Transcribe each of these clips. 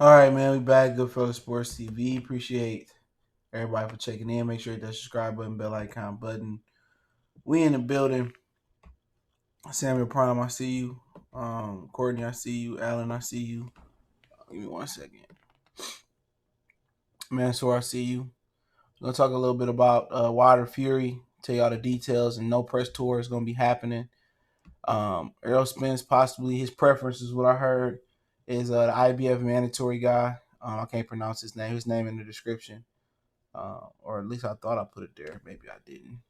All right, man. We back. Good for Sports TV. Appreciate everybody for checking in. Make sure you hit that subscribe button, bell icon button. We in the building. Samuel Prime, I see you. Courtney, I see you. Alan, I see you. Give me 1 second. Mansour, I see you. We're gonna talk a little bit about Wilder Fury. Tell y'all the details, and no press tour is gonna be happening. Errol Spence, possibly his preference is what I heard is the IBF mandatory guy. I can't pronounce his name. His name in the description. Or at least I thought I put it there. Maybe I didn't.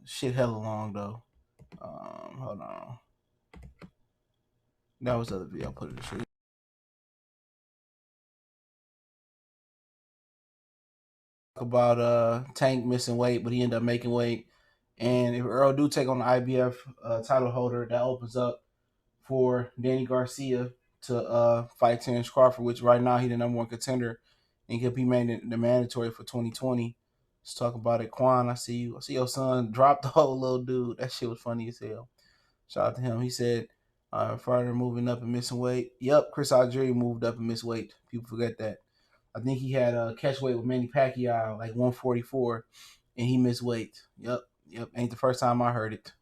Shit hella long though. Hold on. That was the other video I put in the street. About Tank missing weight, but he ended up making weight. And if Earl do take on the IBF title holder, that opens up for Danny Garcia to fight Terence Crawford, which right now he's the number one contender and could be made the mandatory for 2020. Let's talk about it. Quan, I see you. I see your son drop the whole little dude. That shit was funny as hell. Shout out to him. He said, further moving up and missing weight. Yep, Chris Algieri moved up and missed weight. People forget that. I think he had a catch weight with Manny Pacquiao, like 144, and he missed weight. Yep. Ain't the first time I heard it.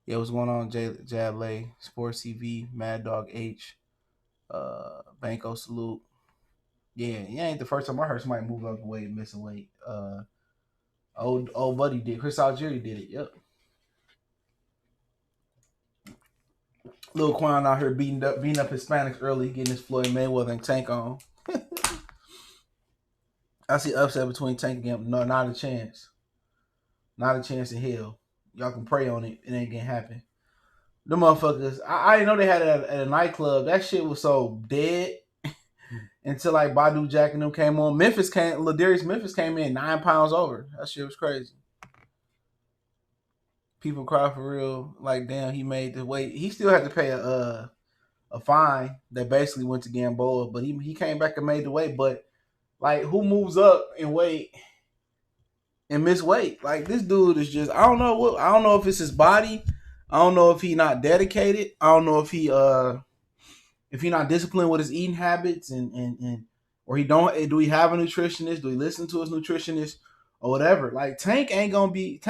Yeah, what's going on? Jab Lay, Sports TV, Mad Dog H, Banco Salute. Yeah, ain't the first time I heard somebody move up weight and missing weight. Old buddy did. Chris Algieri did it. Yep. Lil Quan out here beating up Hispanics early, getting his Floyd Mayweather and Tank on. I see upset between Tank and Gamboa. No, not a chance. Not a chance in hell. Y'all can pray on it. It ain't gonna happen. The motherfuckers, I didn't know they had it at a nightclub. That shit was so dead until like Badu Jack and them came on. Ladarius Memphis came in 9 pounds over. That shit was crazy. People cry for real. Like, damn, he made the weight. He still had to pay a fine that basically went to Gamboa, but he came back and made the weight. But like, who moves up in weight and miss weight? Like, this dude is just, I don't know if it's his body. I don't know if he not dedicated. I don't know if he not disciplined with his eating habits and or he don't, do he have a nutritionist? Do he listen to his nutritionist or whatever? Like, Tank ain't gonna be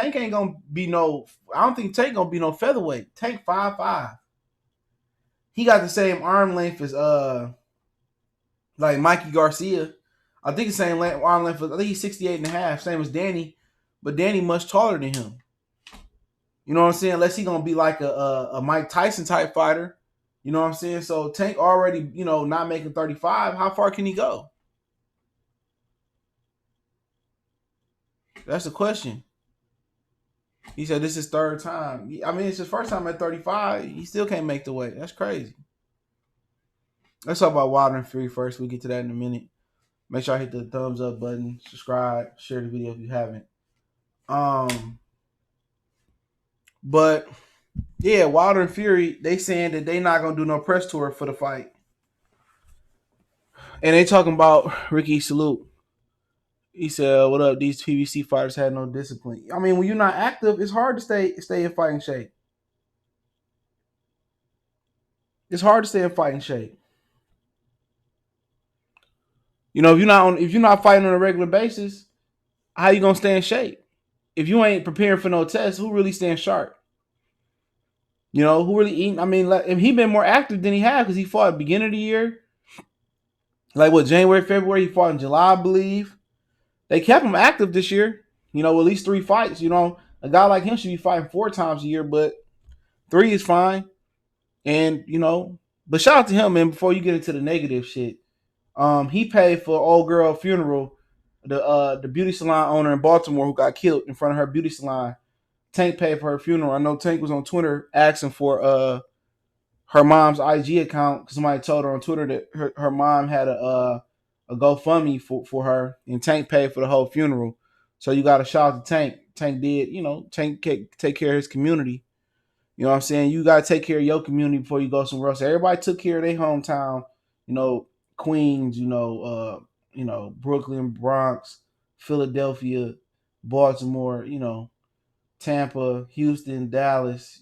no, I don't think Tank gonna be no featherweight. Tank 5'5". He got the same arm length as like Mikey Garcia. I think the same arm length. I think he's 68 and a half, same as Danny, but Danny much taller than him. You know what I'm saying? Unless he gonna be like a Mike Tyson type fighter. You know what I'm saying? So Tank already, not making 35. How far can he go? That's the question. He said this is his third time. I mean, it's his first time at 35. He still can't make the weight. That's crazy. Let's talk about Wilder and Fury first. We'll get to that in a minute. Make sure I hit the thumbs up button, subscribe, share the video if you haven't. But yeah, Wilder and Fury, they saying that they not gonna do no press tour for the fight. And they talking about Ricky Salute. He said, "What up? These PBC fighters had no discipline." I mean, when you're not active, it's hard to stay in fighting shape. It's hard to stay in fighting shape. If you're not fighting on a regular basis, how you gonna stay in shape? If you ain't preparing for no tests, who really staying sharp? Who really eating? I mean, like, if he been more active than he had because he fought at the beginning of the year, like what, January, February, he fought in July, I believe. They kept him active this year. At least 3 fights. A guy like him should be fighting 4 times a year, but 3 is fine. And but shout out to him, man. Before you get into the negative shit, he paid for old girl funeral. The beauty salon owner in Baltimore who got killed in front of her beauty salon. Tank paid for her funeral. I know Tank was on Twitter asking for her mom's IG account because somebody told her on Twitter that her mom had a GoFundMe for her, and Tank paid for the whole funeral. So you got to shout out to Tank. Tank did, Tank take care of his community. You know what I'm saying? You got to take care of your community before you go somewhere else. Everybody took care of their hometown, Queens, Brooklyn, Bronx, Philadelphia, Baltimore, Tampa, Houston, Dallas,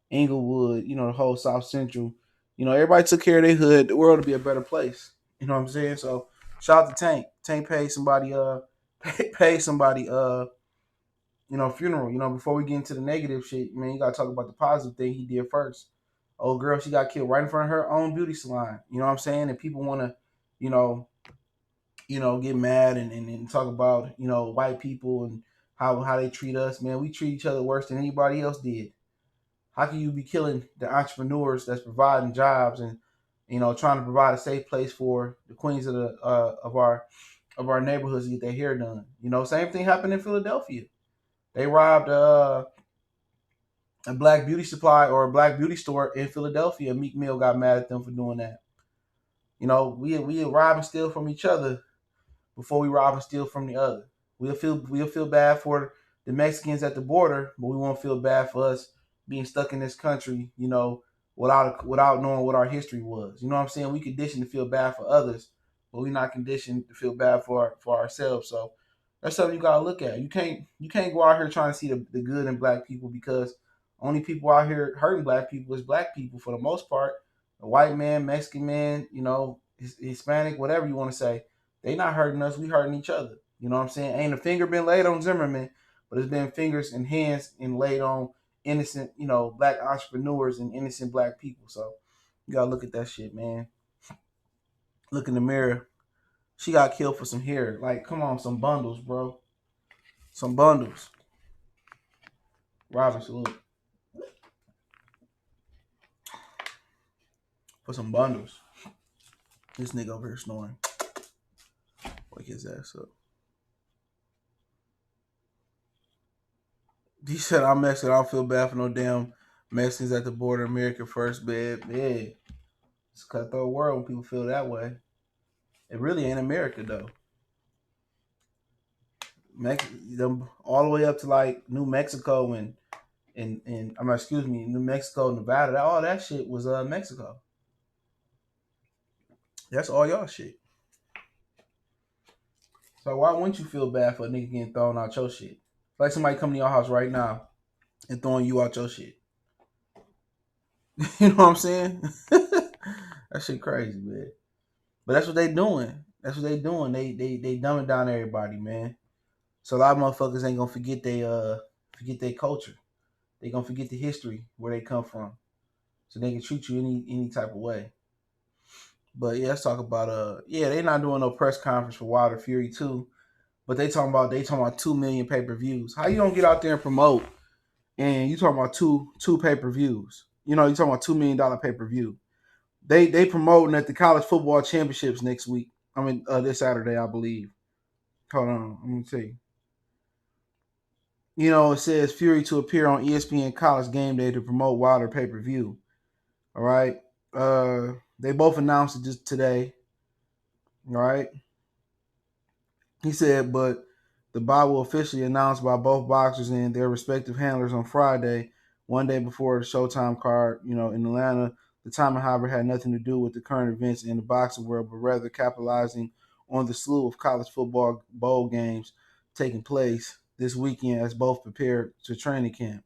Inglewood, the whole South Central. everybody took care of their hood. The world would be a better place. You know what I'm saying? So shout out to Tank. Tank paid somebody pay somebody funeral. Before we get into the negative shit, man, you gotta talk about the positive thing he did first. Old girl, she got killed right in front of her own beauty salon. You know what I'm saying? And people wanna, you know, get mad and talk about, white people and how they treat us, man. We treat each other worse than anybody else did. How can you be killing the entrepreneurs that's providing jobs and trying to provide a safe place for the queens of our neighborhoods to get their hair done? Same thing happened in Philadelphia. They robbed a black beauty supply or a black beauty store in Philadelphia. Meek Mill got mad at them for doing that. We rob and steal from each other before we rob and steal from the other. We'll feel bad for the Mexicans at the border, but we won't feel bad for us being stuck in this country, without knowing what our history was. You know what I'm saying? We conditioned to feel bad for others, but we're not conditioned to feel bad for ourselves. So that's something you gotta look at. You can't go out here trying to see the good in black people, because only people out here hurting black people is black people for the most part. A white man, Mexican man, Hispanic, whatever you want to say, they not hurting us. We hurting each other. You know what I'm saying? Ain't a finger been laid on Zimmerman, but it's been fingers and hands and laid on innocent, black entrepreneurs and innocent black people. So you gotta look at that shit, man. Look in the mirror. She got killed for some hair. Like, come on, some bundles, bro. Some bundles. Robert, salute. For some bundles. This nigga over here snoring. Wake his ass up. He said, I'm Mexican. I don't feel bad for no damn Mexicans at the border. America first, man. Yeah. It's a cutthroat world when people feel that way. It really ain't America, though. Them all the way up to like New Mexico and New Mexico, Nevada. All that shit was Mexico. That's all y'all shit. So why wouldn't you feel bad for a nigga getting thrown out your shit? Like somebody coming to your house right now and throwing you out your shit. You know what I'm saying? That shit crazy, man. But that's what they doing. That's what they doing. They dumbing down everybody, man. So a lot of motherfuckers ain't gonna forget their culture. They gonna forget the history where they come from, so they can treat you any type of way. But yeah, let's talk about they not doing no press conference for Wilder Fury 2, but they talking about 2 million pay-per-views. How you don't get out there and promote and you talking about two pay-per-views? You talking about $2 million pay-per-view. They promoting at the college football championships next week. I mean this Saturday, I believe. Hold on, let me see. It says Fury to appear on ESPN College Game Day to promote Wilder pay-per-view. All right. They both announced it just today. All right. He said, but the bout will officially announced by both boxers and their respective handlers on Friday, one day before the Showtime card, in Atlanta. The timing, however, had nothing to do with the current events in the boxing world, but rather capitalizing on the slew of college football bowl games taking place this weekend as both prepare to training camp.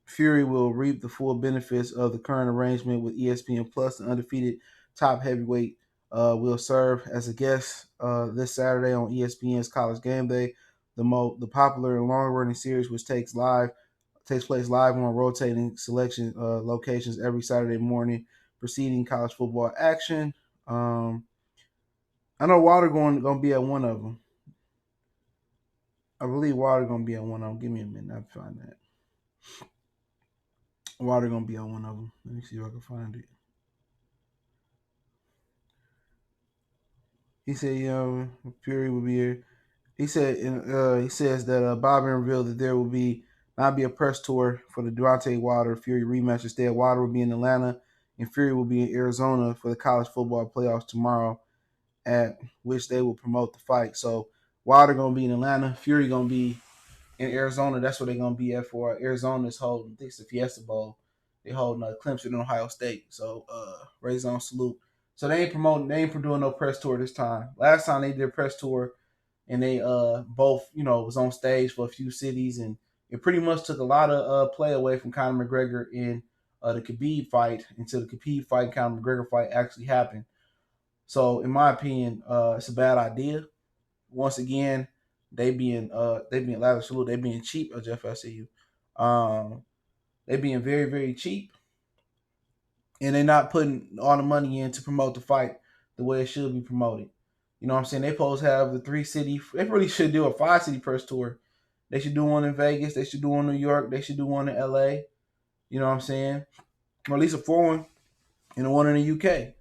Fury will reap the full benefits of the current arrangement with ESPN Plus. The undefeated top heavyweight will serve as a guest this Saturday on ESPN's College Game Day, the popular and long-running series, which takes place live on rotating selection locations every Saturday morning, preceding college football action. I know Wilder going to be at one of them. I believe Wilder going to be at one of them. Give me a minute, I'll find that. Wilder going to be on one of them. Let me see if I can find it. He said, Fury will be here. He said, he says that Bobby revealed that there will not be a press tour for the Deontay Wilder Fury rematch. Instead, Wilder will be in Atlanta and Fury will be in Arizona for the college football playoffs tomorrow, at which they will promote the fight. So Wilder going to be in Atlanta, Fury going to be in Arizona. That's where they're going to be at for Arizona's holding. I think it's the Fiesta Bowl. They holding Clemson and Ohio State. So raise on salute. So they ain't doing no press tour this time. Last time they did a press tour and they both, was on stage for a few cities, and it pretty much took a lot of play away from Conor McGregor and the Khabib fight until the Khabib fight, Conor McGregor fight actually happened. So in my opinion, it's a bad idea. Once again, they being lavish, they being cheap at Jeff SCU. They being very, very cheap, and they're not putting all the money in to promote the fight the way it should be promoted. You know what I'm saying? They supposed to have the 3-city. They really should do a 5-city press tour. They should do one in Vegas. They should do one in New York. They should do one in LA. You know what I'm saying? Or at least a 4-1 and one in the UK.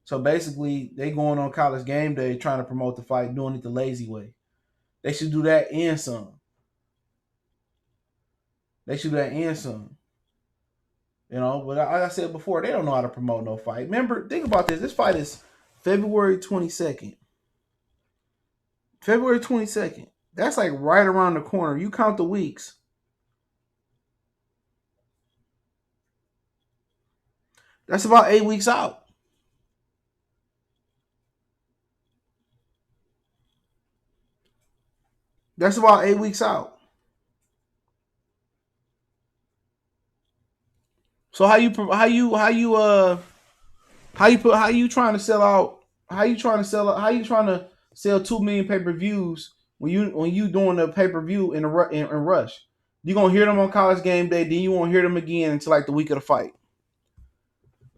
So basically, they going on College Game Day trying to promote the fight, doing it the lazy way. They should do that and some. They should do that and some. You know, but like I said before, they don't know how to promote no fight. Remember, think about this. This fight is February 22nd. February 22nd. That's like right around the corner. You count the weeks. That's about 8 weeks out. That's about 8 weeks out. So how you trying to sell out? How you trying to sell 2 million pay-per-views when you doing a pay-per-view in rush? You gonna hear them on College Game Day, then you won't hear them again until like the week of the fight.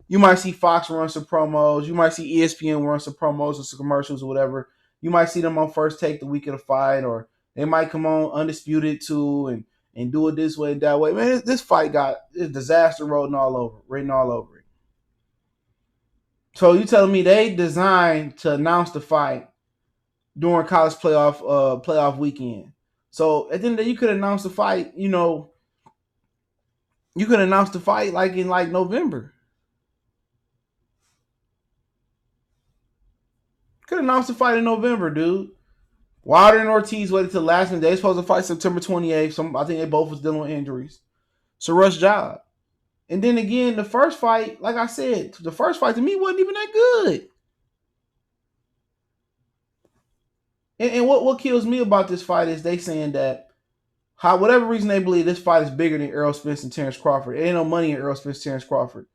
You might see Fox run some promos. You might see ESPN run some promos or some commercials or whatever. You might see them on First Take the week of the fight, or they might come on Undisputed too and do it this way, that way. Man, this fight got disaster written all over it. So you telling me they designed to announce the fight during college playoff weekend? So at the end of the day, you could announce the fight. You could announce the fight like in like November. Could announce the fight in November, dude. Wilder and Ortiz waited till the last minute. They supposed to fight September 28th. I think they both was dealing with injuries. It's a rush job. And then again, the first fight, like I said, the first fight to me wasn't even that good. And what kills me about this fight is they saying that whatever reason they believe this fight is bigger than Errol Spence and Terence Crawford. There ain't no money in Errol Spence, Terence Crawford.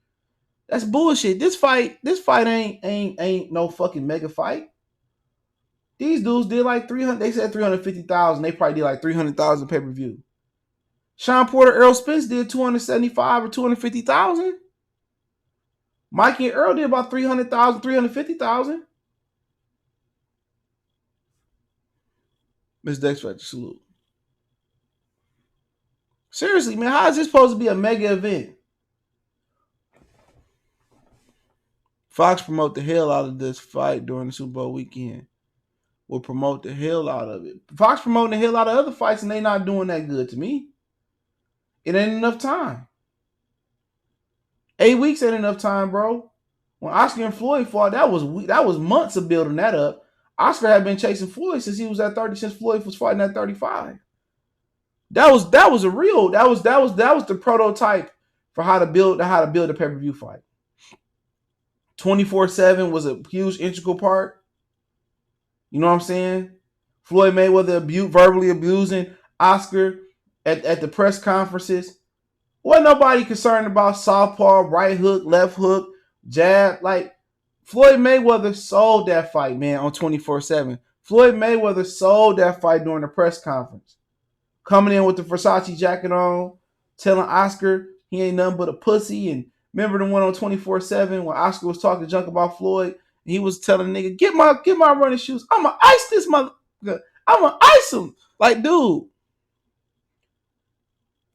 That's bullshit. This fight ain't no fucking mega fight. These dudes did like 300. They said 350,000. They probably did like 300,000 pay per view. Sean Porter, Errol Spence did 275 or 250,000. Mikey and Errol did about 300,000, 350,000. Miss Dex Factor, salute. Seriously, man, how is this supposed to be a mega event? Fox promote the hell out of this fight during the Super Bowl weekend. Will promote the hell out of it. Fox promoting the hell out of other fights and they not doing that good to me. It ain't enough time. 8 weeks ain't enough time, bro. When Oscar and Floyd fought, that was months of building that up. Oscar had been chasing Floyd since he was at 30, since Floyd was fighting at 35. That was the prototype for how to build a pay-per-view fight. 24/7 was a huge integral part. You know what I'm saying? Floyd Mayweather verbally abusing Oscar at the press conferences. Wasn't nobody concerned about southpaw, right hook, left hook, jab. Like, Floyd Mayweather sold that fight, man, on 24/7. Floyd Mayweather sold that fight during the press conference. Coming in with the Versace jacket on, telling Oscar he ain't nothing but a pussy. And remember the one on 24/7 when Oscar was talking junk about Floyd? He was telling the nigga, get my running shoes. I'ma ice this motherfucker. I'ma ice him. Like, dude,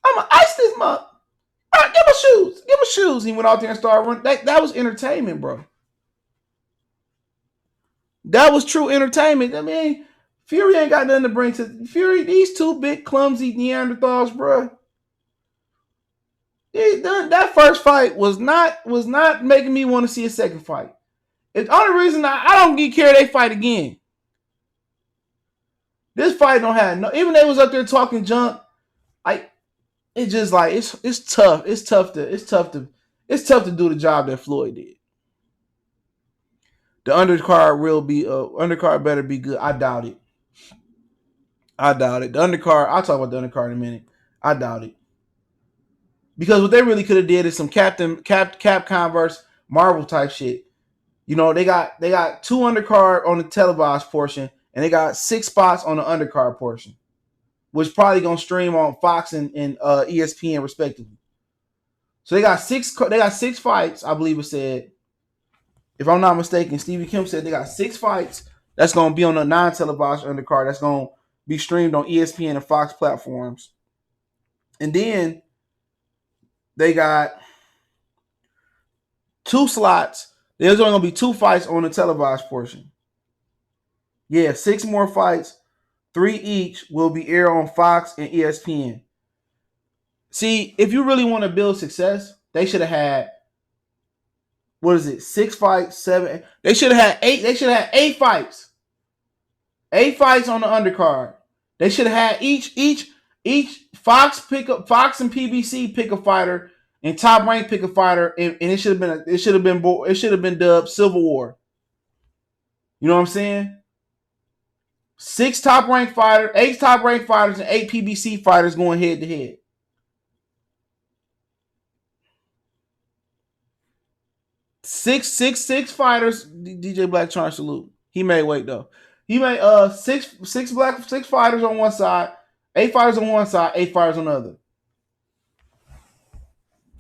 I'ma ice this mother. All right, give my shoes. Give my shoes. He went out there and started running. That was entertainment, bro. That was true entertainment. I mean, Fury ain't got nothing to bring to Fury. These two big clumsy Neanderthals, bro. That first fight was not making me want to see a second fight. It's the only reason I don't get care they fight again. This fight don't have no. Even they was up there talking junk. It's just like it's tough. It's tough to do the job that Floyd did. The undercard better be good. I doubt it. The undercard. I'll talk about the undercard in a minute. I doubt it. Because what they really could have did is some Capcom versus Marvel type shit. You know, they got 2 undercard on the televised portion, and they got 6 spots on the undercard portion, which probably gonna stream on Fox and ESPN respectively. So they got 6 fights, I believe it said. If I'm not mistaken, Stevie Kim said they got 6 fights that's gonna be on the non-televised undercard that's gonna be streamed on ESPN and Fox platforms. And then they got 2 slots. There's only gonna be 2 fights on the televised portion. Yeah, 6 more fights, 3 each will be aired on Fox and ESPN. See, if you really want to build success, they should have had 6 fights, 7. They should have had 8. They should have had 8 fights. 8 fights on the undercard. They should have had each Fox and PBC pick a fighter and Top Rank pick a fighter, and it should have been dubbed Civil War. You know what I'm saying? 8 top ranked fighters, and 8 PBC fighters going head to head. Six fighters. DJ Black Charge salute. He made weight though. He made six fighters on one side, 8 fighters on one side, 8 fighters on the other.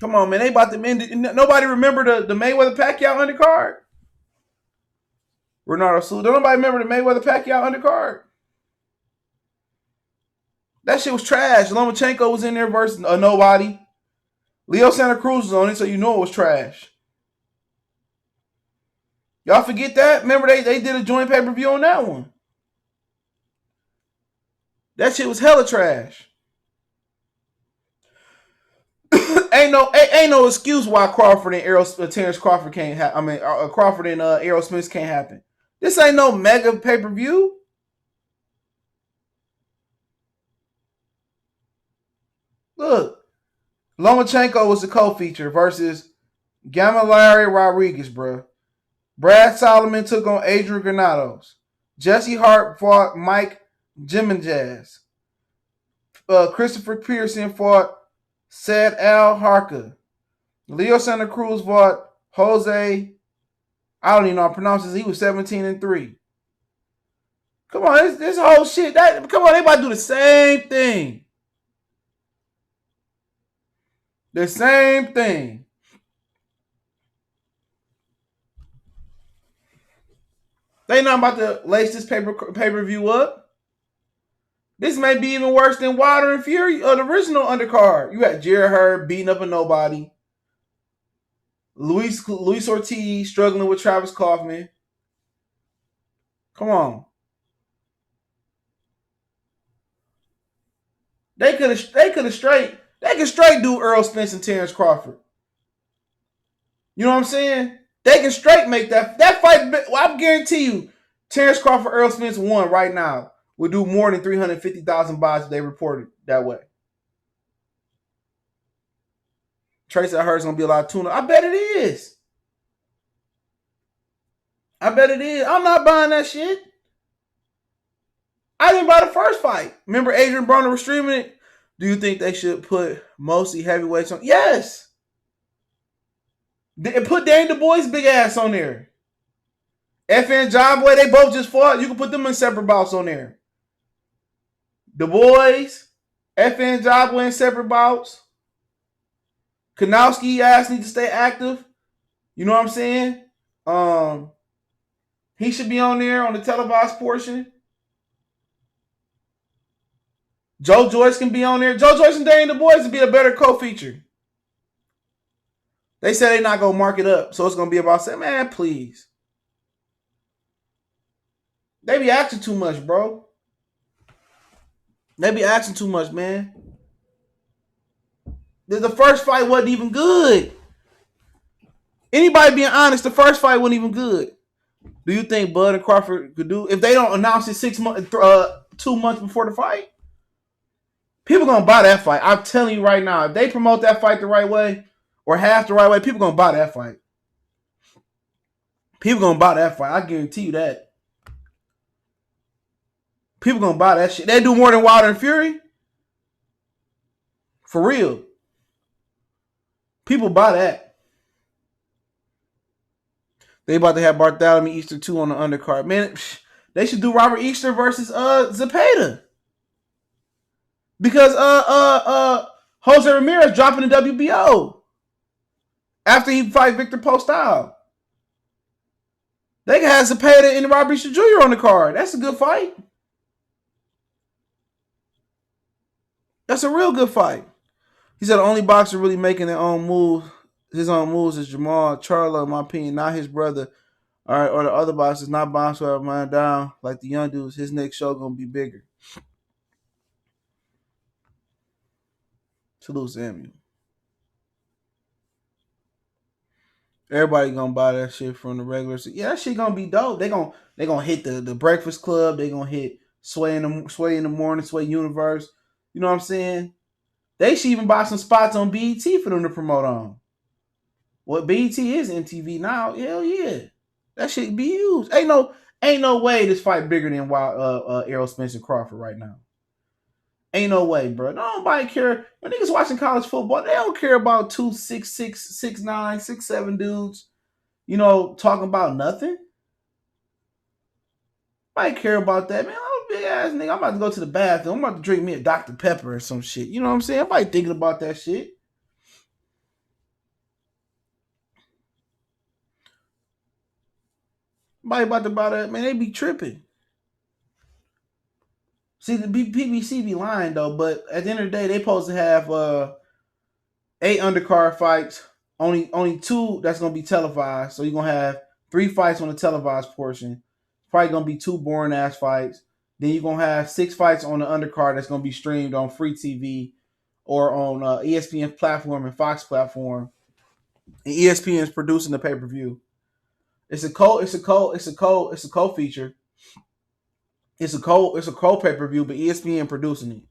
Come on, man. They about to end. Nobody remember the Mayweather Pacquiao undercard? Ronaldo salute. Don't nobody remember the Mayweather Pacquiao undercard? That shit was trash. Lomachenko was in there versus nobody. Leo Santa Cruz was on it, so you know it was trash. Y'all forget that? Remember they did a joint pay-per-view on that one. That shit was hella trash. ain't no excuse why Crawford and Terence Crawford can't happen. I mean, Crawford and Errol Spence can't happen. This ain't no mega pay-per-view. Look, Lomachenko was the co-feature versus Gamboa Rodriguez, bro. Brad Solomon took on Adrian Granados. Jesse Hart fought Mike Jimenez. Christopher Pearson fought Said Al Harka. Leo Santa Cruz fought Jose. I don't even know how to pronounce this. He was 17-3. Come on, this whole shit. Come on, they about to do the same thing. The same thing. They not about to lace this pay-per-view up. This may be even worse than Wilder and Fury, the original undercard. You got Jared Hurd beating up a nobody. Luis Ortiz struggling with Travis Kaufman. Come on. They could straight do Errol Spence and Terence Crawford. You know what I'm saying? They can straight make that fight. Well, I guarantee you, Terence Crawford, Errol Spence 1 right now would do more than 350,000 buys if they reported that way. Trace I heard is gonna be a lot of tuna. I bet it is. I'm not buying that shit. I didn't buy the first fight. Remember Adrian Broner was streaming it? Do you think they should put mostly heavyweights on? Yes. Put Dane Du Bois' big ass on there. FN John Boy, they both just fought. You can put them in separate bouts on there. Du Bois, FN John Boy in separate bouts. Kanowski ass need to stay active. You know what I'm saying? He should be on there on the televised portion. Joe Joyce can be on there. Joe Joyce and Dane Du Bois would be a better co-feature. They said they're not going to mark it up, so it's going to be about saying, man, please. They be asking too much, bro. They be asking too much, man. The first fight wasn't even good. Anybody being honest, the first fight wasn't even good. Do you think Bud and Crawford could do if they don't announce it 2 months before the fight? People gonna buy that fight. I'm telling you right now, if they promote that fight the right way or half the right way, people gonna buy that fight. People gonna buy that fight. I guarantee you that. People gonna buy that shit. They do more than Wilder and Fury. For real. People buy that. They about to have Bartholomew Easter 2 on the undercard. Man, they should do Robert Easter versus Zepeda. Because Jose Ramirez dropping the WBO after he fight Victor Postal. They can have Zepeda and Robert Easter Jr. on the card. That's a good fight. That's a real good fight. He said the only boxer really making their own move, his own moves, is Jamal Charlo, in my opinion, not his brother. All right, or the other boxers, not bombs who have mine down like the young dudes. His next show gonna be bigger. Salute Samuel. Everybody gonna buy that shit from the regulars. Yeah, that shit gonna be dope. They gonna hit the Breakfast Club. They gonna hit Sway in the morning, Sway Universe. You know what I'm saying? They should even buy some spots on BET for them to promote on. What BET is MTV now? Hell yeah, that shit be used. Ain't no way this fight bigger than Errol Spence and Crawford right now. Ain't no way, bro. Nobody care. When niggas watching college football, they don't care about 2'6", 6'9", 6'7" dudes, talking about nothing. Nobody care about that, man. I'm a big ass nigga. I'm about to go to the bathroom. I'm about to drink me a Dr. Pepper or some shit. You know what I'm saying? Nobody thinking about that shit. Nobody about to buy that, man. They be tripping. See, the PBC be lying though, but at the end of the day, they supposed to have 8 undercard fights. Only 2 that's gonna be televised. So you're gonna have 3 fights on the televised portion. Probably gonna be 2 boring ass fights. Then you're gonna have 6 fights on the undercard that's gonna be streamed on free TV or on ESPN platform and Fox platform. And ESPN is producing the pay-per-view. It's a co-feature. It's a pay-per-view, but ESPN producing it.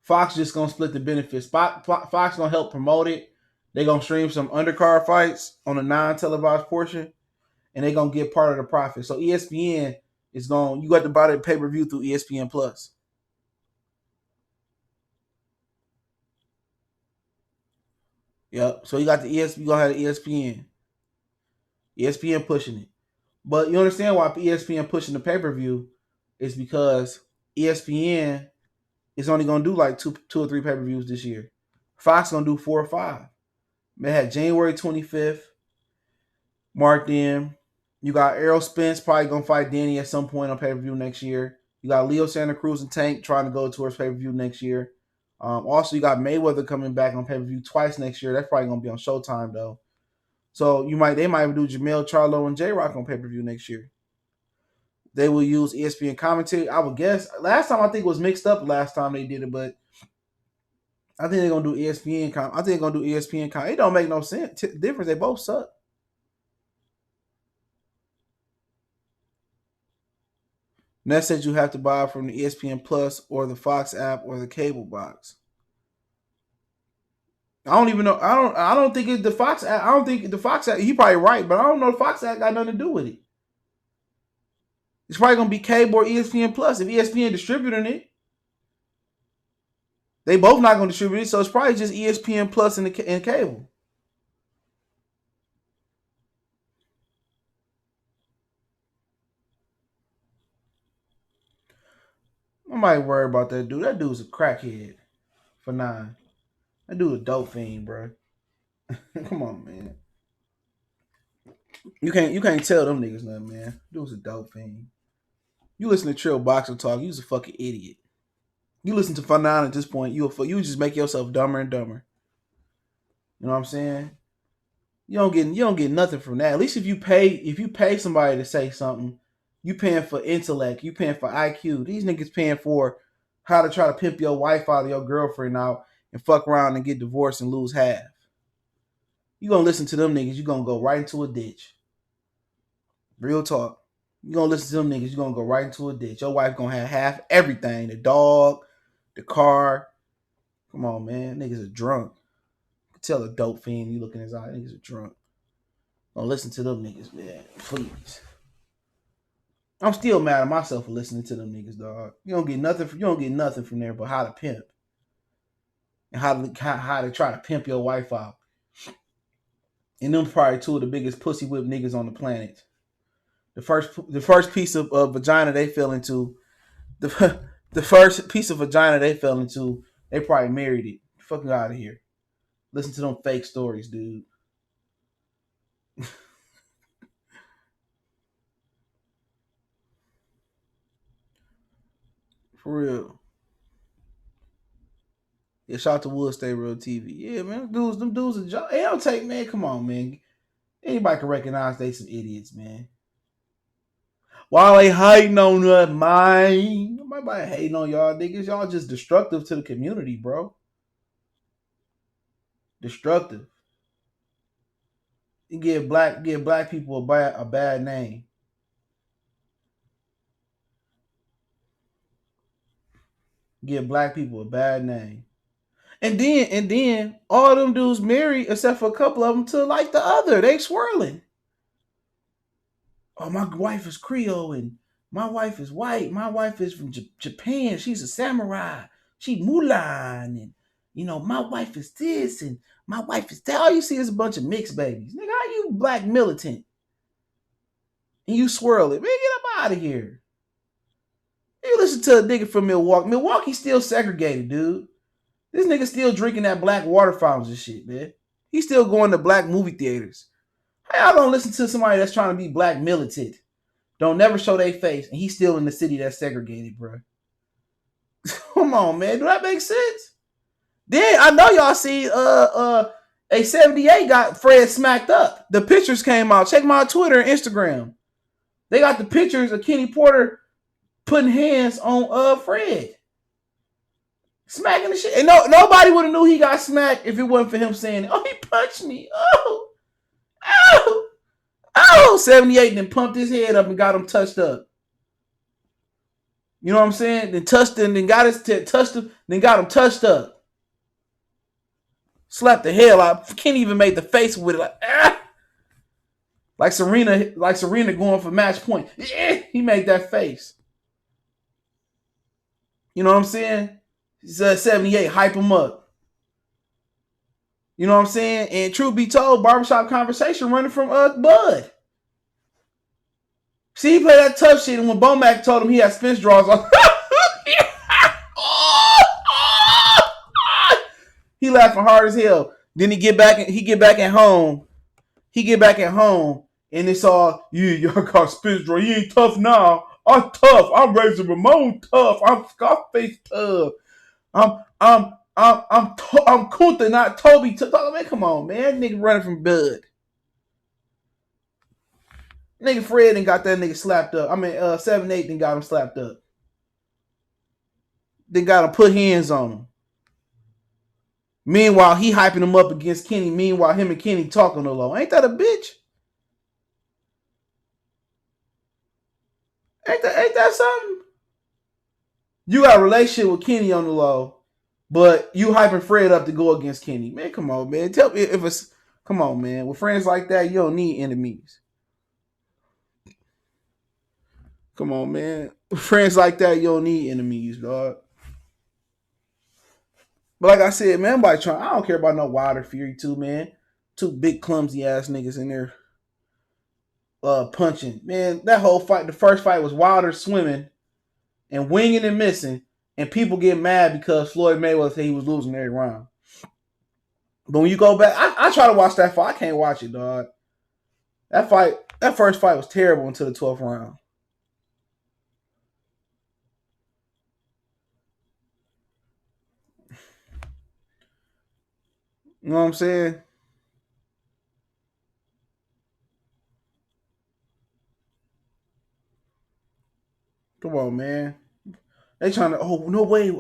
Fox just gonna split the benefits. Fox gonna help promote it. They gonna stream some undercard fights on the non-televised portion, and they gonna get part of the profit. So ESPN is you got to buy the pay-per-view through ESPN Plus. Yep. So you got the ESPN. You gonna have the ESPN. ESPN pushing it, but you understand why ESPN pushing the pay-per-view is because ESPN is only gonna do like two or 3 pay-per-views this year. Fox gonna do 4 or 5. They had January 25th marked in. You got Errol Spence probably gonna fight Danny at some point on pay-per-view next year. You got Leo Santa Cruz and Tank trying to go towards pay-per-view next year. Also, you got Mayweather coming back on pay-per-view twice next year. That's probably gonna be on Showtime though. So they might do Jamel Charlo and J Rock on pay-per-view next year. They will use ESPN commentary. I would guess. Last time I think it was mixed up. Last time they did it, but I think they're gonna do ESPN. I think they're gonna do ESPN. It don't make no sense. Difference. They both suck. Ness said you have to buy from the ESPN Plus or the Fox app or the cable box. I don't even know. I don't think it's the Fox app. I don't think the Fox app. He probably right, but I don't know the Fox app got nothing to do with it. It's probably gonna be cable or ESPN Plus. If ESPN distributing it, they both not gonna distribute it, so it's probably just ESPN Plus and cable. I might worry about that dude. That dude's a crackhead for 9. That dude a dope fiend, bro. Come on, man. You can't tell them niggas nothing, man. Dude's a dope fiend. You listen to Trill Boxer talk, you's a fucking idiot. You listen to Fanon at this point, you just make yourself dumber and dumber. You know what I'm saying? You don't get nothing from that. At least if you pay somebody to say something, you paying for intellect, you paying for IQ. These niggas paying for how to try to pimp your wife out or your girlfriend out and fuck around and get divorced and lose half. You gonna listen to them niggas, you gonna go right into a ditch. Real talk. You gonna listen to them niggas, you gonna go right into a ditch. Your wife gonna have half everything. The dog, the car. Come on, man. Niggas are drunk. You can tell a dope fiend, you look in his eye, niggas are drunk. Don't listen to them niggas, man. Please. I'm still mad at myself for listening to them niggas, dog. You don't get nothing from there but how to pimp. And how to try to pimp your wife out. And them probably two of the biggest pussy whip niggas on the planet. The first piece of vagina they fell into, the the first piece of vagina they fell into, they probably married it. Fucking out of here. Listen to them fake stories, dude. For real. Yeah, shout out to Wood Stay Real TV. Yeah, man, them dudes are joke. Hey, don't take, man. Come on, man. Anybody can recognize they some idiots, man. While they hating on us, man. Nobody hating on y'all niggas. Y'all just destructive to the community, bro. Destructive. You give black people a bad name. Give black people a bad name. And then all them dudes married except for a couple of them to like the other. They swirling. Oh, my wife is Creole and my wife is white. My wife is from Japan. She's a samurai. She Mulan. And, my wife is this and my wife is that. All you see is a bunch of mixed babies. Nigga, how you black militant? And you swirl it. Man, get up out of here. You listen to a nigga from Milwaukee. Milwaukee's still segregated, dude. This nigga still drinking that black water fountains and shit, man. He's still going to black movie theaters. How y'all don't listen to somebody that's trying to be black militant? Don't never show their face, and he's still in the city that's segregated, bro. Come on, man. Do that make sense? Then I know y'all see a 78 got Fred smacked up. The pictures came out. Check my Twitter and Instagram. They got the pictures of Kenny Porter putting hands on Fred. Smacking the shit. And nobody would have knew he got smacked if it wasn't for him saying, "Oh, he punched me. Oh, 78 then pumped his head up and got him touched up. You know what I'm saying? Then touched him, then got touched him, then got him touched up. Slapped the hell out. Can't even make the face with it. Like Serena going for match point. Yeah, he made that face. You know what I'm saying? He said 78, hype him up. You know what I'm saying? And truth be told, barbershop conversation running from Bud. See, he played that tough shit, and when Bomac told him he had Spence draws on, he laughing hard as hell. Then he get back at home. And it's all, y'all got Spence draw. You ain't tough now. I'm tough. I'm Razor Ramon tough. I'm Scarface tough. I'm Kunta, not Toby. Man, come on, man. Nigga running from Bud. Nigga Fred done got that nigga slapped up. 7-8 then got him slapped up. Then got him put hands on him. Meanwhile, he hyping him up against Kenny. Meanwhile, him and Kenny talking a low. Ain't that a bitch? Ain't that something? You got a relationship with Kenny on the low, but you hyping Fred up to go against Kenny. Man, come on, man. Tell me if it's... Come on, man. With friends like that, you don't need enemies. Come on, man. With friends like that, you don't need enemies, dog. But like I said, man, I don't care about no Wilder Fury 2, man. Two big clumsy ass niggas in there punching. Man, that whole fight, the first fight was Wilder swimming and winging and missing, and people get mad because Floyd Mayweather said he was losing every round. But when you go back, I try to watch that fight. I can't watch it, dog. That first fight was terrible until the 12th round. You know what I'm saying? Come on, man. They trying to, no way.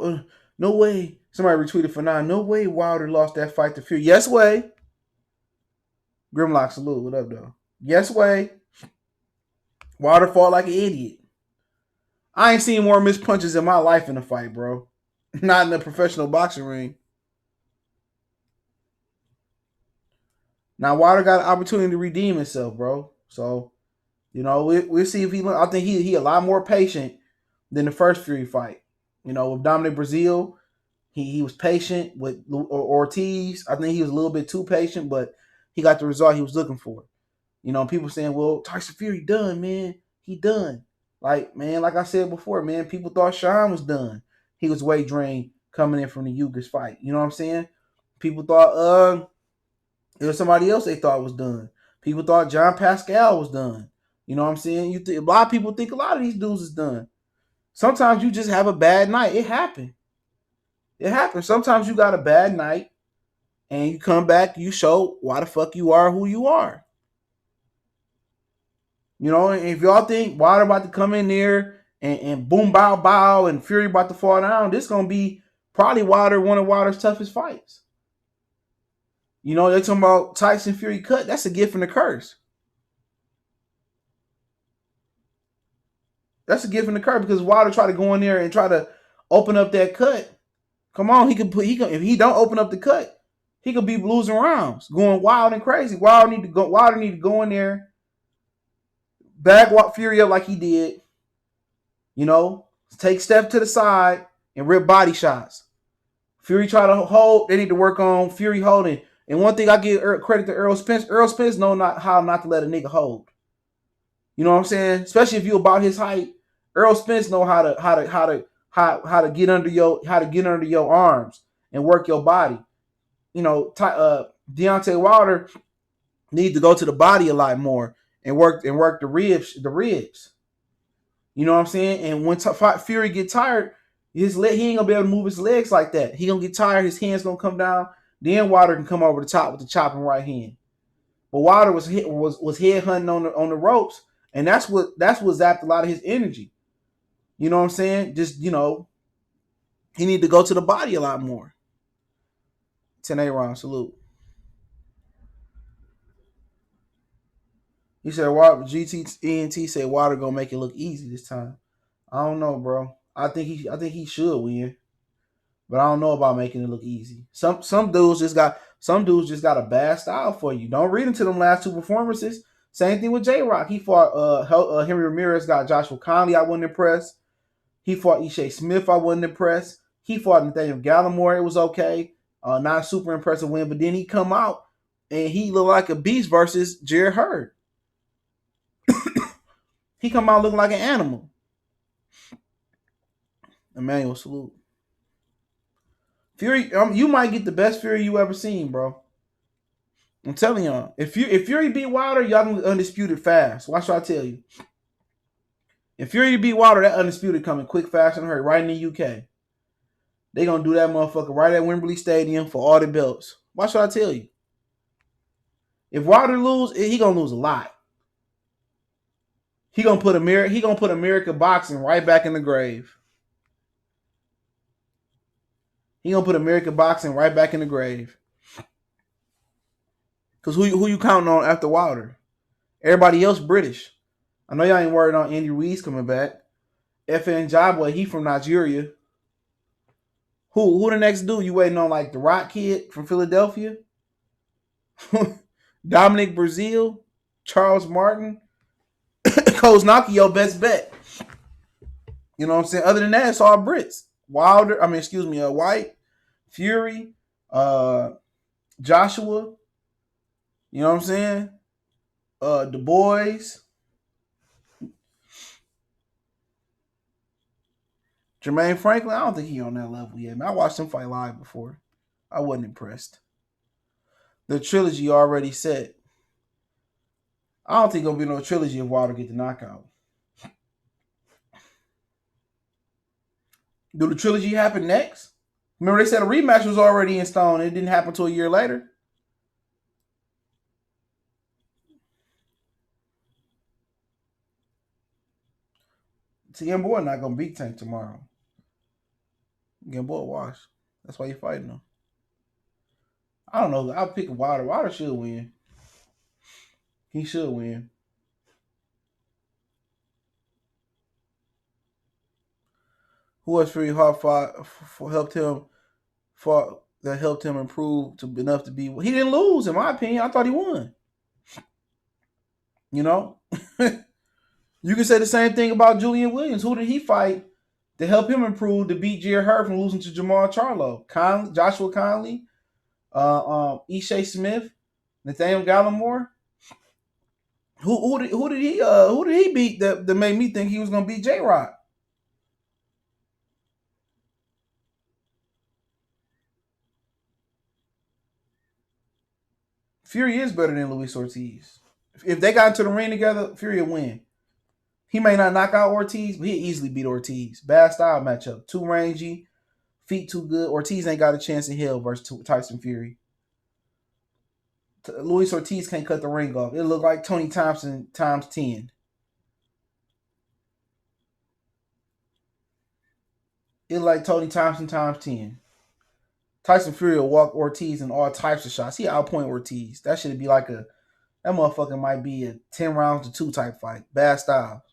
No way. Somebody retweeted for 9. No way Wilder lost that fight to Fury. Yes way. Grimlock salute. What up, though? Yes way. Wilder fought like an idiot. I ain't seen more missed punches in my life in a fight, bro. Not in a professional boxing ring. Now Wilder got an opportunity to redeem himself, bro. So, we'll see if I think he a lot more patient than the first Fury fight. With Dominic Brazil, He was patient with Ortiz. I think he was a little bit too patient, but he got the result he was looking for. You know, people saying, well, Tyson Fury done, man. He done. Like, man, like I said before, man, people thought Sean was done. He was weight drained coming in from the Yuriorkis fight. You know what I'm saying? People thought it was somebody else they thought was done. People thought John Pascal was done. You know what I'm saying? A lot of people think a lot of these dudes is done. Sometimes you just have a bad night. It happened. It happens. Sometimes you got a bad night and you come back, you show why the fuck you are who you are. You know, and if y'all think Wilder about to come in there and boom, bow, bow, and Fury about to fall down, this going to be probably one of Wilder's toughest fights. You know, they're talking about Tyson Fury cut. That's a gift and a curse. That's a gift and a curse because Wilder try to go in there and try to open up that cut. Come on, if he don't open up the cut, he could be losing rounds, going wild and crazy. Wilder need to go in there, bag Fury up like he did. You know, take step to the side and rip body shots. Fury try to hold. They need to work on Fury holding. And one thing I give credit to Errol Spence. Errol Spence know how not to let a nigga hold. You know what I'm saying? Especially if you about his height. Errol Spence know how to get under your arms and work your body. You know, Deontay Wilder need to go to the body a lot more and work the ribs. You know what I'm saying? And when Fury get tired, he ain't gonna be able to move his legs like that. He gonna get tired. His hands gonna come down. Then Wilder can come over the top with the chopping right hand. But Wilder was head hunting on the ropes, and that's what zapped a lot of his energy. You know what I'm saying? Just, you know, he need to go to the body a lot more. 10-8 round, salute. He said, GTENT said Wilder gonna make it look easy this time. I don't know, bro. I think he should win, but I don't know about making it look easy. Some dudes just got a bad style for you. Don't read into them last two performances. Same thing with J-Rock. He fought Henry Ramirez, got Joshua Conley. I wasn't impressed. He fought Ishe Smith. I wasn't impressed. He fought Nathaniel Gallimore. It was okay. Not a super impressive win, but then he come out and he looked like a beast versus Jared Hurd. He come out looking like an animal. Emmanuel, salute. Fury, you might get the best Fury you ever seen, bro. I'm telling y'all. If Fury beat Wilder, y'all gonna undisputed fast. Watch what I tell you. If Fury beat Wilder, that undisputed coming quick, fast, and hurt right in the UK. They gonna do that motherfucker right at Wembley Stadium for all the belts. Watch what I tell you. If Wilder lose, he gonna lose a lot. He gonna put American boxing right back in the grave. He gonna put American boxing right back in the grave. Cause who you counting on after Wilder? Everybody else British. I know y'all ain't worried on Andy Ruiz coming back. FN Jabwa, he from Nigeria. Who the next dude you waiting on? Like the Rock kid from Philadelphia? Dominic Brazil? Charles Martin? Koznaki, your best bet. You know what I'm saying? Other than that, it's all Brits. White, Fury, Joshua. You know what I'm saying? Du Bois. Jermaine Franklin, I don't think he on that level yet. Man, I watched him fight live before. I wasn't impressed. The trilogy already set. I don't think gonna be no trilogy if Wilder get the knockout. Do the trilogy happen next? Remember they said a rematch was already in stone. It didn't happen until a year later. Gamboa not gonna beat Tank tomorrow. Gamboa wash. That's why you're fighting him. I don't know. I'll pick Wilder. Wilder should win. He should win. Who has Fury hard fought helped him improve to enough to be? He didn't lose, in my opinion. I thought he won. You know, you can say the same thing about Julian Williams. Who did he fight to help him improve to beat Jared Hurd from losing to Jamal Charlo. Joshua Conley, Ishe Smith, Nathaniel Gallimore. Who did he beat that made me think he was gonna beat J-Rock? Fury is better than Luis Ortiz. If they got into the ring together, Fury will win. He may not knock out Ortiz, but he'll easily beat Ortiz. Bad style matchup. Too rangy, feet too good. Ortiz ain't got a chance in hell versus Tyson Fury. Luis Ortiz can't cut the ring off. It look like Tony Thompson times 10. It like Tony Thompson times 10. Tyson Fury will walk Ortiz in all types of shots. He outpoint Ortiz. That should be like that motherfucker might be a 10 rounds to 2 type fight. Bad style.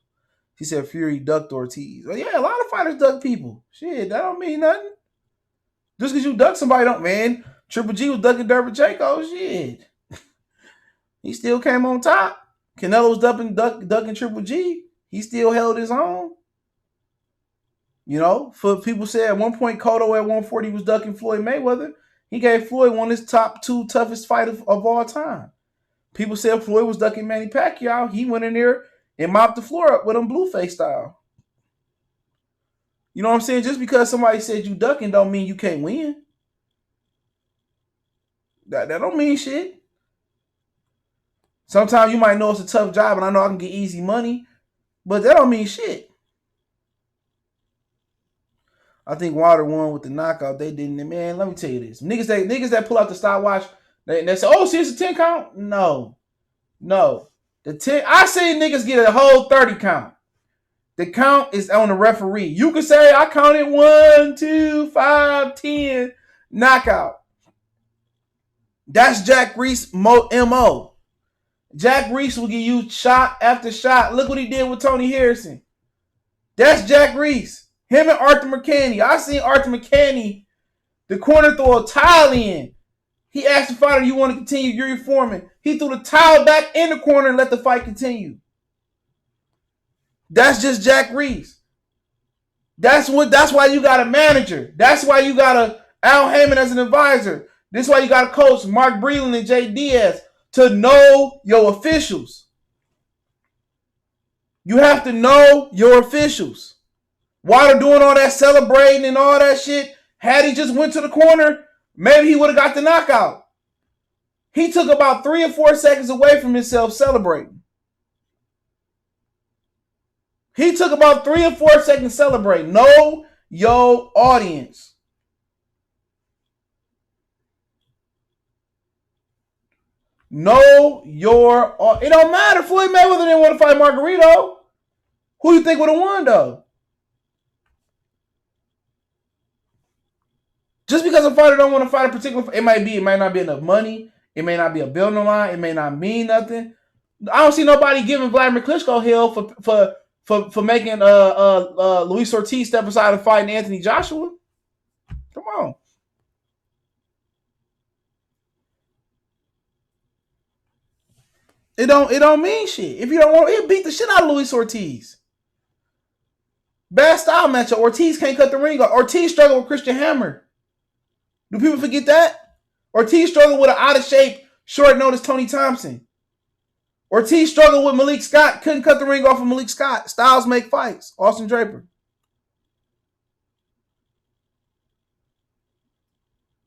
He said Fury ducked Ortiz. Well, yeah, a lot of fighters duck people. Shit, that don't mean nothing. Just because you duck somebody don't, man. Triple G was ducking Derevchenko. Shit. He still came on top. Canelo was ducking Triple G. He still held his own. You know, for people said at one point Cotto at 140 was ducking Floyd Mayweather. He gave Floyd one of his top 2 toughest fighters of all time. People said Floyd was ducking Manny Pacquiao. He went in there and mopped the floor up with him Blueface style. You know what I'm saying? Just because somebody said you ducking don't mean you can't win. That don't mean shit. Sometimes you might know it's a tough job and I know I can get easy money, but that don't mean shit. I think Wilder won with the knockout. They didn't. Man, let me tell you this. Niggas that pull out the stopwatch, they say, oh, see, it's a 10 count? No. The 10, I say niggas get a whole 30 count. The count is on the referee. You can say, I counted 1, 2, 5, 10, knockout. That's Jack Reese MO. Jack Reese will give you shot after shot. Look what he did with Tony Harrison. That's Jack Reese. Him and Arthur McCanny. I seen Arthur McCanny, the corner, throw a towel in. He asked the fighter, you want to continue? Yuri Foreman. He threw the towel back in the corner and let the fight continue. That's just Jack Reese. That's why you got a manager. That's why you got a Al Haymon as an advisor. This is why you got a coach, Mark Breland and Jay Diaz, to know your officials. You have to know your officials. While they're doing all that celebrating and all that shit, had he just went to the corner, maybe he would have got the knockout. He took about 3 or 4 seconds away from himself celebrating. He took about 3 or 4 seconds celebrating. Know your audience. Know your audience. It don't matter. Floyd Mayweather didn't want to fight Margarito. Who you think would have won, though? Just because a fighter don't want to fight a particular, it might not be enough money. It may not be a building line. It may not mean nothing. I don't see nobody giving Vladimir Klitschko hell for making Luis Ortiz step aside and fighting Anthony Joshua. Come on. It don't mean shit. If you don't want, he'll beat the shit out of Luis Ortiz. Bad style matchup. Ortiz can't cut the ring off. Ortiz struggled with Christian Hammer. Do people forget that? Ortiz struggled with an out-of-shape, short-notice Tony Thompson. Ortiz struggled with Malik Scott. Couldn't cut the ring off of Malik Scott. Styles make fights. Austin Draper.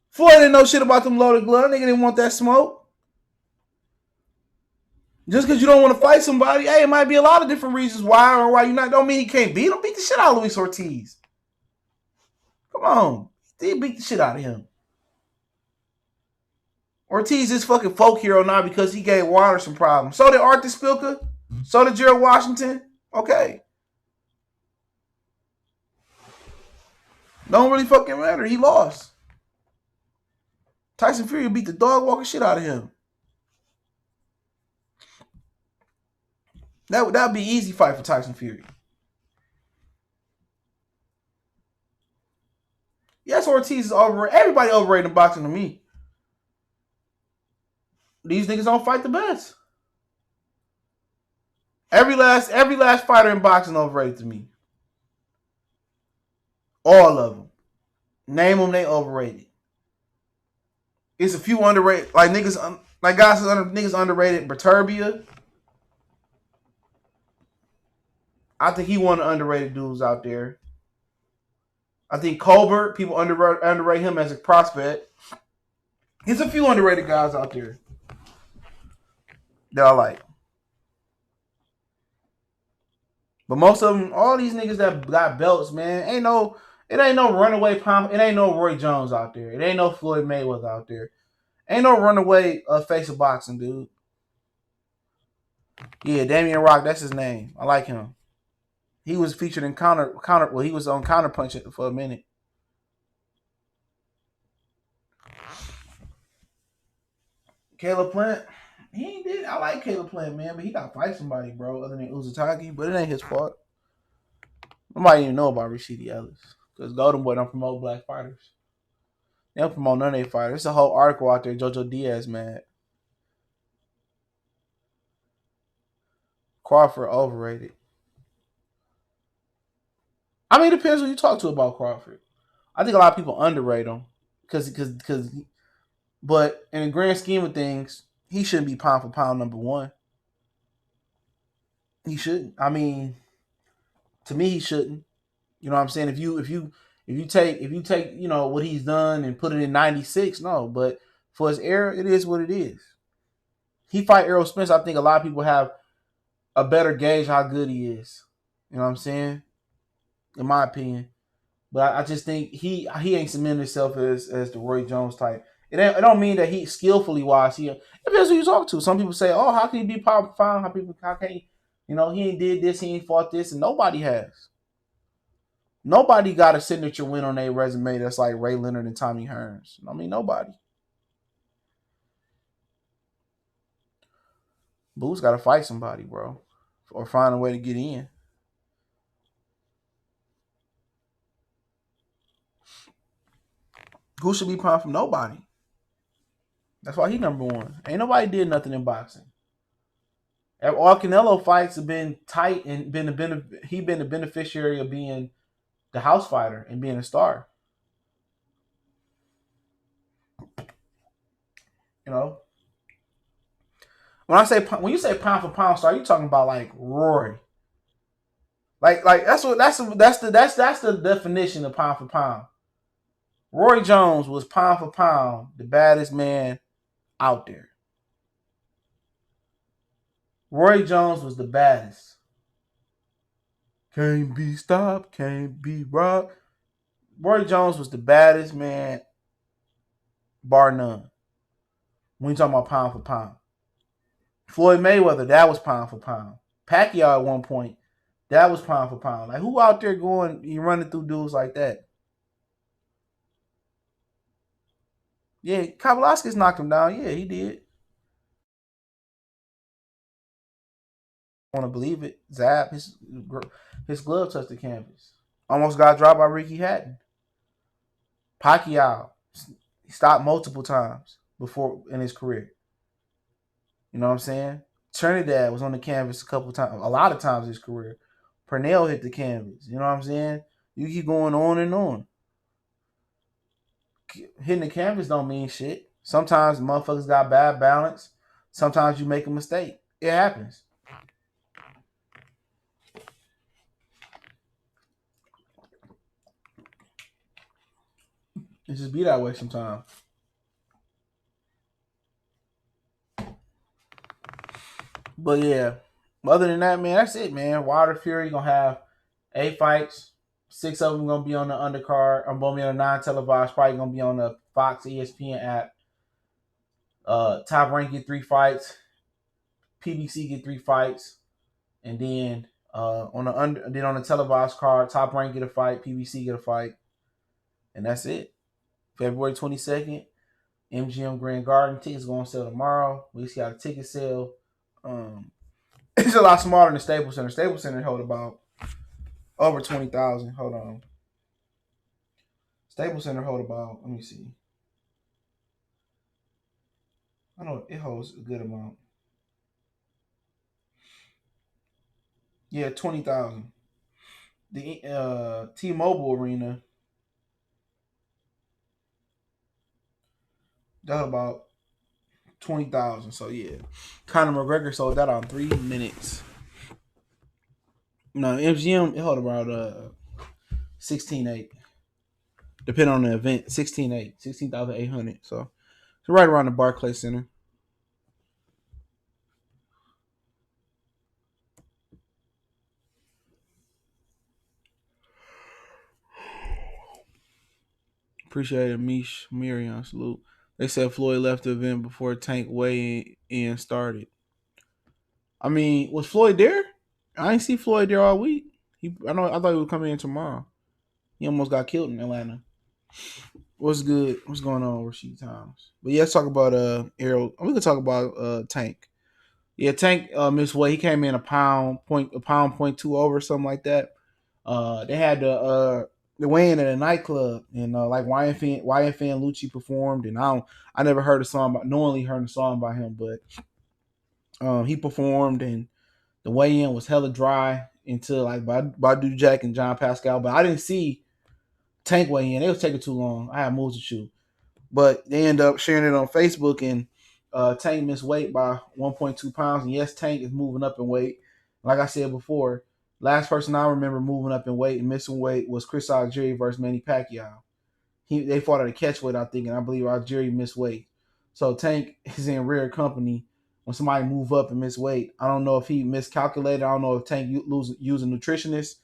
Floyd didn't know shit about them loaded gloves. Nigga didn't want that smoke. Just because you don't want to fight somebody, hey, it might be a lot of different reasons why or why you not. Don't mean he can't beat him. Beat the shit out of Luis Ortiz. Come on. He beat the shit out of him. Ortiz is fucking folk hero now because he gave Wilder some problems. So did Arthur Spilka. So did Gerald Washington. Okay. Don't really fucking matter. He lost. Tyson Fury beat the dog walking shit out of him. That would be an easy fight for Tyson Fury. Yes, Ortiz is overrated. Everybody overrated in boxing to me. These niggas don't fight the best. Every last fighter in boxing overrated to me. All of them. Name them, they overrated. It's a few underrated, like niggas, like guys, niggas underrated. Berturbia, I think he one of the underrated dudes out there. I think Colbert, people underrate him as a prospect. There's a few underrated guys out there that I like. But most of them, all these niggas that got belts, man, it ain't no runaway pound, it ain't no Roy Jones out there. It ain't no Floyd Mayweather out there. Ain't no runaway face of boxing, dude. Yeah, Damian Rock, that's his name. I like him. He was featured in well, he was on Counterpunch for a minute. Caleb Plant, he ain't did. I like Caleb Plant, man, but he got to fight somebody, bro, other than Uzataki. But it ain't his fault. Nobody even know about Rashidi Ellis because Golden Boy don't promote black fighters. They don't promote none of their fighters. There's a whole article out there. JoJo Diaz, man. Crawford overrated. I mean, it depends who you talk to about Crawford. I think a lot of people underrate him because. But in the grand scheme of things, he shouldn't be pound for pound number one. He shouldn't. I mean, to me, he shouldn't. You know what I'm saying? If you take what he's done and put it in '96, no. But for his era, it is what it is. He fight Errol Spence. I think a lot of people have a better gauge how good he is. You know what I'm saying? In my opinion, but I just think he ain't cemented himself as the Roy Jones type. It don't mean that he skillfully wise. It depends who you talk to. Some people say, "Oh, how can he be power profound? How can he? He ain't did this, he ain't fought this," and nobody has. Nobody got a signature win on their resume that's like Ray Leonard and Tommy Hearns. I mean, nobody. Boo's got to fight somebody, bro, or find a way to get in. Who should be pound from nobody? That's why he number one. Ain't nobody did nothing in boxing. All Canelo fights have been tight and he been the beneficiary of being the house fighter and being a star. You know, when you say pound for pound star, you talking about like Rory. Like that's the definition of pound for pound. Roy Jones was pound for pound the baddest man out there. Roy Jones was the baddest. Can't be stopped, can't be rocked. Roy Jones was the baddest man, bar none. When you talking about pound for pound. Floyd Mayweather, that was pound for pound. Pacquiao at one point, that was pound for pound. Like who out there going, you running through dudes like that? Yeah, Kavalaskis knocked him down. Yeah, he did. I want to believe it. Zap, his glove touched the canvas. Almost got dropped by Ricky Hatton. Pacquiao, he stopped multiple times before in his career. You know what I'm saying? Trinidad was on the canvas a lot of times in his career. Pernell hit the canvas. You know what I'm saying? You keep going on and on. Hitting the canvas don't mean shit. Sometimes motherfuckers got bad balance. Sometimes you make a mistake. It happens. It just be that way sometimes. But yeah, other than that, man, that's it, man. Wilder Fury gonna have 8 fights. 6 of them gonna be on the undercard. I'm gonna be on a non-televised. Probably gonna be on the Fox ESPN app. Top Rank get 3 fights. PBC get 3 fights, and then on the televised card, Top Rank get a fight. PBC get a fight, and that's it. February 22nd, MGM Grand Garden. Tickets going on sale tomorrow. We just got a ticket sale. It's a lot smaller than the Staples Center. Staples Center hold about over 20,000. Hold on. Staples Center hold about. Let me see. I know it holds a good amount. Yeah, 20,000. The T-Mobile Arena That about 20,000. So yeah, Conor McGregor sold that on 3 minutes. No, MGM it held about 16.8, depending on the event. 16.8, 16,800. So it's right around the Barclays Center. Appreciate it, Mish Miriam. Salute. They said Floyd left the event before Tank weigh-in started. I mean, was Floyd there? I ain't see Floyd there all week. I thought he was coming in tomorrow. He almost got killed in Atlanta. What's good? What's going on, Rasheed Times? But yeah, let's talk about Errol. We could talk about Tank. Yeah, Tank missed weight. He came in a pound point two over, something like that. They had the weigh-in at a nightclub, and like YFN Lucci performed, and I never heard a song knowingly heard a song by him, but he performed, and the weigh-in was hella dry until like Badu Jack and John Pascal, but I didn't see Tank weigh-in. It was taking too long. I had moves to shoot. But they end up sharing it on Facebook, and Tank missed weight by 1.2 pounds. And yes, Tank is moving up in weight. Like I said before, last person I remember moving up in weight and missing weight was Chris Algieri versus Manny Pacquiao. They fought at a catchweight, I think, and I believe Algieri missed weight. So Tank is in rare company when somebody move up and miss weight. I don't know if he miscalculated. I don't know if Tank use a nutritionist,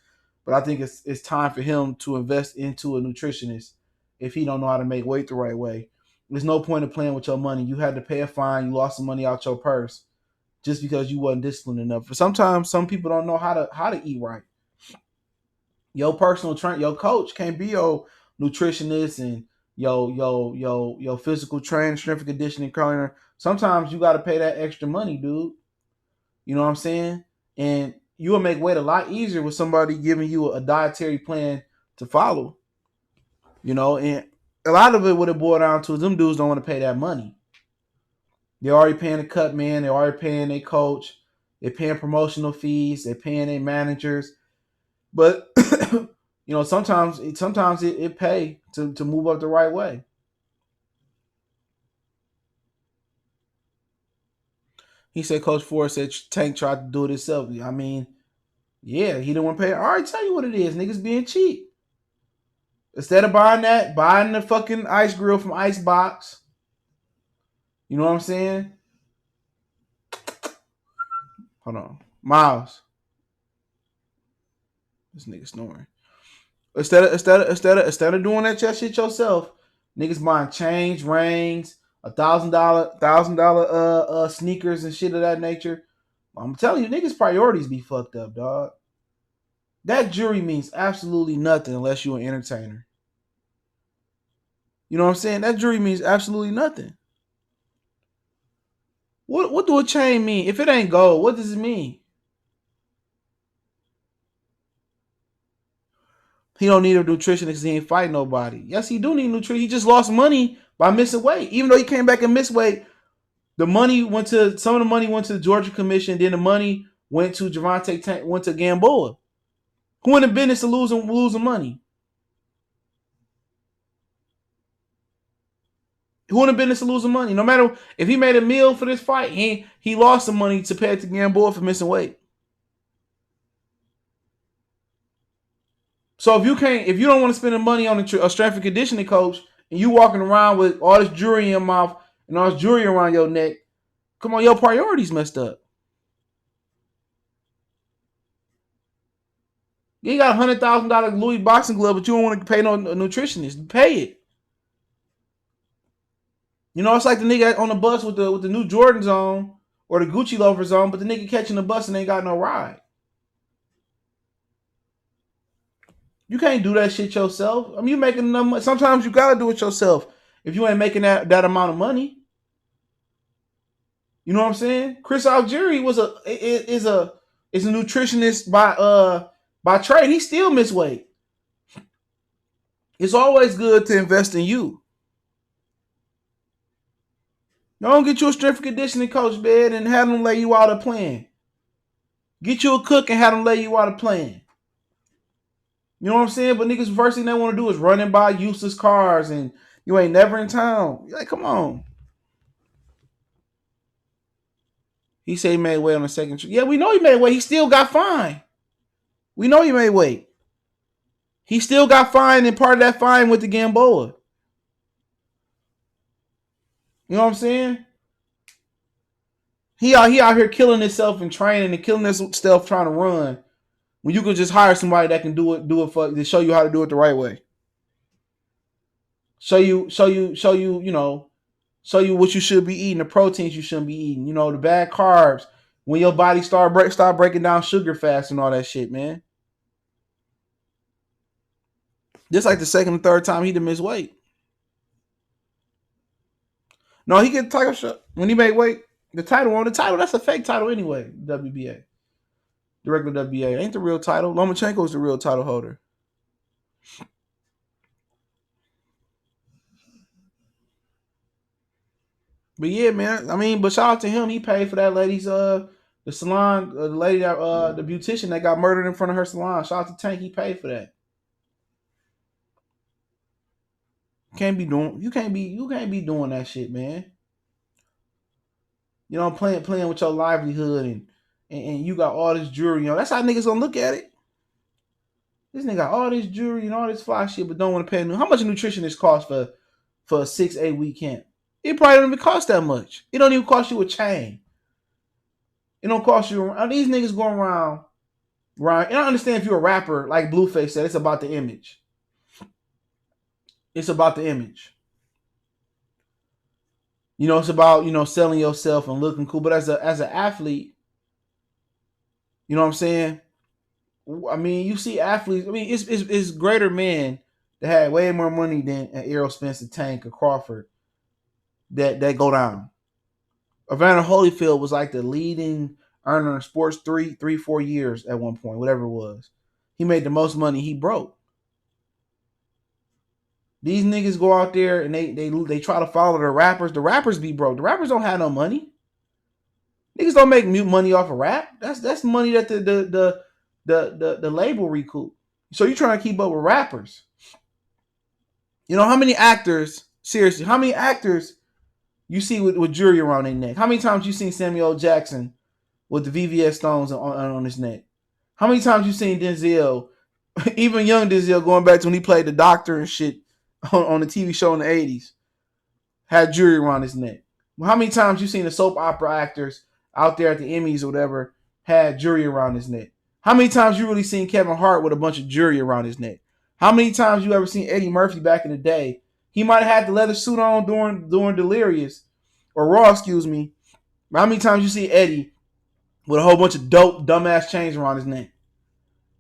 but I think it's time for him to invest into a nutritionist if he don't know how to make weight the right way. There's no point in playing with your money. You had to pay a fine. You lost some money out your purse just because you wasn't disciplined enough. But sometimes some people don't know how to eat right. Your personal trainer, your coach can't be your nutritionist and your physical trainer, strength and conditioning trainer. Sometimes you got to pay that extra money, dude. You know what I'm saying? And you will make weight a lot easier with somebody giving you a dietary plan to follow. You know, and a lot of it would have boiled down to them dudes don't want to pay that money. They're already paying the cut man. They're already paying their coach. They're paying promotional fees. They're paying their managers. But sometimes it pay to move up the right way. He said Coach Ford said Tank tried to do it himself. I mean, yeah, he didn't want to pay. I already tell you what it is. Niggas being cheap. Instead of buying the fucking ice grill from Icebox. You know what I'm saying? Hold on. Miles. This nigga snoring. Instead of doing that shit yourself, niggas buying chains, rings, $1,000 sneakers and shit of that nature. I'm telling you, niggas' priorities be fucked up, dog. That jewelry means absolutely nothing unless you're an entertainer. You know what I'm saying? That jewelry means absolutely nothing. What do a chain mean? If it ain't gold, what does it mean? He don't need a nutritionist because he ain't fighting nobody. Yes, he do need nutrition. He just lost money by missing weight. Even though he came back and missed weight, some of the money went to the Georgia Commission. Then the money went to went to Gamboa. Who in the business of losing money? Who in the business of losing money? No matter if he made a meal for this fight, he lost some money to pay it to Gamboa for missing weight. So if you don't want to spend the money on a strength and conditioning coach, and you walking around with all this jewelry in your mouth and all this jewelry around your neck, come on, your priorities messed up. You got $100,000 Louis boxing glove, but you don't want to pay no nutritionist. Pay it. You know, it's like the nigga on the bus with the new Jordans on or the Gucci loafers on, but the nigga catching the bus and ain't got no ride. You can't do that shit yourself. I mean, you making enough money. Sometimes you gotta do it yourself if you ain't making that amount of money. You know what I'm saying? Chris Algieri is a nutritionist by trade. He still missed weight. It's always good to invest in you. Don't get you a strength and conditioning coach, man, and have them lay you out a plan. Get you a cook and have them lay you out a plan. You know what I'm saying? But niggas, the first thing they want to do is run and buy useless cars and You ain't never in town. You're like, come on. He said he made weight on the second trip. Yeah, we know he made weight. He still got fined. We know he made weight. He still got fined, and part of that fine went to Gamboa. You know what I'm saying? He out here killing himself and training and killing himself trying to run. When you can just hire somebody that can do it for to show you how to do it the right way. Show you, show you what you should be eating, the proteins you shouldn't be eating, the bad carbs, when your body start breaking down sugar fast and all that shit, man. This like the second or third time he done missed weight. No, he get the title shot when he made weight. The title, that's a fake title anyway. WBA, the regular WBA ain't the real title. Lomachenko's the real title holder. But yeah, man. I mean, but shout out to him. He paid for that lady's the salon, the lady that the beautician that got murdered in front of her salon. Shout out to Tank. He paid for that. You can't be doing that shit, man. Playing with your livelihood and you got all this jewelry. That's how niggas gonna look at it. This nigga got all this jewelry and all this fly shit, but don't want to pay. How much a nutritionist cost for a 6-8 week camp? It probably don't even cost that much. It don't even cost you a chain. It don't cost you. These niggas going around. Right? And I understand if you're a rapper, like Blueface said, it's about the image. It's about the image. It's about selling yourself and looking cool. But as an athlete, you know what I'm saying? I mean, you see athletes. I mean, it's greater men that had way more money than Errol, Spence, Tank, or Crawford that go down. Evander Holyfield was like the leading earner in sports 4 years at one point, whatever it was. He made the most money. He broke. These niggas go out there and they try to follow the rappers. The rappers be broke. The rappers don't have no money. Niggas don't make money off of rap. That's money that the label recoup. So you trying to keep up with rappers. How many actors, seriously, how many actors you see with jewelry around their neck? How many times you seen Samuel L. Jackson with the VVS stones on his neck? How many times you seen Denzel, even young Denzel, going back to when he played the doctor and shit on the TV show in the 80s, had jewelry around his neck? Well, how many times you seen the soap opera actors out there at the Emmys or whatever had jewelry around his neck? How many times you really seen Kevin Hart with a bunch of jewelry around his neck? How many times you ever seen Eddie Murphy back in the day? He might have had the leather suit on during Delirious or Raw, excuse me. How many times you see Eddie with a whole bunch of dope, dumbass chains around his neck?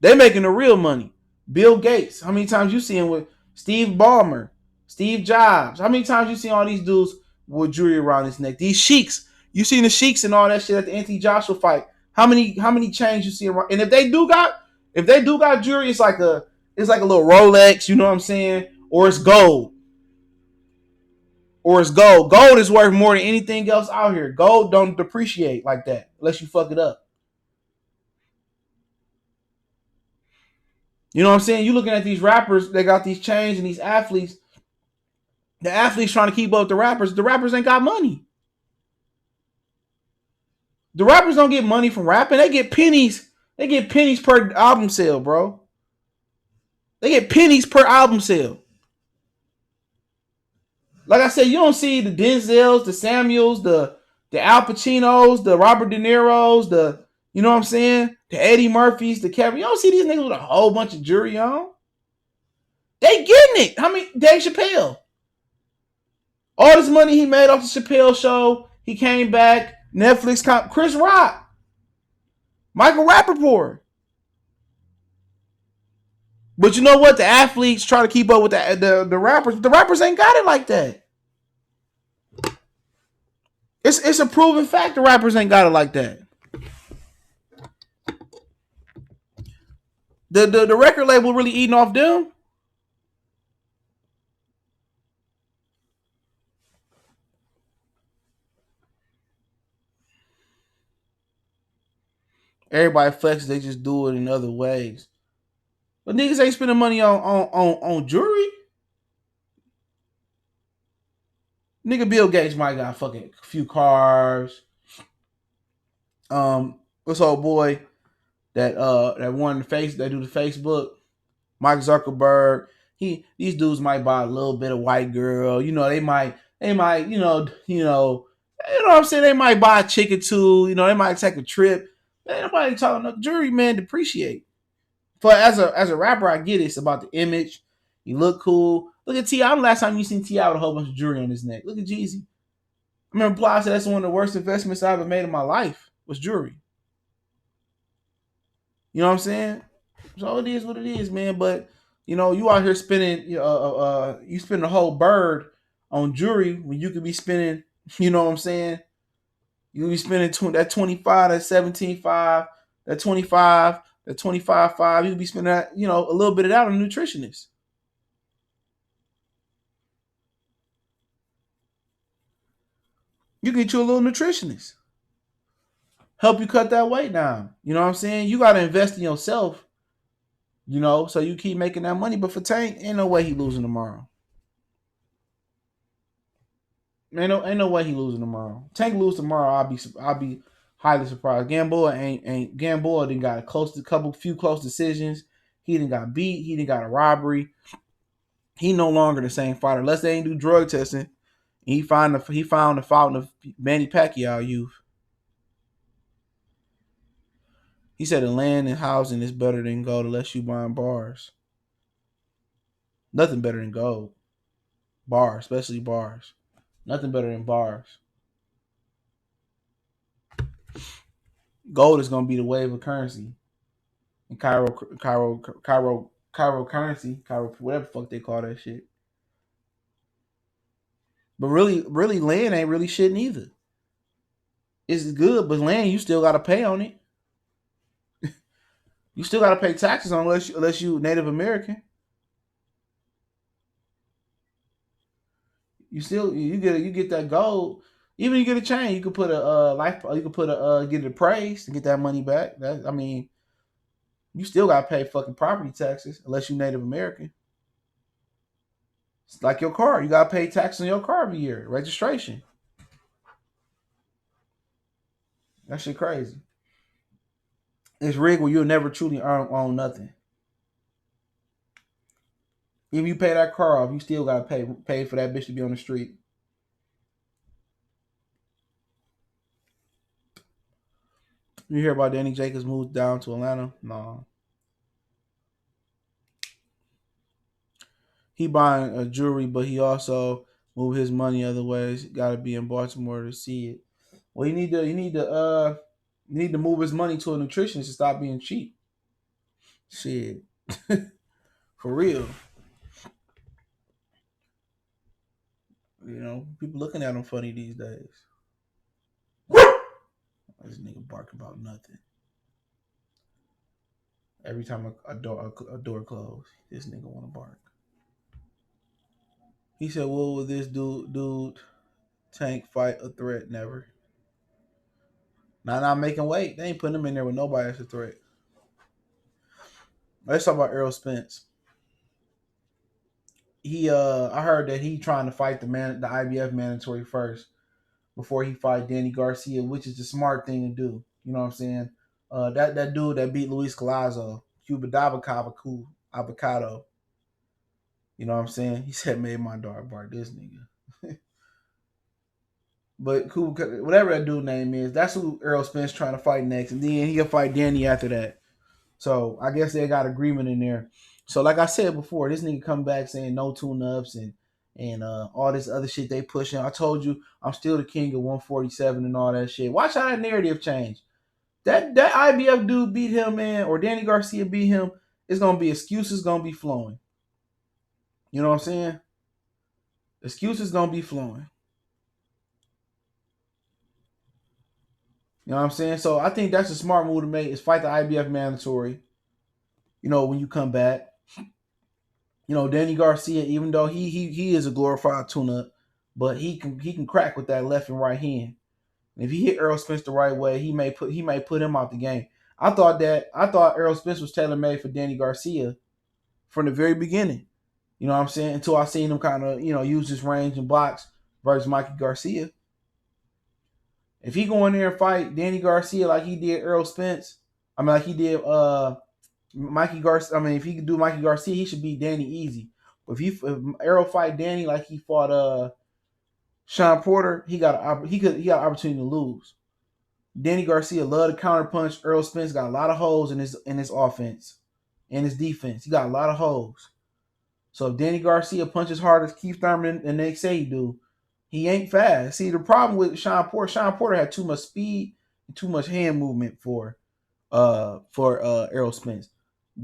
They making the real money. Bill Gates. How many times you see him with Steve Ballmer, Steve Jobs? How many times you see all these dudes with jewelry around his neck? These sheiks. You seen the sheiks and all that shit at the Anthony Joshua fight. How many chains you see around? And if they do got jewelry, it's like a little Rolex, you know what I'm saying? Or it's gold. Gold is worth more than anything else out here. Gold don't depreciate like that unless you fuck it up. You know what I'm saying? You looking at these rappers, they got these chains, and these athletes. The athletes trying to keep up with the rappers. The rappers ain't got money. The rappers don't get money from rapping. They get pennies. They get pennies per album sale, bro. They get pennies per album sale. Like I said, you don't see the Denzels, the Samuels, the Al Pacinos, the Robert De Niro's, you know what I'm saying? The Eddie Murphys, the Kevin. You don't see these niggas with a whole bunch of jewelry on. They getting it. How many? Dave Chappelle. All this money he made off the Chappelle show. He came back. Netflix. Chris Rock. Michael Rappaport. But you know what? The athletes try to keep up with the rappers. The rappers ain't got it like that. It's a proven fact the rappers ain't got it like that. The record label really eating off them. Everybody flexes, they just do it in other ways. But niggas ain't spending money on jewelry. Nigga Bill Gates might got fucking a few cars. What's old boy that won the face that do the Facebook? Mark Zuckerberg. These dudes might buy a little bit of white girl. They might, what I'm saying? They might buy a chick or two. They might take a trip. Man, nobody talking no jury, man, depreciate. But as a rapper, I get it. It's about the image. You look cool. Look at T.I. The last time you seen T.I. with a whole bunch of jewelry on his neck. Look at Jeezy. I remember Ply said that's one of the worst investments I ever made in my life was jewelry. You know what I'm saying? So it is what it is, man. But you out here spending, you spend a whole bird on jewelry when you could be spending, you know what I'm saying? You could be spending that 25, that 17.5, that 25, that 25.5. You could be spending that, a little bit of that on a nutritionist. You can get you a little nutritionist. Help you cut that weight down. You know what I'm saying? You got to invest in yourself, so you keep making that money. But for Tank, ain't no way he losing tomorrow. Ain't no way he losing tomorrow. Tank lose tomorrow, I'll be highly surprised. Gamboa didn't got a few close decisions. He didn't got beat. He didn't got a robbery. He no longer the same fighter unless they ain't do drug testing. He found the fault of Manny Pacquiao youth. He said the land and housing is better than gold unless you buying bars. Nothing better than gold. Bars, especially bars. Nothing better than bars. Gold is gonna be the wave of currency. And Cairo currency, whatever the fuck they call that shit. But really, land ain't really shit neither. It's good, but land you still gotta pay on it. You still gotta pay taxes on unless you Native American. You get that gold. Even you get a chain, you could put a life. You could put a get it appraised to get that money back. You still gotta pay fucking property taxes unless you Native American. It's like your car. You gotta pay taxes on your car every year. Registration. That shit crazy. It's rigged where you'll never truly own nothing. Even you pay that car off, you still gotta pay for that bitch to be on the street. You hear about Danny Jacobs moved down to Atlanta? No. He buying a jewelry, but he also move his money other ways. Got to be in Baltimore to see it. Well, you need to move his money to a nutritionist to stop being cheap. Shit, for real. People looking at him funny these days. This nigga barking about nothing. Every time a door closed, this nigga want to bark. He said, "What will this dude Tank fight a threat? Never. Not making weight. They ain't putting him in there with nobody as a threat." Let's talk about Errol Spence. I heard that he trying to fight the IBF mandatory first before he fight Danny Garcia, which is the smart thing to do. You know what I'm saying? That dude that beat Luis Collazo, Cuba Avocado. You know what I'm saying? He said, "Made my dog bark." This nigga. But cool, whatever that dude name is, that's who Errol Spence trying to fight next, and then he'll fight Danny after that. So I guess they got agreement in there. So like I said before, this nigga come back saying no tune-ups and all this other shit they pushing. I told you I'm still the king of 147 and all that shit. Watch how that narrative change. That IBF dude beat him, man, or Danny Garcia beat him. It's gonna be excuses gonna be flowing. You know what I'm saying? Excuses gonna be flowing. You know what I'm saying? So I think that's a smart move to make is fight the IBF mandatory. When you come back. Danny Garcia, even though he is a glorified tune-up, but he can crack with that left and right hand. And if he hit Errol Spence the right way, he may put him out the game. I thought Errol Spence was tailor made for Danny Garcia from the very beginning. You know what I'm saying? Until I seen him kind of use his range and blocks versus Mikey Garcia. If he go in there and fight Danny Garcia like he did Errol Spence, I mean like he did Mikey Garcia. I mean if he could do Mikey Garcia, he should beat Danny easy. But if Errol fight Danny like he fought Sean Porter, he got an opportunity to lose. Danny Garcia loved to counter punch. Errol Spence got a lot of holes in his offense and his defense. He got a lot of holes. So if Danny Garcia punches hard as Keith Thurman and they say he do, he ain't fast. See, the problem with Sean Porter had too much speed and too much hand movement for Errol Spence.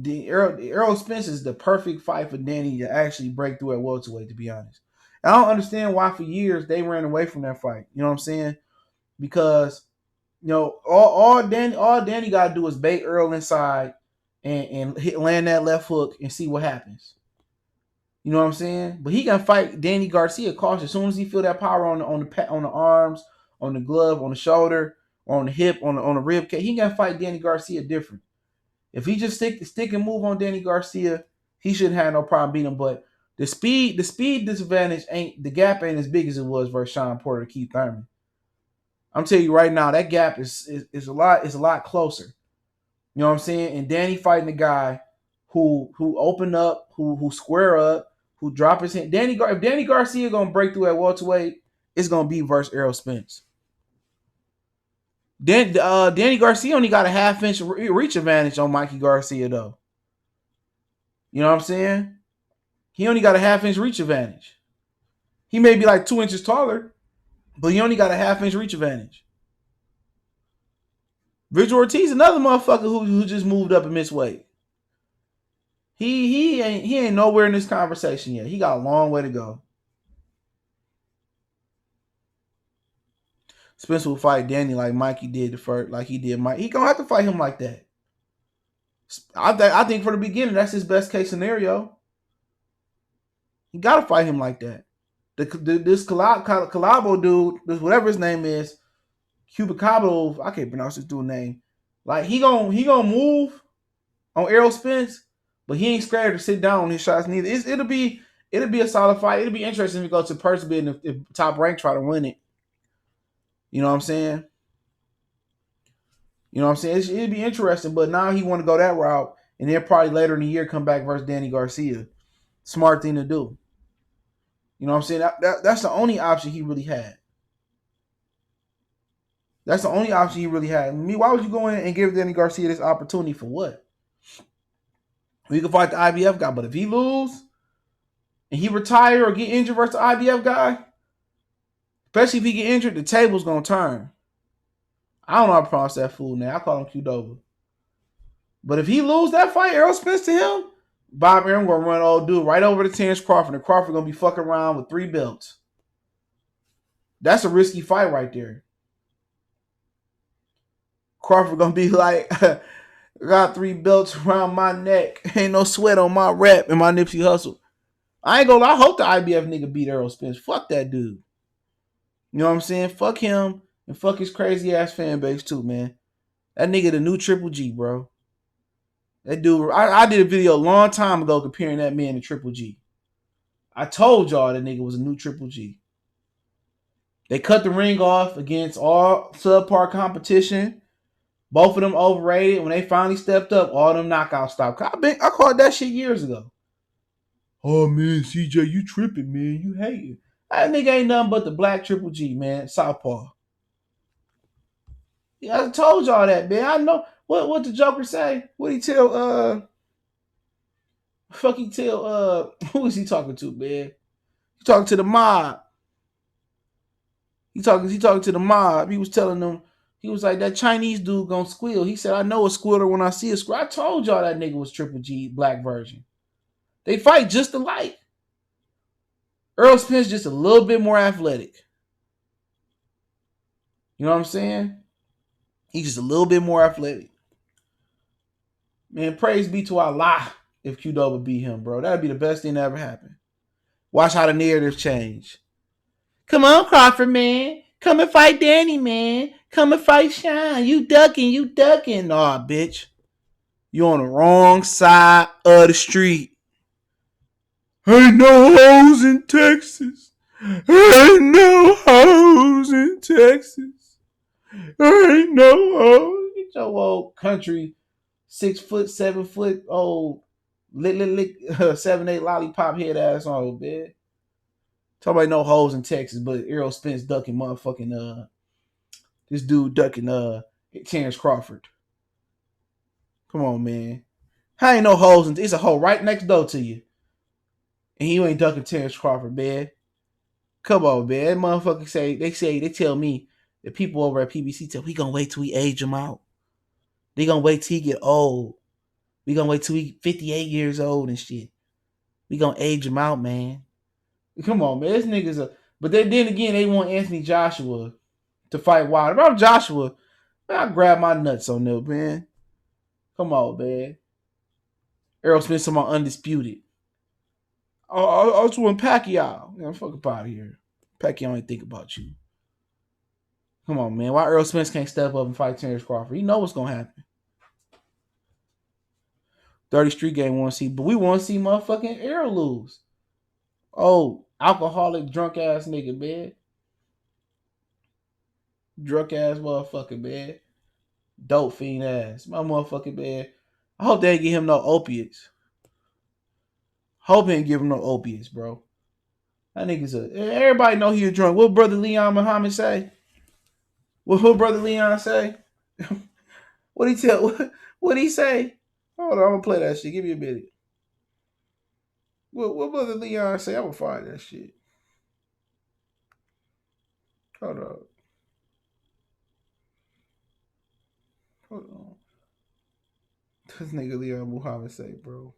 Errol Spence is the perfect fight for Danny to actually break through at welterweight, to be honest. I don't understand why for years they ran away from that fight. You know what I'm saying? Because all Danny got to do is bait Errol inside and land that left hook and see what happens. You know what I'm saying? But he can fight Danny Garcia cautious. As soon as he feel that power on the arms, on the glove, on the shoulder, on the hip, on the rib cage, he can fight Danny Garcia different. If he just stick and move on Danny Garcia, he shouldn't have no problem beating him. But the speed disadvantage the gap ain't as big as it was versus Sean Porter or Keith Thurman. I'm telling you right now, that gap is a lot closer. You know what I'm saying? And Danny fighting the guy who open up, who square up, who drop his hand. If Danny Garcia gonna break through at welterweight, it's gonna be versus Errol Spence. Danny Garcia only got a half-inch reach advantage on Mikey Garcia though. You know what I'm saying? He only got a half-inch reach advantage. He may be like 2 inches taller, but he only got a half-inch reach advantage. Victor Ortiz, another motherfucker who just moved up and missed weight. He ain't nowhere in this conversation yet. He got a long way to go. Spence will fight Danny like Mikey did like he did Mike. He gonna have to fight him like that. I think for the beginning, that's his best case scenario. He gotta fight him like that. This Calabo dude, this whatever his name is, Cubicabo, I can't pronounce his dude's name. Like he gonna move on Errol Spence. But he ain't scared to sit down on his shots neither. It'll be a solid fight. It'll be interesting if he goes to Percy being the top rank, try to win it. You know what I'm saying? It'd be interesting. But now he want to go that route, and then probably later in the year come back versus Danny Garcia. Smart thing to do. You know what I'm saying? That's the only option he really had. That's the only option he really had. Why would you go in and give Danny Garcia this opportunity for what? We can fight the IBF guy, but if he lose and he retire or get injured versus the IBF guy, especially if he get injured, the table's gonna turn. I don't know how to pronounce that fool name. I call him Qdoba. But if he lose that fight, Errol Spence to him, Bob Arum gonna run old dude right over to Terence Crawford, and Crawford gonna be fucking around with 3 belts. That's a risky fight right there. Crawford gonna be like, got 3 belts around my neck. Ain't no sweat on my rep and my Nipsey Hussle. I ain't gonna lie. I hope the IBF nigga beat Errol Spence. Fuck that dude. You know what I'm saying? Fuck him and fuck his crazy ass fan base too, man. That nigga the new Triple G, bro. That dude, I did a video a long time ago comparing that man to Triple G. I told y'all that nigga was a new Triple G. They cut the ring off against all subpar competition. Both of them overrated. When they finally stepped up, all them knockouts stopped. I called that shit years ago. Oh, man, CJ, you tripping, man. You hating. That nigga ain't nothing but the black Triple G, man. Southpaw. Yeah, I told y'all that, man. I know. What the Joker say? What he tell, who is he talking to, man? He talking to the mob. He talking to the mob. He was telling them, he was like, that Chinese dude gonna squeal. He said, I know a squealer when I see a squeal. I told y'all that nigga was Triple G, black version. They fight just alike. Errol Spence just a little bit more athletic. You know what I'm saying? He's just a little bit more athletic. Man, praise be to Allah if Qdoba beat him, bro. That'd be the best thing that ever happened. Watch how the narrative change. Come on, Crawford, man. Come and fight Danny, man. Come and fight Sean. You ducking. Nah, bitch. You on the wrong side of the street. Ain't no hoes in Texas. Ain't no hoes in Texas. Ain't no hoes. Get your old country 6 foot, 7 foot old lick 7-8 lollipop head ass on, man. Talk about no hoes in Texas, but Errol Spence ducking motherfucking this dude ducking Terence Crawford. Come on, man. How ain't no hoes in it's a hole right next door to you. And you ain't ducking Terence Crawford, man. Come on, man. That motherfucker they tell me the people over at PBC tell we gonna wait till we age him out. They gonna wait till he get old. We gonna wait till he 58 years old and shit. We gonna age him out, man. Come on, man. This nigga's a but then again they want Anthony Joshua to fight Wilder. If I'm Joshua, man, I grab my nuts on there, man. Come on, man. Errol Spence on my undisputed. I just want Pacquiao. Fuck up out of here. Pacquiao ain't think about you. Come on, man. Why Errol Spence can't step up and fight Terence Crawford? You know what's gonna happen. 30 Street Game want to see, but we want to see motherfucking Errol lose. Oh, alcoholic, drunk ass nigga, man. Drunk ass motherfucker, man. Dope fiend ass. My motherfucking man. I hope they ain't give him no opiates. Hope they ain't give him no opiates, bro. That nigga's everybody know he was drunk. What brother Leon Muhammad say? What brother Leon say? What he tell? What he say? Hold on, I'm gonna play that shit. Give me a minute. What brother Leon say? I'm gonna find that shit. Hold on. Hold on. This nigga Leon Muhammad say, bro.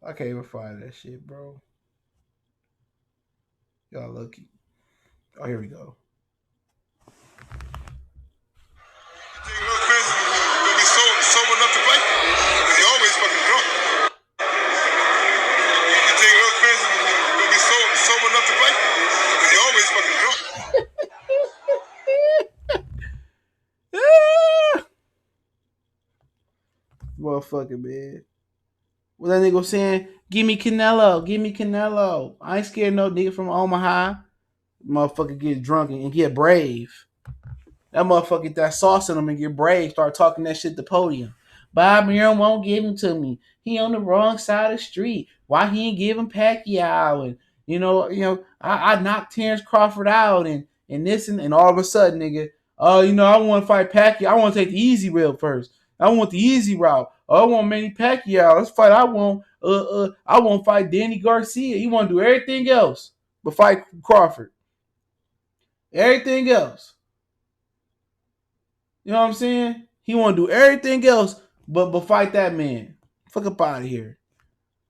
I can't even find that shit, bro. Y'all lucky. Oh, here we go. Sober enough to play, because he always fucking drunk. You take Earl Spence, you're gonna be sober enough to play, because he always fucking drunk. Motherfucker, man. What that nigga saying? Give me Canelo. Give me Canelo. I ain't scared no nigga from Omaha. Motherfucker get drunk and get brave. That motherfucker get that sauce in him and get brave. Start talking that shit at the podium. Bob Arum won't give him to me. He on the wrong side of the street. Why he ain't give him Pacquiao? And I knocked Terence Crawford out and this and all of a sudden, nigga, I want to fight Pacquiao. I want to take the easy route first. I want the easy route. I want Manny Pacquiao. Let's fight. I want fight Danny Garcia. He want to do everything else but fight Crawford. Everything else. You know what I'm saying? He want to do everything else but fight that man. Fuck up out of here.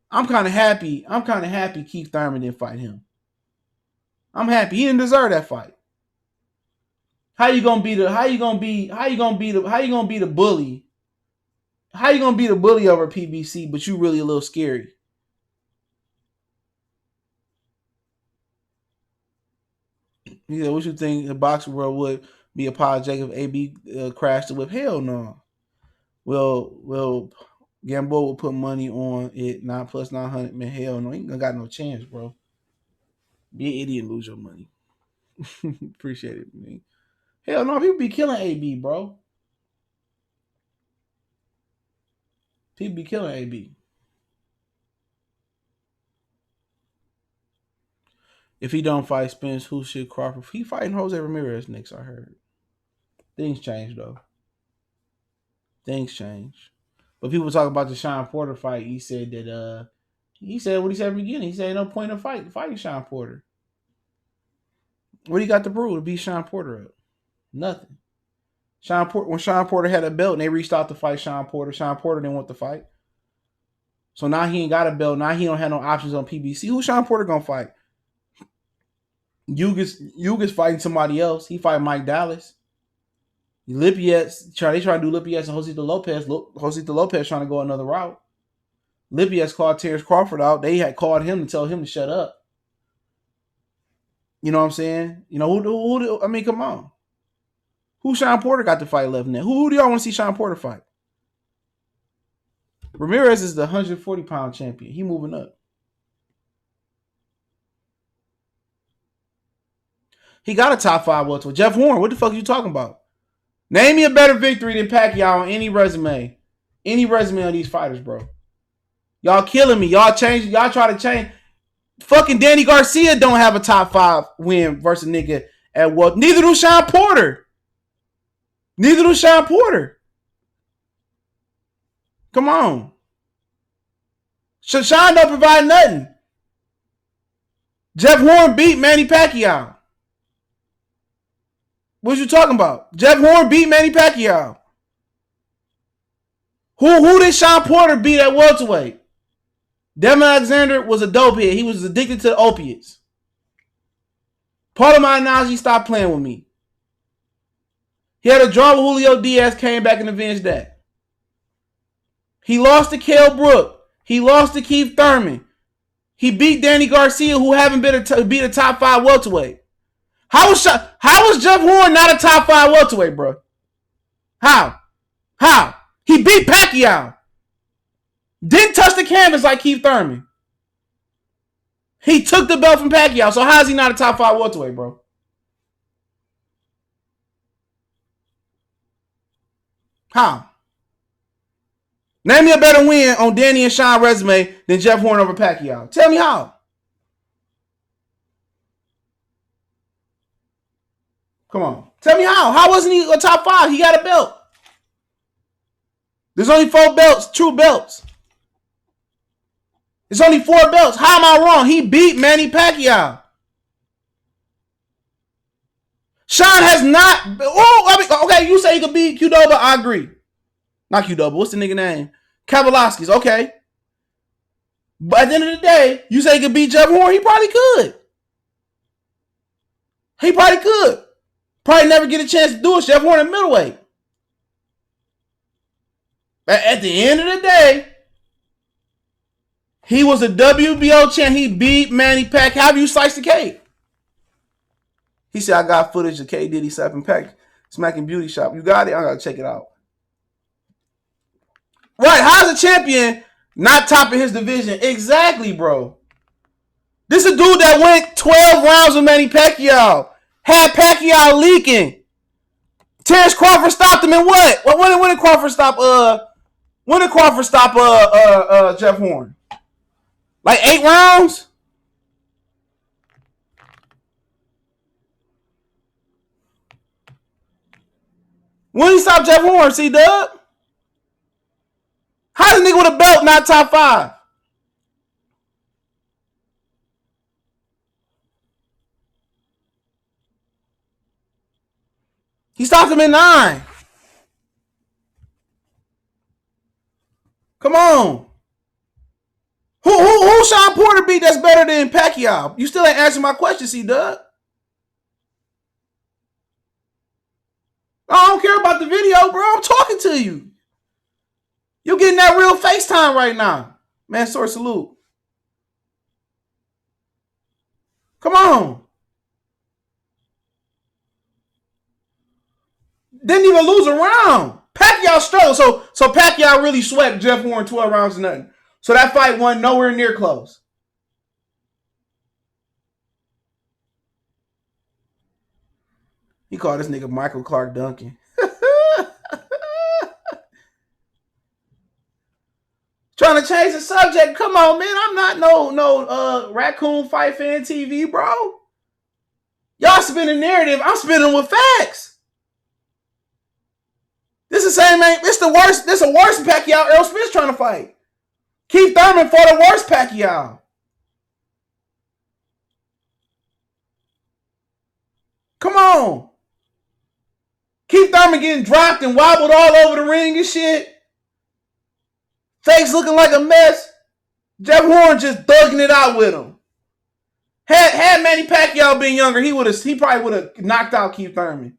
I'm kind of happy. Keith Thurman didn't fight him. I'm happy. He didn't deserve that fight. How you gonna be the bully? How you gonna be the bully over PBC, but you really a little scary? He said, what you think the boxing world would be apologetic if AB crashed the whip? Hell no. Well, Gamboa will put money on it, not plus 900. Man, hell no. He ain't got no chance, bro. Be an idiot and lose your money. Appreciate it, man. Hell no, people be killing AB, bro. People be killing AB. If he don't fight Spence, who should Crawford? He fighting Jose Ramirez next, I heard. Things change, though. Things change. But people talk about the Sean Porter fight. He said that he said what he said at the beginning. He said no point in fighting Sean Porter. What he got to prove to beat Sean Porter up? Nothing. When Sean Porter had a belt and they reached out to fight Sean Porter didn't want to fight. So now he ain't got a belt. Now he don't have no options on PBC. Who's Sean Porter gonna fight? Yuga's fighting somebody else. He fight Mike Dallas. Lippias, they try to do Lippias and Josito Lopez. Josito Lopez trying to go another route. Lippias called Terence Crawford out. They had called him to tell him to shut up. You know what I'm saying? You know, who I mean, come on. Who Sean Porter got to fight left now? Who do y'all want to see Sean Porter fight? Ramirez is the 140-pound champion. He moving up. He got a top 5 welterweight. Jeff Horn, what the fuck are you talking about? Name me a better victory than Pacquiao on any resume. Any resume on these fighters, bro. Y'all killing me. Y'all try to change. Fucking Danny Garcia don't have a top 5 win versus nigga at what? Neither do Sean Porter. Come on. Sean don't provide nothing. Jeff Horn beat Manny Pacquiao. What you talking about? Jeff Horn beat Manny Pacquiao. Who did Sean Porter beat at welterweight? Devin Alexander was a dopehead. He was addicted to opiates. Part of my analogy, stop playing with me. He had a draw with Julio Diaz, came back and avenged that. He lost to Kell Brook. He lost to Keith Thurman. He beat Danny Garcia, who haven't beat a top 5 welterweight. How was Jeff Horn not a top 5 welterweight, bro? How? He beat Pacquiao. Didn't touch the canvas like Keith Thurman. He took the belt from Pacquiao. So how is he not a top 5 welterweight, bro? How? Name me a better win on Danny and Sean's resume than Jeff Horn over Pacquiao. Tell me how. Come on. Tell me how. How wasn't he a top 5? He got a belt. There's only 4 belts, true belts. There's only 4 belts. How am I wrong? He beat Manny Pacquiao. Sean has not. Okay, you say he could beat Qdoba. I agree. Not Qdoba. What's the nigga name? Kavaliauskas. Okay. But at the end of the day, you say he could beat Jeff Horn. He probably could. Probably never get a chance to do it. Jeff Horn at middleweight. At the end of the day, he was a WBO champ. He beat Manny Pacquiao. How do you slice the cake? He said, I got footage of K. Diddy smacking Beauty Shop. You got it? I got to check it out. Right. How's a champion not topping his division? Exactly, bro. This is a dude that went 12 rounds with Manny Pacquiao. Had Pacquiao leaking. Terence Crawford stopped him in what? When did Crawford stop? Jeff Horn? Like 8 rounds? When did he stop Jeff Horn? C-Dub? How's a nigga with a belt not top 5? He stopped him in 9. Come on. Who Sean Porter beat that's better than Pacquiao? You still ain't answering my question, C-Dub. I don't care about the video, bro. I'm talking to you. You're getting that real FaceTime right now. Man, sorry, salute. Come on. Didn't even lose a round. Pacquiao struggled. So Pacquiao really swept Jeff Horn 12 rounds to nothing. So that fight won nowhere near close. He called this nigga Michael Clark Duncan. Trying to change the subject. Come on, man. I'm not no raccoon fight fan TV, bro. Y'all spinning narrative. I'm spinning with facts. This is the same, man. This the worst. This is a worse Pacquiao. Errol Spence trying to fight. Keith Thurman fought a worse Pacquiao. Come on. Keith Thurman getting dropped and wobbled all over the ring and shit. Face looking like a mess. Jeff Horn just thugging it out with him. Had Manny Pacquiao been younger, he probably would have knocked out Keith Thurman.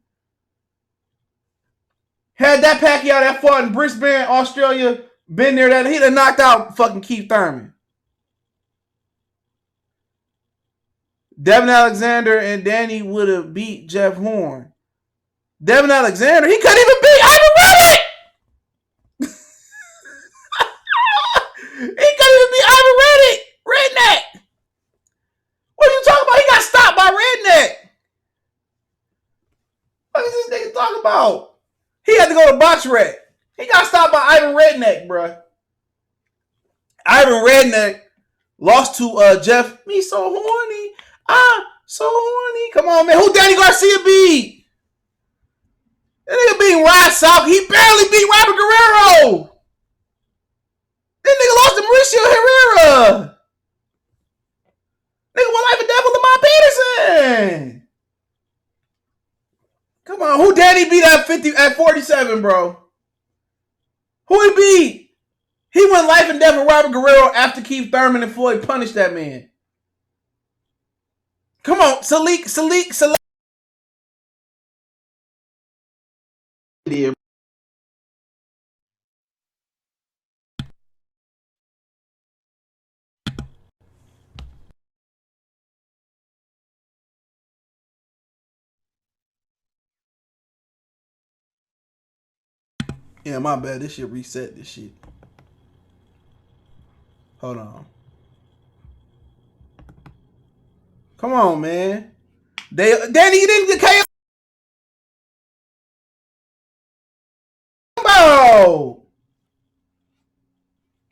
Had that Pacquiao that fought in Brisbane, Australia, been there, that he'd have knocked out fucking Keith Thurman. Devin Alexander and Danny would have beat Jeff Horn. Devin Alexander, he couldn't even beat Ivan Reddick. He couldn't even beat Ivan Reddick. Redneck. What are you talking about? He got stopped by Redneck. He had to go to box rec. He got stopped by Ivan Redneck, bro. Ivan Redneck lost to Jeff. Me so horny. So horny. Come on, man. Who Danny Garcia beat? That nigga beat Rod South. He barely beat Robert Guerrero. That nigga lost to Mauricio Herrera. Nigga won life and death with Lamar Peterson. Come on, who Danny beat at 47, bro? Who he beat? He went life and death with Robert Guerrero after Keith Thurman and Floyd punished that man. Come on, Salik. Yeah, my bad. This shit reset this shit. Hold on. Come on, man. Danny, you didn't get KO.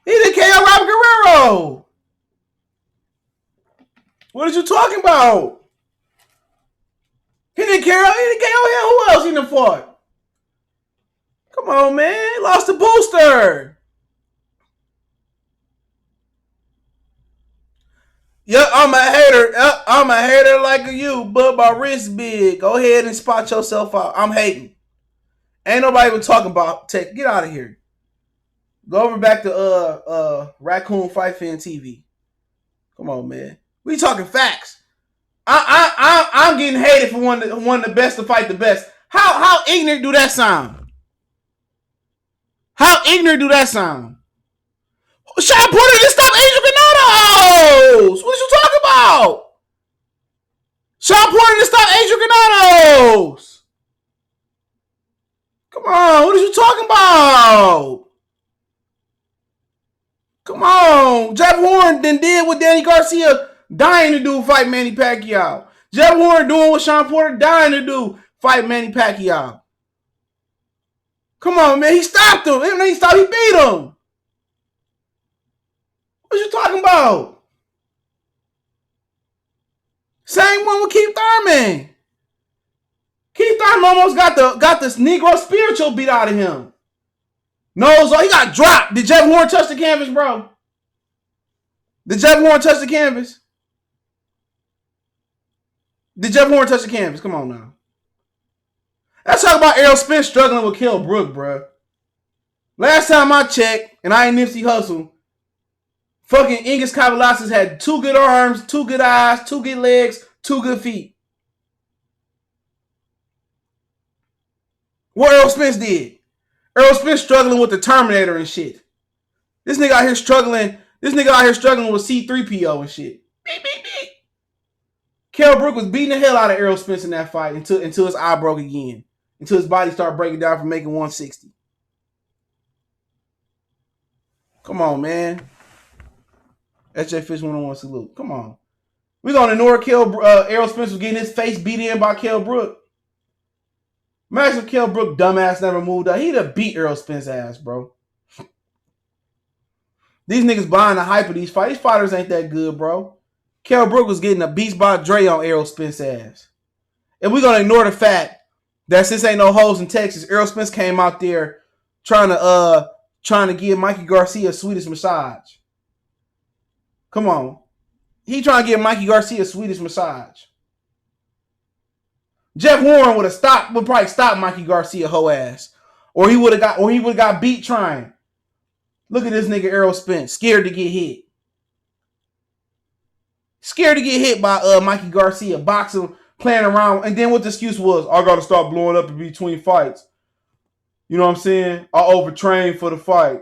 He didn't KO Robert Guerrero. What are you talking about? He didn't KO him. Who else he done fought? Come on, man. He lost the Booster. Yep, I'm a hater. I'm a hater like you, but my wrist big. Go ahead and spot yourself out. I'm hating. Ain't nobody even talking about tech. Get out of here. Go over back to Raccoon Fight Fan TV. Come on, man. We talking facts. I'm getting hated for one of the best to fight the best. How ignorant do that sound? How ignorant do that sound? Sean Porter didn't stop Adrian Granados. What are you talking about? Sean Porter didn't stop Adrian Granados. Come on, what are you talking about? Come on. Jeff Horn then did what Danny Garcia dying to do, fight Manny Pacquiao. Jeff Horn doing what Sean Porter dying to do, fight Manny Pacquiao. Come on, man. He stopped him. Even though he stopped, he beat him. What you talking about? Same one with Keith Thurman. Keith Thurman almost got this Negro spiritual beat out of him. Nose, he got dropped. Did Jeff Horn touch the canvas, bro? Did Jeff Horn touch the canvas? Did Jeff Horn touch the canvas? Come on now. Let's talk about Errol Spence struggling with Kell Brook, bro. Last time I checked, and I ain't Nipsey Hussle, fucking Ingus Kavalasas had 2 good arms, 2 good eyes, 2 good legs, 2 good feet. What Errol Spence did? Errol Spence struggling with the Terminator and shit. This nigga out here struggling. This nigga out here struggling with C-3PO and shit. Beep, beep, beep. Kell Brook was beating the hell out of Errol Spence in that fight until his eye broke again. Until his body started breaking down from making 160. Come on, man. SJ Fish 101 salute. Come on. We're going to ignore Errol Spence was getting his face beat in by Kell Brook. Imagine if Kell Brook dumbass never moved up. He'd have beat Errol Spence ass, bro. These niggas buying the hype of these fights. These fighters ain't that good, bro. Kell Brook was getting a beast by Dre on Errol Spence ass. And we're going to ignore the fact that since ain't no hoes in Texas, Errol Spence came out there trying to give Mikey Garcia a Swedish massage. Come on. He trying to give Mikey Garcia a Swedish massage. Jeff Horn would probably stop Mikey Garcia hoe ass. Or he would have got beat trying. Look at this nigga Errol Spence, scared to get hit. Scared to get hit by Mikey Garcia, boxing, playing around, and then what the excuse was, I gotta stop blowing up in between fights. You know what I'm saying? I overtrained for the fight.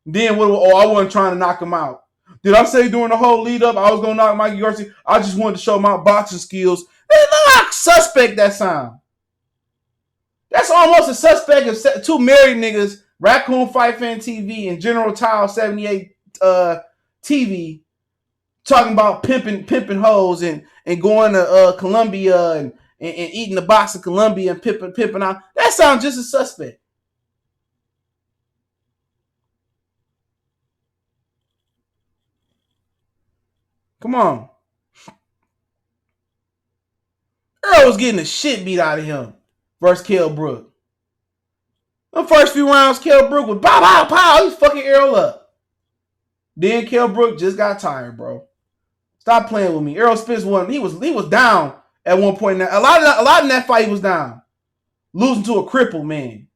Then I wasn't trying to knock him out. Did I say during the whole lead up I was gonna knock Mikey Garcia? I just wanted to show my boxing skills. They look like suspect that sound. That's almost a suspect of 2 married niggas, Raccoon Fight Fan TV and General Tile 78 TV, talking about pimping hoes and going to Colombia and eating the box of Colombia and pimping out. That sounds just as suspect. Come on. Errol was getting the shit beat out of him versus Kell Brook. The first few rounds, Kell Brook was pow, pow, pow. He's fucking Errol up. Then Kell Brook just got tired, bro. Stop playing with me. Errol Spence won. He was down at one point. A lot in that fight he was down. Losing to a crippled man.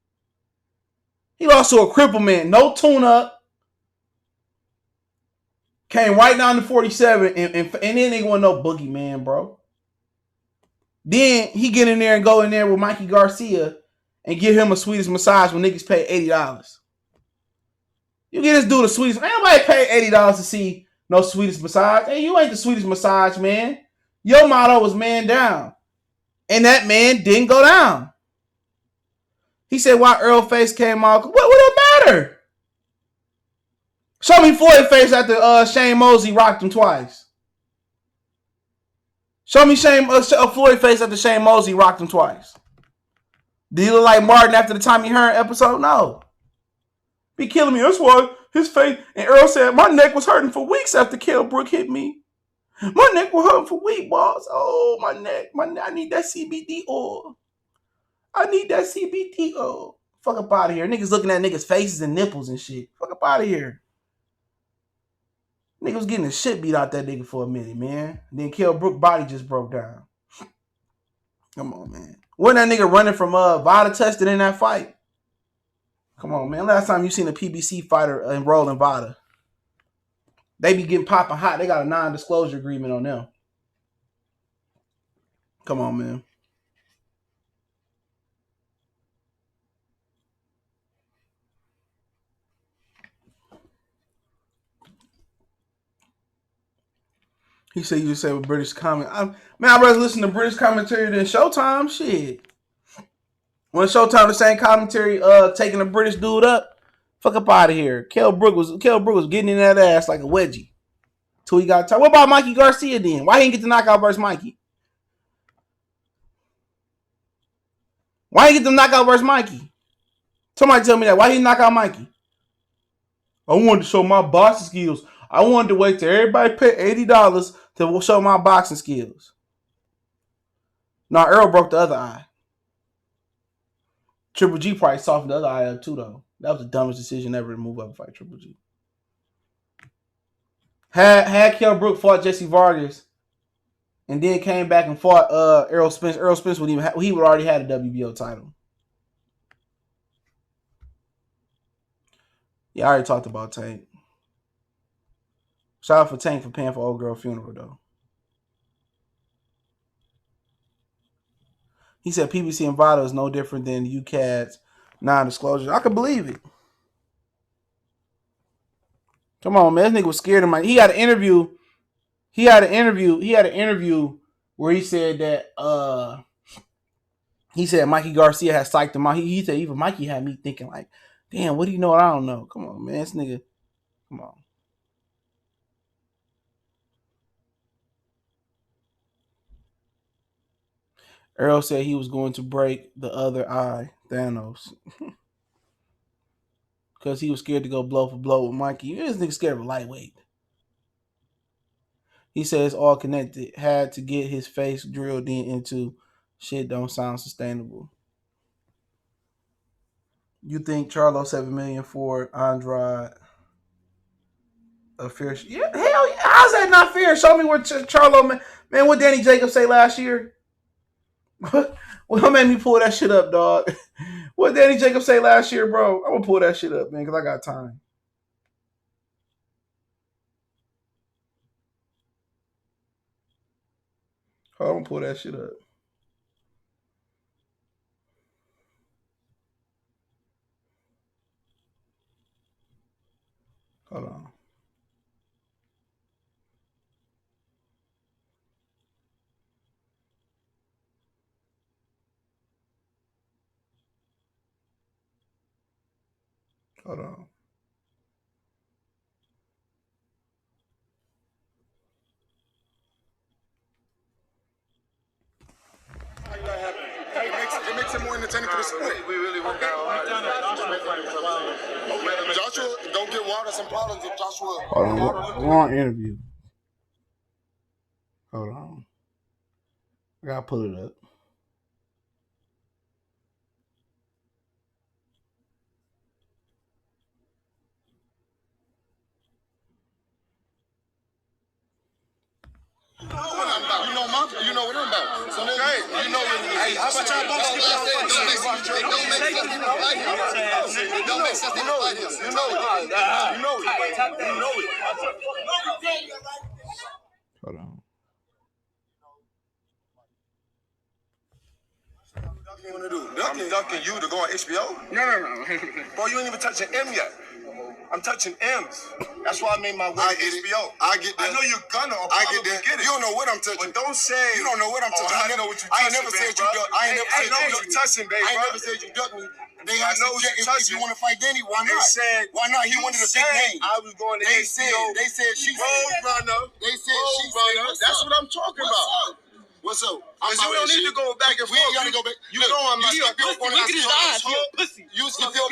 He lost to a crippled man. No tune-up. Came right down to 47. And then they want no boogeyman, bro. Then he get in there and go in there with Mikey Garcia and give him a Swedish massage when niggas pay $80. You get this dude a Swedish. Ain't nobody pay $80 to see no Swedish massage. Hey, you ain't the Swedish massage, man. Your motto was man down. And that man didn't go down. He said why Earl face came out. What would it matter? Show me Floyd face after Shane Mosley rocked him twice. Show me Floyd face after Shane Mosley rocked him twice. Did he look like Martin after the Tommy Hearn episode? No. Be killing me. That's why his face. And Errol said, my neck was hurting for weeks after Kell Brook hit me. My neck was hurting for weeks, boss. Oh, my neck. I need that CBD oil. I need that CBD oil. Fuck up out of here. Niggas looking at niggas' faces and nipples and shit. Fuck up out of here. Nigga was getting the shit beat out that nigga for a minute, man. Then Kell Brook body just broke down. Come on, man. Wasn't that nigga running from VADA tested in that fight? Come on, man. Last time you seen a PBC fighter enroll in VADA. They be getting popping hot. They got a non-disclosure agreement on them. Come on, man. He said you just said with British comment. I'd rather listen to British commentary than Showtime. Shit. When Showtime the same commentary taking a British dude up, fuck up out of here. Kell Brook was getting in that ass like a wedgie. Till he got tired. What about Mikey Garcia then? Why he didn't get the knockout versus Mikey? Why he get the knockout versus Mikey? Somebody tell me that. Why he didn't knock out Mikey? I wanted to show my boxing skills. I wanted to wait till everybody pay $80 to show my boxing skills. No, Errol broke the other eye. Triple G probably softened the other eye up too, though. That was the dumbest decision ever to move up and fight Triple G. Had Kell Brook fought Jesse Vargas and then came back and fought Errol Spence. Errol Spence he would already had a WBO title. Yeah, I already talked about Tank. Shout out for Tank for paying for old girl funeral, though. He said PBC and VADA is no different than UCAD's non-disclosure. I could believe it. Come on, man. This nigga was scared of my. He had an interview. He had an interview where he said that he said Mikey Garcia had psyched him out. He said even Mikey had me thinking like, damn, what do you know? I don't know. Come on, man. This nigga. Come on. Errol said he was going to break the other eye, Thanos. Because he was scared to go blow for blow with Mikey. This nigga scared of a lightweight. He said it's all connected. Had to get his face drilled into. Shit don't sound sustainable. You think Charlo $7 million for Andrade a fair? Yeah, hell yeah. How's that not fair? Show me what Charlo man. What Danny Jacobs say last year? What made me pull that shit up, dog? What Danny Jacobs say last year, bro? I'm gonna pull that shit up, man, because I got time. I'm gonna pull that shit up. Hold on. Hold on. It makes it more entertaining for the sport. We really work out hard. Joshua, don't get Wilder some problems if Joshua. Hold on. Wrong interview. I gotta pull it up. You know Mando. You know what I'm about. So okay. You know what it is. Hey, how about y'all both skip y'all fight? Don't make sense to fight him. Don't make sense to fight him. You know it. You know it. You know it. Hold on. What you want to do? I'm ducking you to go on HBO? No. Boy, you ain't even touching M yet. I'm touching M's. That's why I made my way to HBO. I get that. I know you're gonna. I get that. You don't know what I'm touching. But don't say you don't know what I'm touching. I know what you touching. I ain't never said you duck. I ain't never said you touching, baby. I ain't never said you duck me. They asked if you want to fight Danny, why not? They said, why not? He wanted a big name. I was going to HBO. They said she runner. They said she runner. That's what I'm talking about. What's up? Because you don't need to go back and forth. We ain't got to go back. You know I'm not. Look at his eyes. He a pussy. You still feel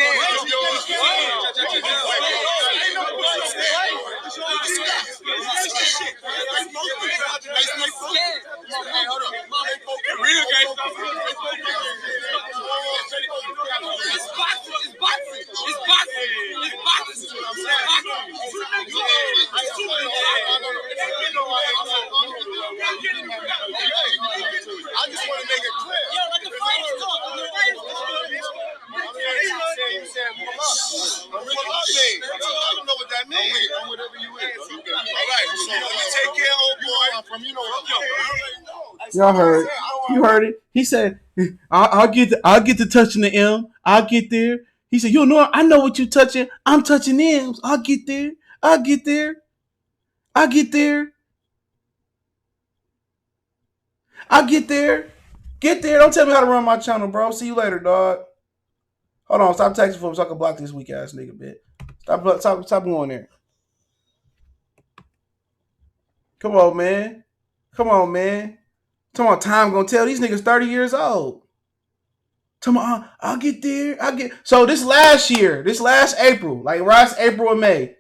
I just want to make it clear. Yo, let the fighters talk. Let the fighters talk. I don't know what that means. I'm whatever you is. All right, so let me take care of old boy. You know what I'm from. Y'all heard. You heard it. He said, I'll get to touching the M. I'll get there. He said, you know, I know what you touching. I'm touching M's. I'll get there. I'll get there. I'll get there. I'll get there. Get there. Don't tell me how to run my channel, bro. See you later, dog. Hold on. Stop texting for him so I can block this weak ass nigga bit. Stop going there. Come on, man. Come on, man. Come on, time gonna tell these niggas 30 years old. Come on, I'll get there. So this last April, like last April and May.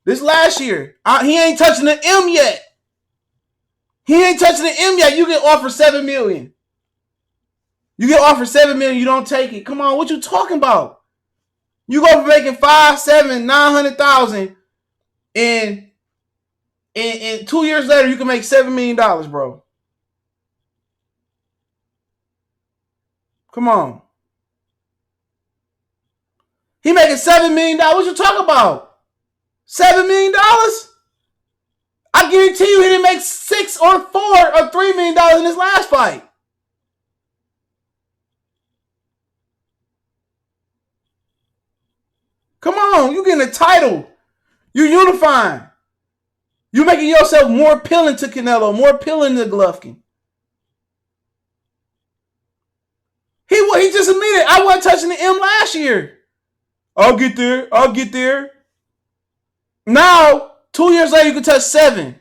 This last year, he ain't touching the M yet. He ain't touching the M yet. You get offered $7 million. You get offered $7 million, you don't take it. Come on, what you talking about? You go from making 5, 7, 900,000 and 2 years later you can make $7 million, bro. Come on. He making $7 million. What you talking about? $7 million? I guarantee you he didn't make $6 or $4 or $3 million in his last fight. Come on, you getting a title. You're unifying. You're making yourself more appealing to Canelo, more appealing to Golovkin. He just admitted I wasn't touching the M last year. I'll get there. Now, 2 years later, you can touch 7.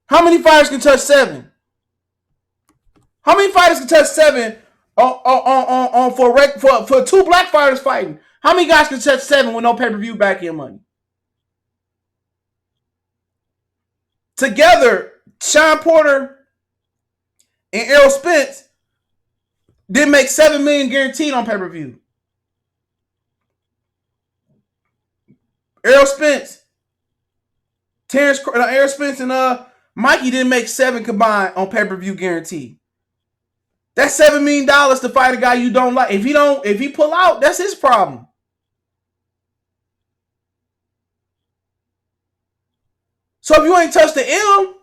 How many fighters can touch 7? How many fighters can touch 7 for 2 black fighters fighting? How many guys can touch 7 with no pay-per-view back-end money? Together, Sean Porter and Errol Spence didn't make $7 million guaranteed on pay-per-view. Errol Spence, Errol Spence and Mikey didn't make 7 combined on pay-per-view guarantee. That's $7 million to fight a guy you don't like. If he pull out, that's his problem. So if you ain't touched the M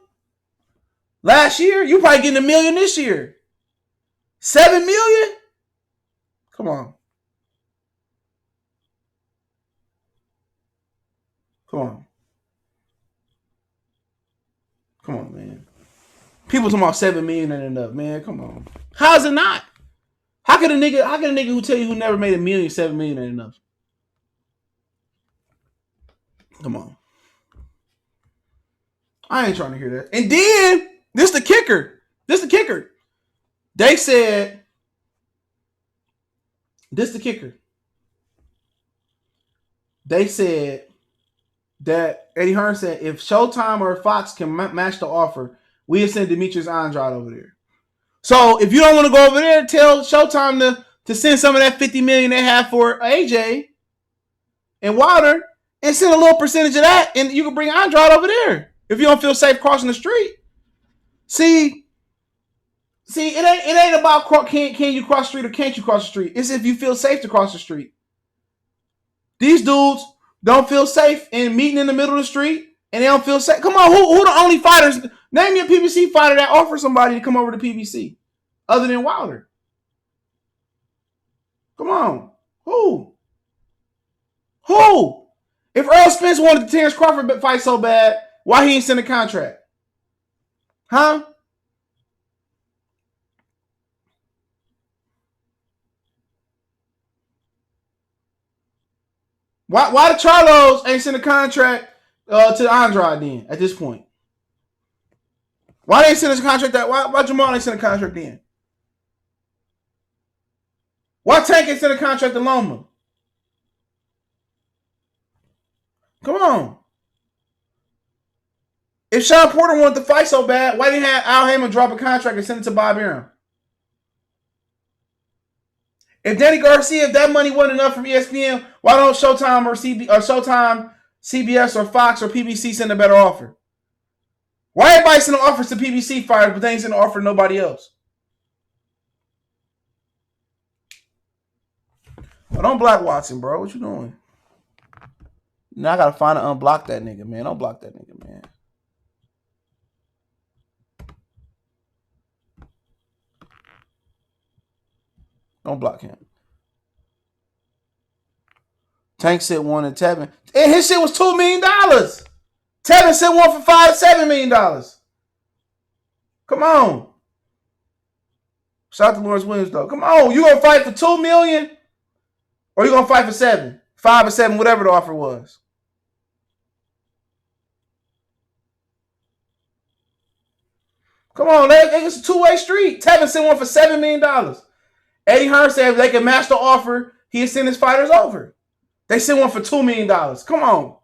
last year, you probably getting $1 million this year. $7 million? Come on. Come on, man. People talking about $7 million ain't enough, man. Come on. How is it not? How can a nigga who tell you who never made $1 million, $7 million ain't enough? Come on. I ain't trying to hear that. And then, this the kicker. They said, They said that Eddie Hearn said if Showtime or Fox can match the offer, We send Demetrius Andrade over there. So if you don't want to go over there, tell Showtime to send some of that $50 million they have for AJ and Wilder, and send a little percentage of that, and you can bring Andrade over there if you don't feel safe crossing the street. See, it ain't about can you cross the street or can't you cross the street. It's if you feel safe to cross the street. These dudes don't feel safe in meeting in the middle of the street, and they don't feel safe. Come on, who the only fighters? Name me a PBC fighter that offers somebody to come over to PBC other than Wilder. Come on, who? If Earl Spence wanted the Terence Crawford fight so bad, why he ain't send a contract? Huh? Why the Charlos ain't send a contract to Andrade then at this point? Why they ain't send a contract why Jamal ain't send a contract then? Why Tank ain't send a contract to Loma? Come on. If Sean Porter wanted to fight so bad, why didn't Al Haymon drop a contract and send it to Bob Arum? If Danny Garcia, if that money wasn't enough from ESPN, why don't Showtime or Showtime, CBS or Fox or PBC send a better offer? Why everybody sending offers to PBC fighters, but they ain't sending an offer to nobody else? Oh, don't block Watson, bro. What you doing? Now I gotta find and unblock that nigga, man. Don't block that nigga, man. Don't block him. Tank said one and Tevin. And his shit was $2 million. Tevin said one for $7 million. Come on. Shout out to Lawrence Williams, though. Come on. You gonna fight for $2 million? Or you gonna fight for 7? 5 or 7, whatever the offer was. Come on, it's a two-way street. Tevin sent one for $7 million. Eddie Hearn said if they can match the offer, he'd send his fighters over. They sent one for $2 million. Come on.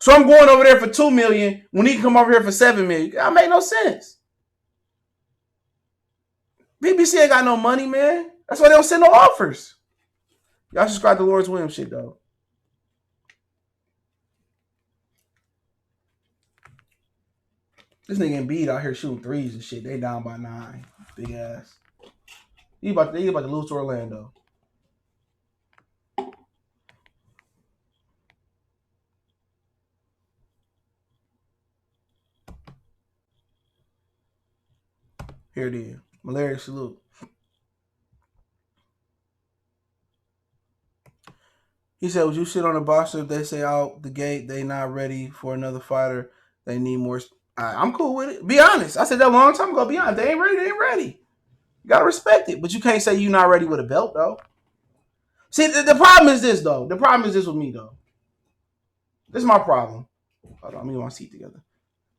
So I'm going over there for $2 million when he can come over here for $7 million. That make no sense. BBC ain't got no money, man. That's why they don't send no offers. Y'all subscribe to Lawrence Williams shit, though. This nigga Embiid out here shooting threes and shit. They down by 9. Big ass. He about to lose to Orlando. Here it is. Malaria salute. He said, would you sit on the boxer if they say out the gate they not ready for another fighter? They need more. I'm cool with it. Be honest. I said that a long time ago. Be honest. They ain't ready. They ain't ready. You got to respect it. But you can't say you're not ready with a belt, though. See, the problem is this, though. The problem is this with me, though. This is my problem. Hold on. Let me get my seat together.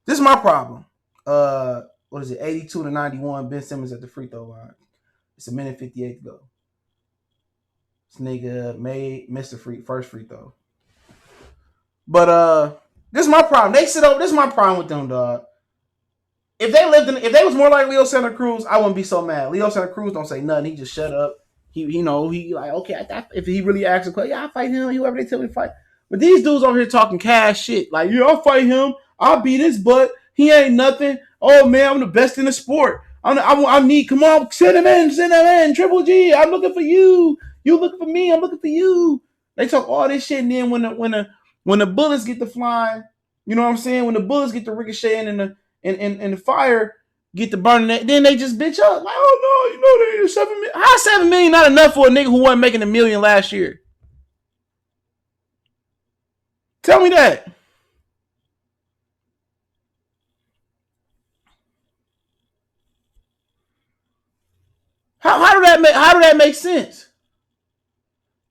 This is my problem. What is it? 82-91. Ben Simmons at the free throw line. It's 1:58 to go. This nigga missed the first free throw. But this is my problem. They sit over. This is my problem with them, dog. If they was more like Leo Santa Cruz, I wouldn't be so mad. Leo Santa Cruz don't say nothing. He just shut up. He like, okay, if he really asks a question, yeah, I'll fight him. Whoever they tell me to fight. But these dudes over here talking cash shit. Like, yeah, I'll fight him. I'll beat his butt. He ain't nothing. Oh, man, I'm the best in the sport. I need, come on, send him in. Triple G, I'm looking for you. You looking for me. I'm looking for you. They talk all this shit, and then when the bullets get to flying, you know what I'm saying? When the bullets get to ricocheting and the fire get to burning, then they just bitch up. Like, oh, no, they $7 million. How $7 million not enough for a nigga who wasn't making $1 million last year? Tell me that. How do that make sense?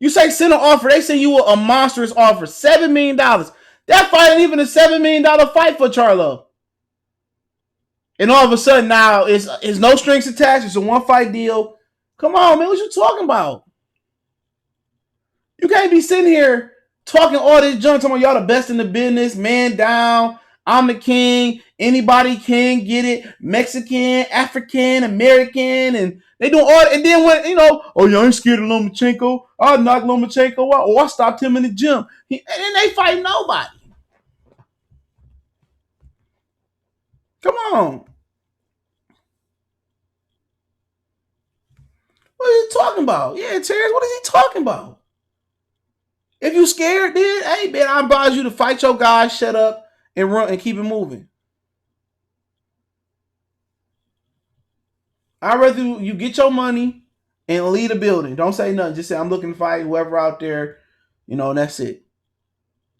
You say send an offer, they send you a monstrous offer, $7 million. That fight ain't even a $7 million fight for Charlo. And all of a sudden now it's no strings attached. It's a one fight deal. Come on, man, what you talking about? You can't be sitting here talking all this junk, talking about y'all the best in the business, man down. I'm the king. Anybody can get it. Mexican, African, American, and they do all. And then when oh yeah, I ain't scared of Lomachenko. I'll knock Lomachenko out, or I stopped him in the gym. And then they fight nobody. Come on. What are you talking about? Yeah, Terence, what is he talking about? If you scared, then hey man, I advise you to fight your guys, shut up, and run and keep it moving. I'd rather you get your money and leave the building. Don't say nothing. Just say I'm looking to fight whoever out there, and that's it.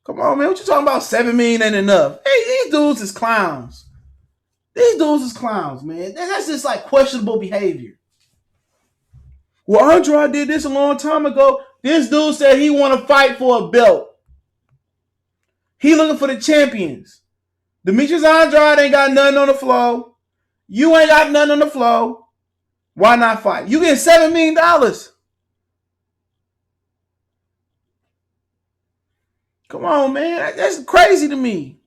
Come on, man. What you talking about? $7 million ain't enough. Hey, these dudes is clowns. These dudes is clowns, man. That's just like questionable behavior. Well, Andrade did this a long time ago. This dude said he want to fight for a belt. He looking for the champions. Demetrius Andrade ain't got nothing on the floor. You ain't got nothing on the floor. Why not fight? You getting $7 million. Come on, man. That's crazy to me.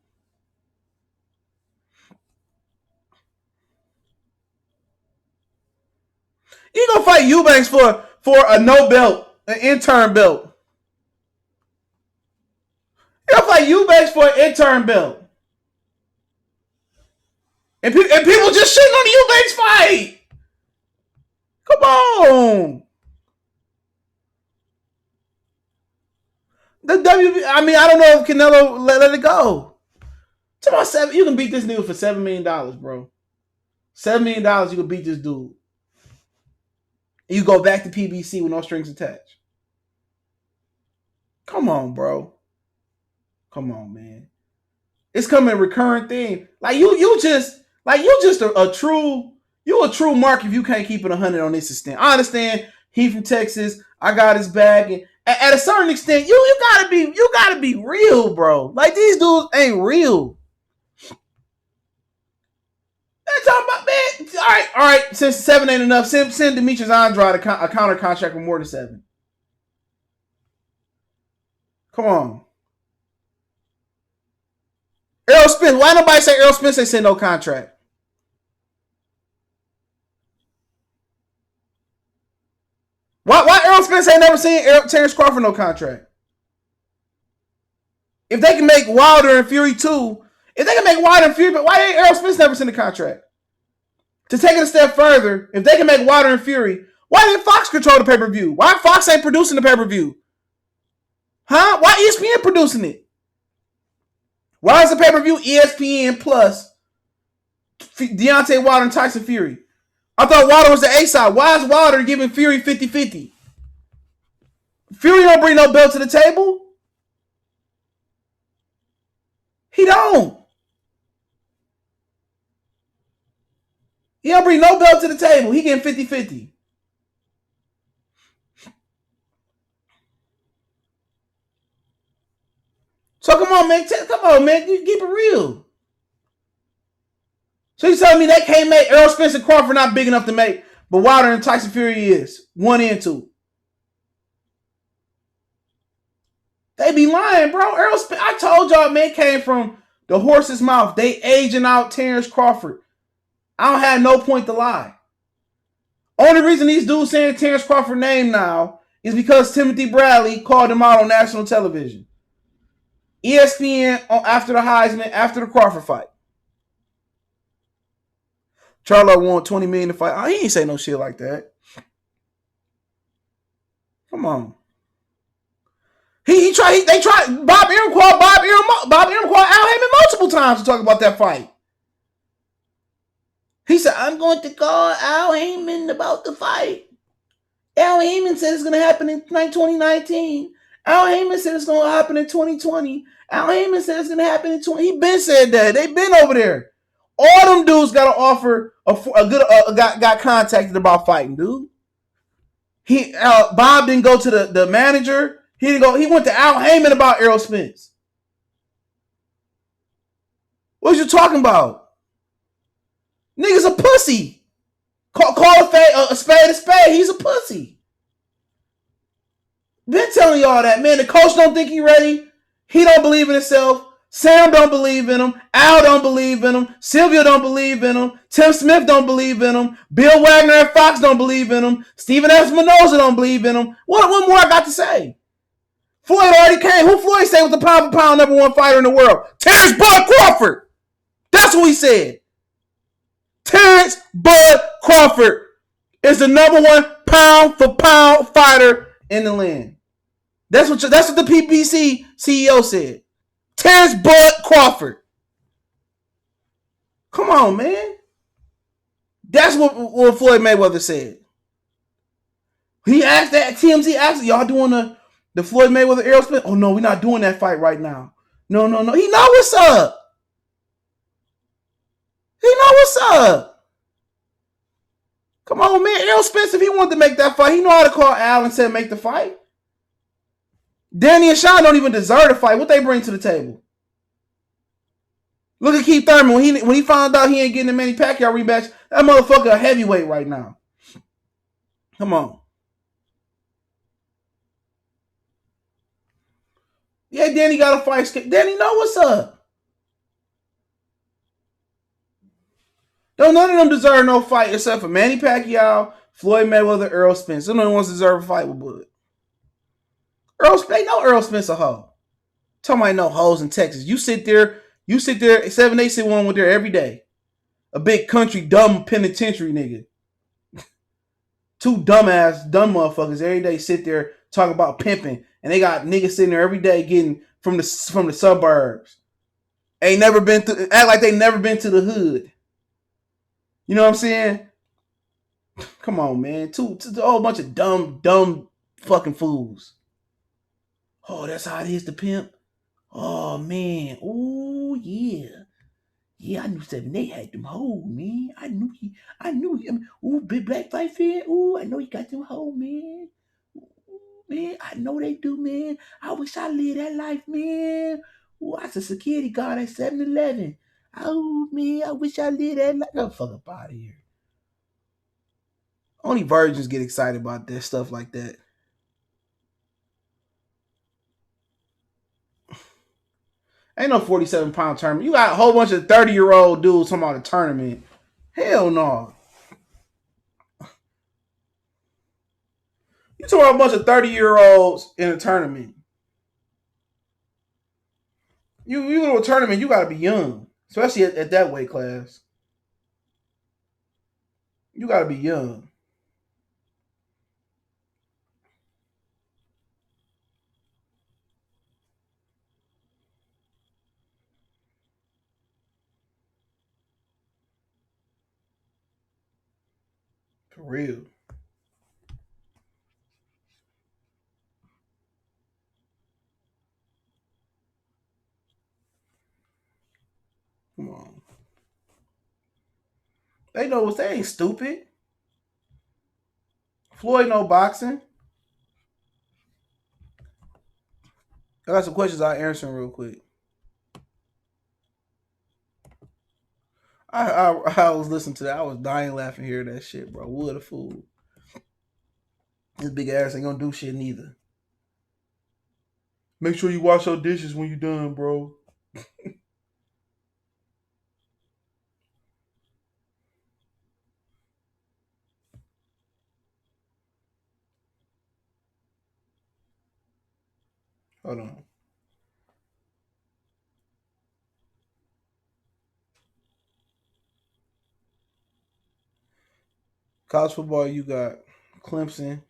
You gonna fight Eubanks for a no belt, an intern belt. You gonna fight Eubanks for an intern belt. And people just shitting on the Eubanks fight. Come on. The WB, I mean, I don't know if Canelo let it go. Tell about seven, you can beat this nigga for $7 million, bro. $7 million, you can beat this dude. You go back to PBC with no strings attached. Come on, bro. Come on, man. It's coming a recurring thing. Like you just a true mark if you can't keep it 100 on this extent. I understand he from Texas. I got his bag, and at a certain extent, you gotta be real, bro. Like these dudes ain't real. They're talking about, man. All right. Since 7 ain't enough, send Demetrius Andrade a counter contract for more than 7. Come on. Errol Spence. Why nobody say Errol Spence ain't send no contract? Why Errol Spence ain't never seen Terence Crawford no contract? If they can make Wilder and Fury 2, if they can make Wilder and Fury, but why ain't Errol Spence never seen a contract? To take it a step further, if they can make Wilder and Fury, why didn't Fox control the pay-per-view? Why Fox ain't producing the pay-per-view? Huh? Why ESPN producing it? Why is the pay-per-view ESPN plus Deontay Wilder and Tyson Fury? I thought Wilder was the A side. Why is Wilder giving Fury 50-50? Fury don't bring no belt to the table. He don't. He don't bring no belt to the table. He getting 50-50. So come on, man. You keep it real. So you telling me they can't make Errol Spence and Crawford not big enough to make, but Wilder and Tyson Fury is 1 and 2. They be lying, bro. Errol Spence, I told y'all, man, came from the horse's mouth. They aging out Terence Crawford. I don't have no point to lie. Only reason these dudes saying Terence Crawford name now is because Timothy Bradley called him out on national television. ESPN after the Heisman, after the Crawford fight. Charlo want $20 million to fight. Oh, he ain't say no shit like that. Come on. They tried. Bob Arum called Al Haymon multiple times to talk about that fight. He said, I'm going to call Al Haymon about the fight. Al Haymon said it's going to happen in 2019. Al Haymon said it's going to happen in 2020. Al Haymon said it's going to happen in 20. He been said that. They been over there. All them dudes got to offer got contacted about fighting, dude. Bob didn't go to the manager. He didn't go. He went to Al Haymon about Errol Spence. What you talking about? Nigga's a pussy. Call a spade a spade. He's a pussy. Been telling y'all that, man. The coach don't think he ready. He don't believe in himself. Sam don't believe in him. Al don't believe in him. Sylvia don't believe in him. Tim Smith don't believe in him. Bill Wagner and Fox don't believe in him. Stephen Espinoza don't believe in him. What more I got to say? Floyd already came. Who Floyd say was the pound for pound #1 fighter in the world? Terence Bud Crawford. That's what he said. Terence Bud Crawford is the #1 pound for pound fighter in the land. That's what the PBC CEO said. Terence Bud Crawford. Come on, man. That's what Floyd Mayweather said. He asked that TMZ asked, y'all doing the Floyd Mayweather Errol Spence? Oh no, we're not doing that fight right now. No. He know what's up. He know what's up. Come on, man. Errol Spence, if he wanted to make that fight, he know how to call Al and say make the fight. Danny and Sean don't even deserve to fight. What they bring to the table? Look at Keith Thurman. When he found out he ain't getting the Manny Pacquiao rematch, that motherfucker a heavyweight right now. Come on. Yeah, Danny got a fight. Danny know what's up. Don't none of them deserve no fight except for Manny Pacquiao, Floyd Mayweather, Errol Spence. Them the only ones deserve a fight with Bud. They know Errol Spence a hoe. Talking about no hoes in Texas. You sit there 7-8-1 with there every day. A big country dumb penitentiary nigga. Two dumb motherfuckers every day sit there talking about pimping, and they got niggas sitting there every day getting from the suburbs. Act like they never been to the hood. You know what I'm saying? Come on, man. A whole bunch of dumb fucking fools. Oh, that's how it is to pimp. Oh man. Oh yeah. Yeah, I knew 7-8 had them hoes, man. I knew he. Ooh, big black fight fan. Ooh, I know he got them hoes, man. Ooh, man, I know they do, man. I wish I lived that life, man. Ooh, I was a security guard at 7-Eleven. Oh, man, I wish I lived that life. Get the fuck up out of here. Only virgins get excited about that stuff like that. Ain't no 47-pound tournament. You got a whole bunch of 30-year-old dudes talking about a tournament. Hell no. You talking about a bunch of 30-year-olds in a tournament. You go to a tournament, you gotta be young. Especially at that weight class. You gotta be young. For real. Come on. They ain't stupid. Floyd know boxing. I got some questions I'll answer real quick. I was listening to that. I was dying laughing hearing that shit, bro. What a fool. His big ass ain't gonna do shit neither. Make sure you wash your dishes when you done, bro. Hold on. College football, you got Clemson,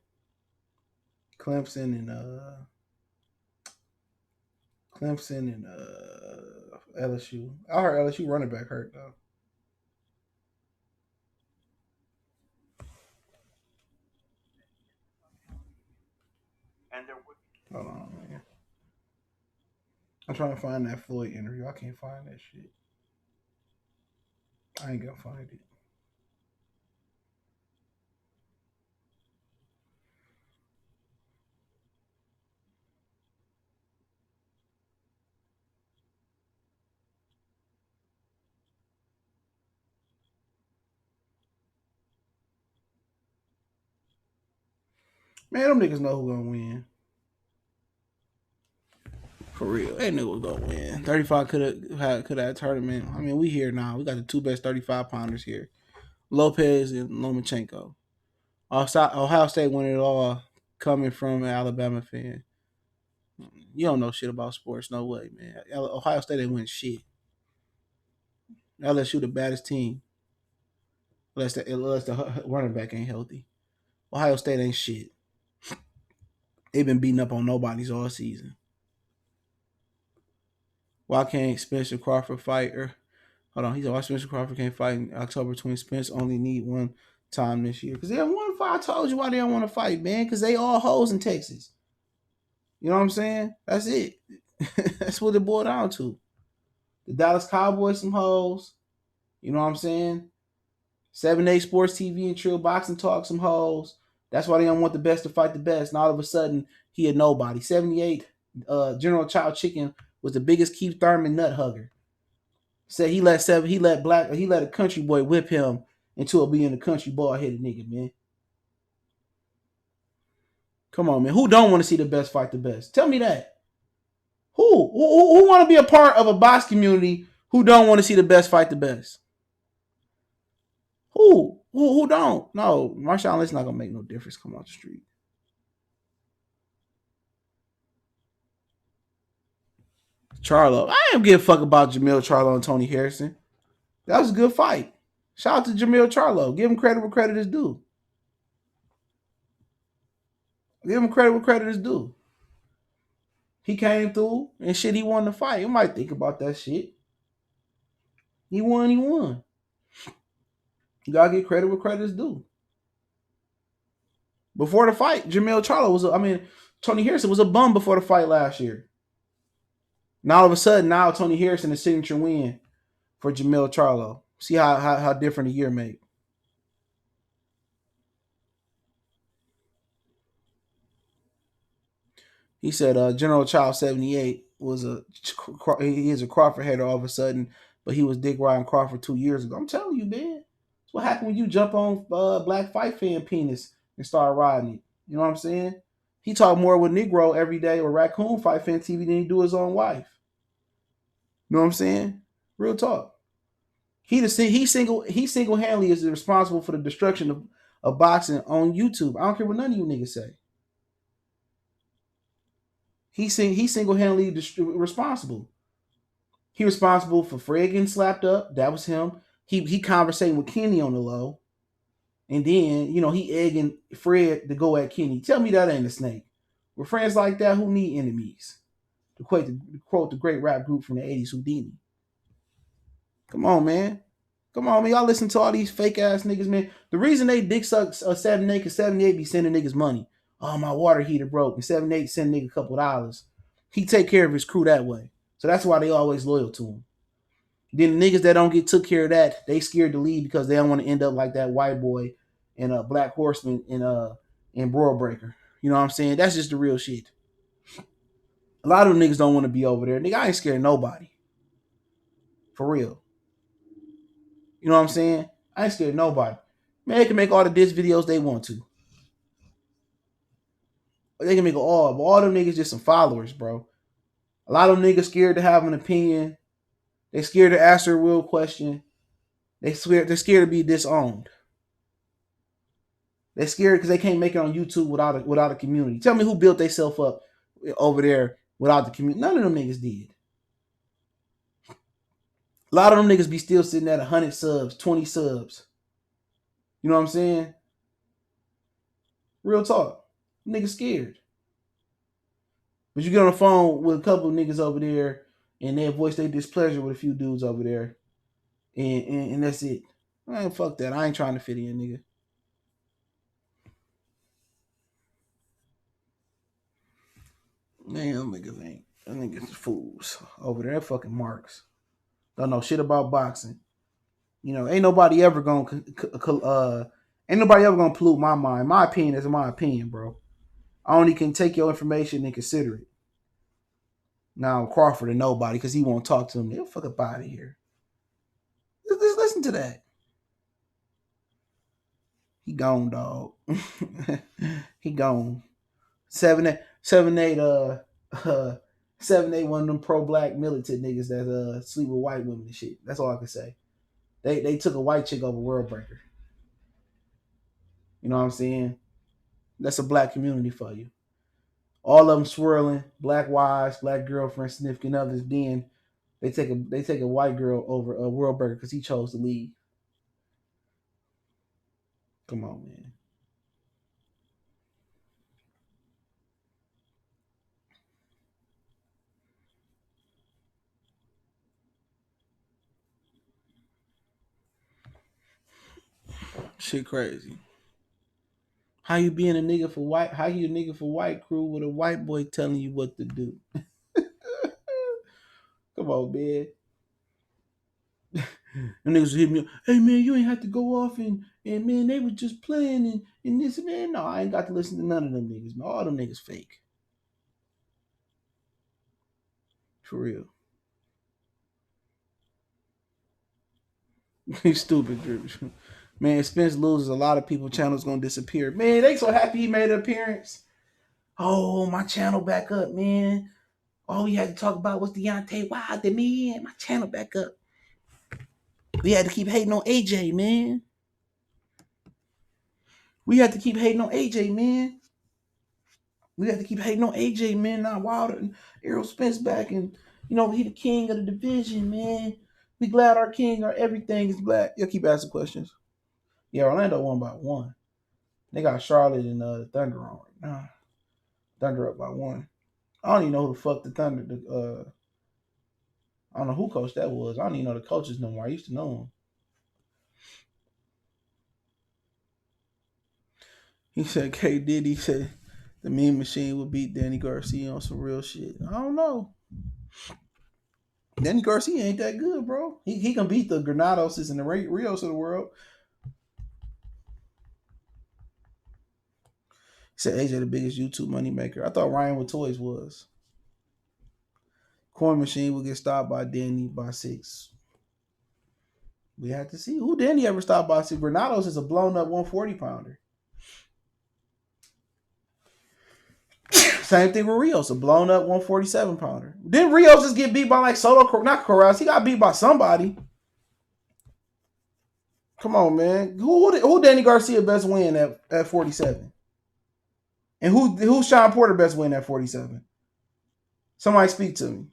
and LSU. I heard LSU running back hurt though. Hold on, man. I'm trying to find that Floyd interview. I can't find that shit. I ain't gonna find it. Man, them niggas know who gonna win. For real, they knew it was gonna win. 35 could have had a tournament. I mean, we here now. We got the two best 35 pounders here, Lopez and Lomachenko. Ohio State won it all, coming from an Alabama fan. You don't know shit about sports, no way, man. Ohio State ain't win shit. LSU the baddest team, unless the running back ain't healthy. Ohio State ain't shit. They've been beating up on nobodies all season. Why can't Spencer Crawford fight? Hold on, he said why Spencer Crawford can't fight in October 20. Spence only need one time this year because they don't want to fight. I told you why they don't want to fight, man. Because they all hoes in Texas. You know what I'm saying? That's it. That's what it boiled down to. The Dallas Cowboys some hoes. You know what I'm saying? 7-8 Sports TV and Trill Boxing Talk some hoes. That's why they don't want the best to fight the best. And all of a sudden, he a nobody. 78 General Chow Chicken was the biggest Keith Thurman nut hugger. Said he let a country boy whip him into being a country ball headed nigga, man. Come on, man. Who don't want to see the best fight the best? Tell me that. Who want to be a part of a box community who don't want to see the best fight the best? Who don't? No, Marshawn Lynch's not gonna make no difference. Come off the street. Charlo. I ain't give a fuck about Jamil Charlo and Tony Harrison. That was a good fight. Shout out to Jamil Charlo. Give him credit where credit is due. Give him credit where credit is due. He came through and shit, he won the fight. You might think about that shit. He won. You gotta get credit where credit is due. Before the fight, Tony Harrison was a bum before the fight last year. Now all of a sudden, Tony Harrison is signature win for Jamil Charlo. See how different a year made. He said General Chow 78 he is a Crawford hater all of a sudden, but he was dick riding Crawford 2 years ago. I'm telling you, man. That's what happened when you jump on Black Fight fan penis and start riding it. You know what I'm saying? He talk more with Negro every day or Raccoon Fight Fan TV than he do his own wife. You know what I'm saying? Real talk. He single-handedly is responsible for the destruction of boxing on YouTube. I don't care what none of you niggas say. He single-handedly responsible. He responsible for Fred getting slapped up. That was him. He conversating with Kenny on the low. And then, he egging Fred to go at Kenny. Tell me that ain't a snake. With friends like that, who need enemies? To quote the great rap group from the 80s, Houdini. Come on, man. Y'all listen to all these fake ass niggas, man. The reason they dick suck 78 because 78 be sending niggas money. Oh, my water heater broke. And 78 send nigga a couple $. He take care of his crew that way. So that's why they always loyal to him. Then the niggas that don't get took care of that, they scared to leave because they don't want to end up like that white boy and a Black Horseman in Broil Breaker. You know what I'm saying? That's just the real shit. A lot of them niggas don't want to be over there. Nigga, I ain't scared of nobody. For real. You know what I'm saying? I ain't scared of nobody. Man, they can make all the diss videos they want to. They can make all them niggas just some followers, bro. A lot of them niggas scared to have an opinion. They scared to ask a real question. They're scared to be disowned. They're scared because they can't make it on YouTube without a community. Tell me who built themselves up over there without the community. None of them niggas did. A lot of them niggas be still sitting at 100 subs, 20 subs. You know what I'm saying? Real talk. Niggas scared. But you get on the phone with a couple of niggas over there and they voice their displeasure with a few dudes over there. And that's it. Man, fuck that. I ain't trying to fit in, nigga. Man, them niggas fools over there. They're fucking marks. Don't know shit about boxing. Ain't nobody ever gonna pollute my mind. My opinion is my opinion, bro. I only can take your information and consider it. Now Crawford and nobody because he won't talk to him. He'll fuck up out of here. Just listen to that. He gone, dog. He gone. 7-8 7'8", one of them pro-black militant niggas that sleep with white women and shit. That's all I can say. They took a white chick over World Breaker. You know what I'm saying? That's a black community for you. All of them swirling, black wives, black girlfriends, significant others. Then they take a white girl over a World Breaker because he chose to leave. Come on, man. Shit crazy. How you being a nigga for white? How you a nigga for white crew with a white boy telling you what to do? Come on, man. Them niggas hit me up. Hey man, you ain't have to go off and man, they was just playing and this man. No, I ain't got to listen to none of them niggas. Man. All them niggas fake. For real. He's stupid, Drew. Man, Spence loses, a lot of people channels gonna disappear. Man, they so happy he made an appearance. Oh, my channel back up, man. All we had to talk about was Deontay Wilder, man. My channel back up. We had to keep hating on AJ, man. We had to keep hating on AJ, man. We had to keep hating on AJ, man. Not Wilder and Errol Spence back, and he the king of the division, man. We glad our king, our everything is black. Y'all keep asking questions. Yeah, Orlando won by 1. They got Charlotte and the Thunder on right now. Thunder up by 1. I don't even know who the fuck the Thunder. I don't know who coach that was. I don't even know the coaches no more. I used to know him. He said K Diddy said the Mean Machine would beat Danny Garcia on some real shit. I don't know. Danny Garcia ain't that good, bro. He can beat the Granadoses and the Rios of the world. He said AJ the biggest YouTube money maker. I thought Ryan with Toys was. Corn Machine will get stopped by Danny by 6. We had to see. Who Danny ever stopped by 6? Granados is a blown up 140 pounder. Same thing with Rios, a blown up 147 pounder. Didn't Rios just get beat by like Soto? Not Corrales. He got beat by somebody. Come on, man. Who Danny Garcia best win at 47? And who Sean Porter best win at 47? Somebody speak to me.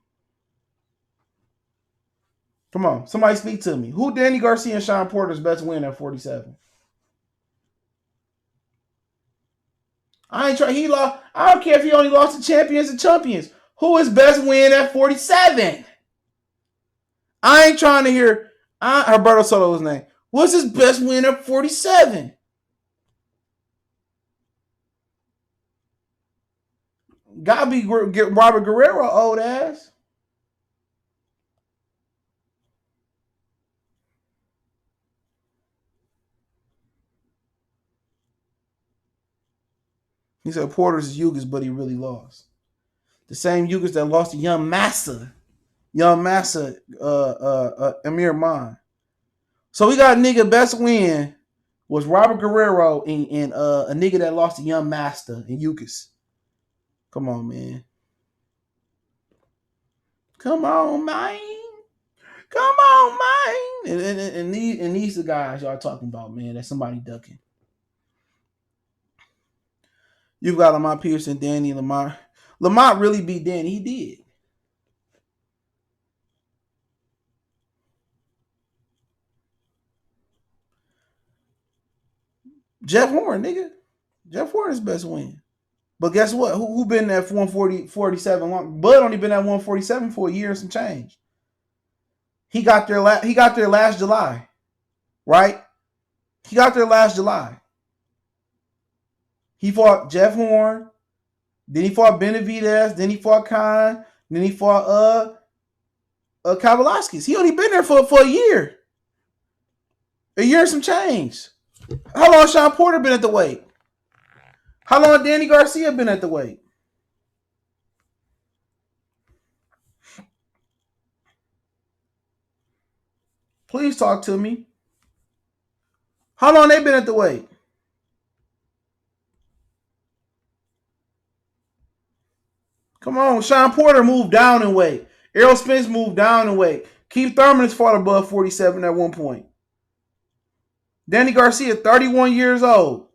Come on, somebody speak to me. Who Danny Garcia and Sean Porter's best win at 47? I ain't trying. He lost. I don't care if he only lost to champions and champions. Who is best win at 47? I ain't trying to hear. Alberto Soto's name. What's his best win at 47? Gotta be Robert Guerrero, old ass. He said Porter's is Yugas, but he really lost. The same Yugas that lost to Young Massa, Amir Khan. So we got a nigga best win was Robert Guerrero and a nigga that lost to Young Master and Yukas. Come on, man. Come on, man. Come on, man. And these the guys y'all talking about, man. That's somebody ducking. You've got Lamont Pearson, Danny, Lamont. Lamont really beat Danny. He did. Jeff Horn, nigga. Jeff Horn's best win. But guess what? Who been at 147 long? Bud only been at 147 for a year and some change. He got there last July, right? He got there last July. He fought Jeff Horn, then he fought Benavidez, then he fought Khan, then he fought Kavalaskis. He only been there for a year. A year and some change. How long Sean Porter been at the weight? How long Danny Garcia been at the weight? Please talk to me. How long they been at the weight? Come on. Sean Porter moved down in weight. Errol Spence moved down in weight. Keith Thurman has fought above 47 at one point. Danny Garcia, 31 years old.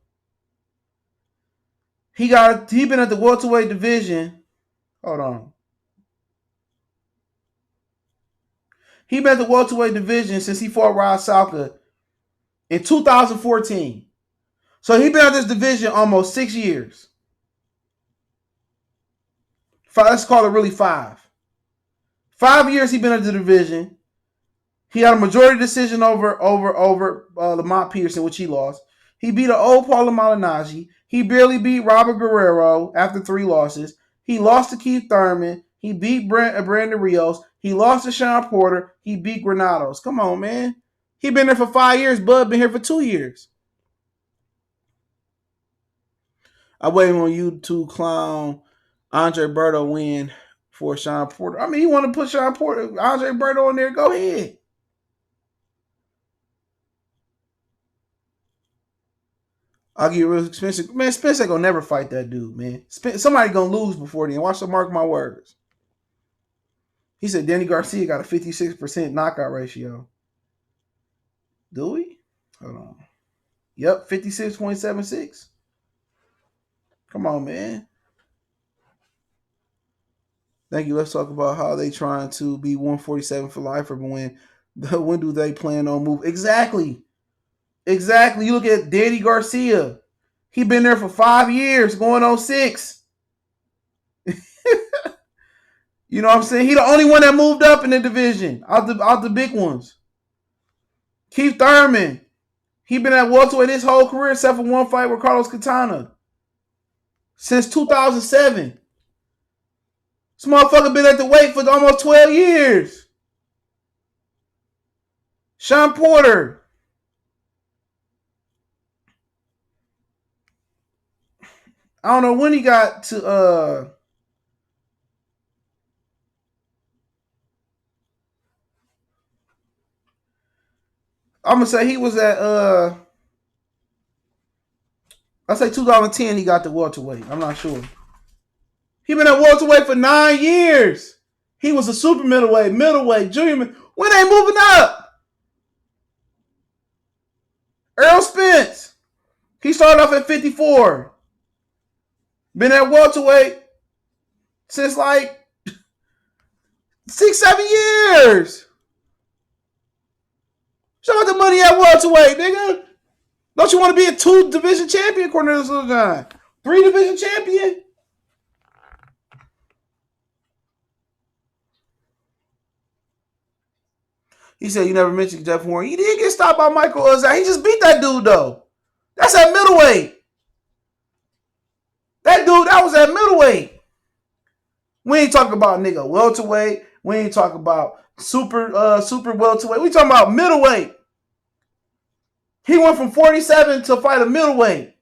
He been at the welterweight division. Hold on. He been at the welterweight division since he fought Rod Salka in 2014. So he been at this division almost 6 years. Let's call it really 5. 5 years he been at the division. He had a majority decision over Lamont Peterson, which he lost. He beat an old Paulo Malignaggi. He barely beat Robert Guerrero after 3 losses. He lost to Keith Thurman. He beat Brandon Rios. He lost to Sean Porter. He beat Granados. Come on, man. He been there for 5 years. Bud been here for 2 years. I waiting on you to clown Andre Berto win for Sean Porter. I mean, you want to put Sean Porter, Andre Berto in there? Go ahead. I'll get real expensive. Man, Spence ain't gonna never fight that dude, man. Somebody gonna lose before then. Watch the mark my words. He said Danny Garcia got a 56% knockout ratio. Do we? Hold on. Yep, 56.76. Come on, man. Thank you. Let's talk about how they trying to be 147 for life, or when do they plan on move? Exactly. You look at Danny Garcia. He been there for 5 years, going on 6. You know what I'm saying? He the only one that moved up in the division out the big ones. Keith Thurman. He been at welterweight his whole career except for one fight with Carlos Katana. Since 2007. This motherfucker been at the weight for almost 12 years. Sean Porter. I don't know when he got to I'm gonna say he was at I say 2010 he got to welterweight. I'm not sure. He been at welterweight for 9 years. He was a super middleweight, junior. When they moving up? Errol Spence. He started off at 54. Been at welterweight since like 6-7 years. Show the money at welterweight, nigga. Don't you want to be a 2 division champion, Cornelius Little John? 3 division champion? He said you never mentioned Jeff Horn. He did get stopped by Michael Ozak. He just beat that dude, though. That's at middleweight. That was at middleweight. We ain't talking about nigga welterweight. We ain't talking about super welterweight. We talking about middleweight. He went from 47 to fight a middleweight.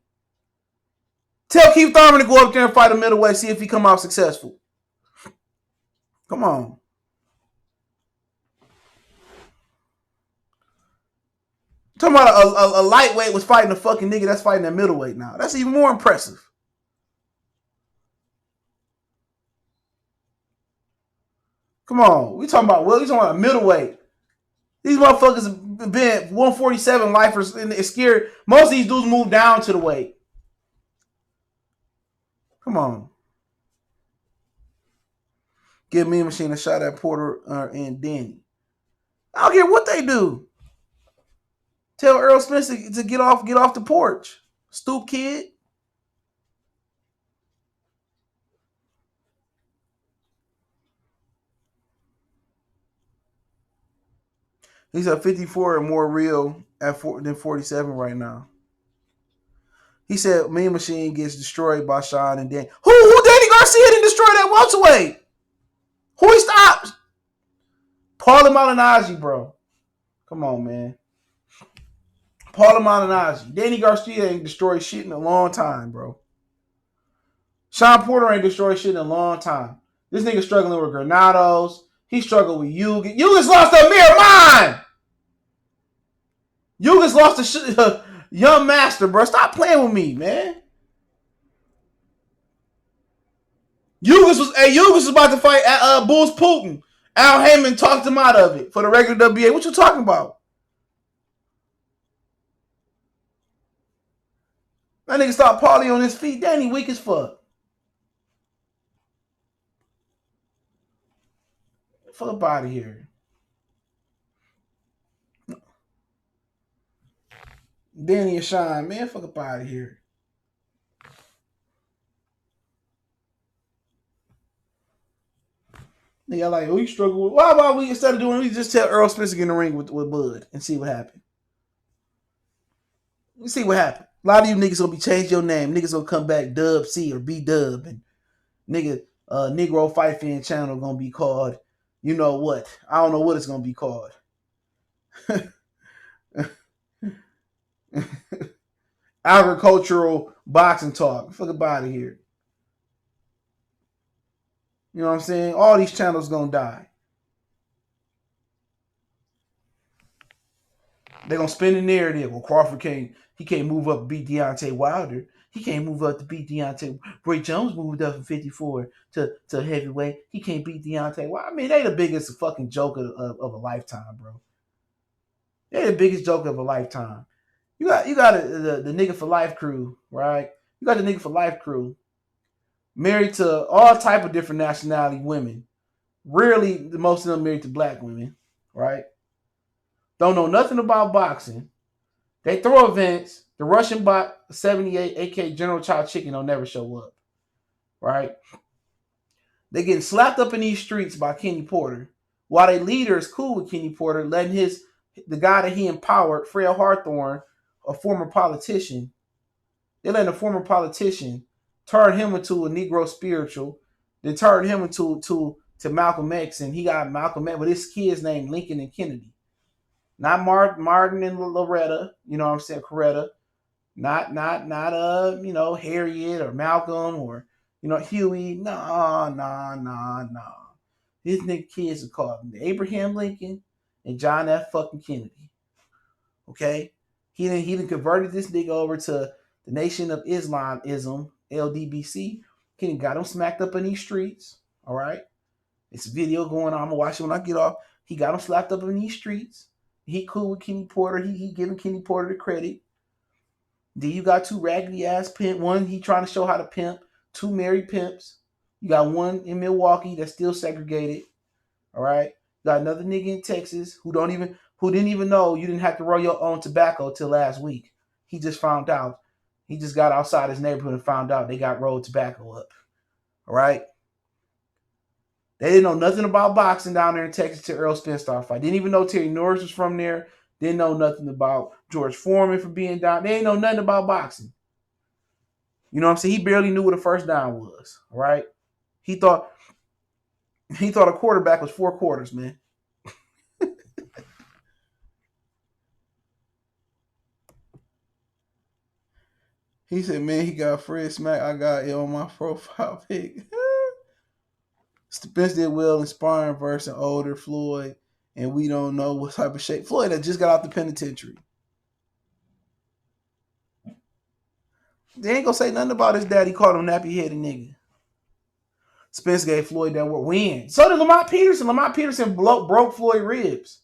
Tell Keith Thurman to go up there and fight a middleweight, see if he come out successful. Come on. Talking about a lightweight was fighting a fucking nigga that's fighting at middleweight now. That's even more impressive. Come on. We talking about a middleweight. These motherfuckers have been 147 lifers and it's scared. Most of these dudes move down to the weight. Come on. Give me a machine a shot at Porter and Danny. I don't care what they do. Tell Errol Spence to get off the porch. Stoop kid. He's at 54 and more real than 47 right now. He said Mean Machine gets destroyed by Sean and Danny. Who Danny Garcia didn't destroy that welterweight? Who he stopped? Paulo Malignaggi, bro. Come on, man. Paulo Malignaggi. Danny Garcia ain't destroyed shit in a long time, bro. Sean Porter ain't destroyed shit in a long time. This nigga struggling with Granados. He struggled with Yuriorkis. Yuriorkis lost to Amir Mine. Yuriorkis lost to Young Master, bro. Stop playing with me, man. Yuriorkis was about to fight Bulls Putin. Al Haymon talked him out of it for the regular WBA. What you talking about? That nigga stopped Paulie on his feet. Danny weak as fuck. Fuck up out of here. Danny and Shine, man, fuck up out of here. Nigga, like, oh, you struggle with. Why about we, instead of doing, we just tell Errol Spence to get in the ring with Bud and see what happens. We see what happens. A lot of you niggas gonna be changed your name. Niggas gonna come back Dub C or B Dub, and nigga, Negro Fight Fan channel gonna be called, you know what? I don't know what it's gonna be called. Agricultural boxing talk. Fuck about it here. You know what I'm saying? All these channels gonna die. They're gonna spin the narrative. Well, Crawford can't move up to beat Deontay Wilder. He can't move up to beat Deontay. Roy Jones moved up from 54 to heavyweight. He can't beat Deontay Wilder. I mean, they the biggest fucking joke of a lifetime, bro. They're the biggest joke of a lifetime. You got the nigga for life crew, right? You got the nigga for life crew married to all type of different nationality women. Rarely, most of them married to black women, right? Don't know nothing about boxing. They throw events. The Russian bot 78 AK General Chow Chicken don't never show up, right? They getting slapped up in these streets by Kenny Porter, while their leader is cool with Kenny Porter, letting the guy that he empowered, Fred Hawthorne, a former politician, they letting a former politician turn him into a Negro spiritual, then turn him into to Malcolm X, and he got Malcolm X with his kids named Lincoln and Kennedy. Not Martin and Loretta, you know what I'm saying, Coretta. Not Harriet or Malcolm or Huey. No. His nigga kids are called Abraham Lincoln and John F. fucking Kennedy. Okay? He done converted this nigga over to the Nation of Islamism, LDBC. He done got him smacked up in these streets. All right? It's a video going on. I'm gonna watch it when I get off. He got him slapped up in these streets. He cool with Kenny Porter. He giving Kenny Porter the credit. Then you got two raggedy ass pimp. One, he trying to show how to pimp. Two married pimps. You got one in Milwaukee that's still segregated. All right. You got another nigga in Texas who didn't even know you didn't have to roll your own tobacco till last week. He just found out. He just got outside his neighborhood and found out they got rolled tobacco up. All right. They didn't know nothing about boxing down there in Texas till Errol Spence started fight. Didn't even know Terry Norris was from there. Didn't know nothing about George Foreman for being down. They didn't know nothing about boxing. You know what I'm saying? He barely knew what a first down was. All right. He thought a quarterback was 4 quarters, man. He said, man, he got Fred Smack. I got it on my profile pic. Spence did well in sparring versus an older Floyd, and we don't know what type of shape. Floyd had just got out the penitentiary. They ain't gonna say nothing about his daddy called him nappy-headed nigga. Spence gave Floyd that win. So did Lamont Peterson. Lamont Peterson broke Floyd ribs.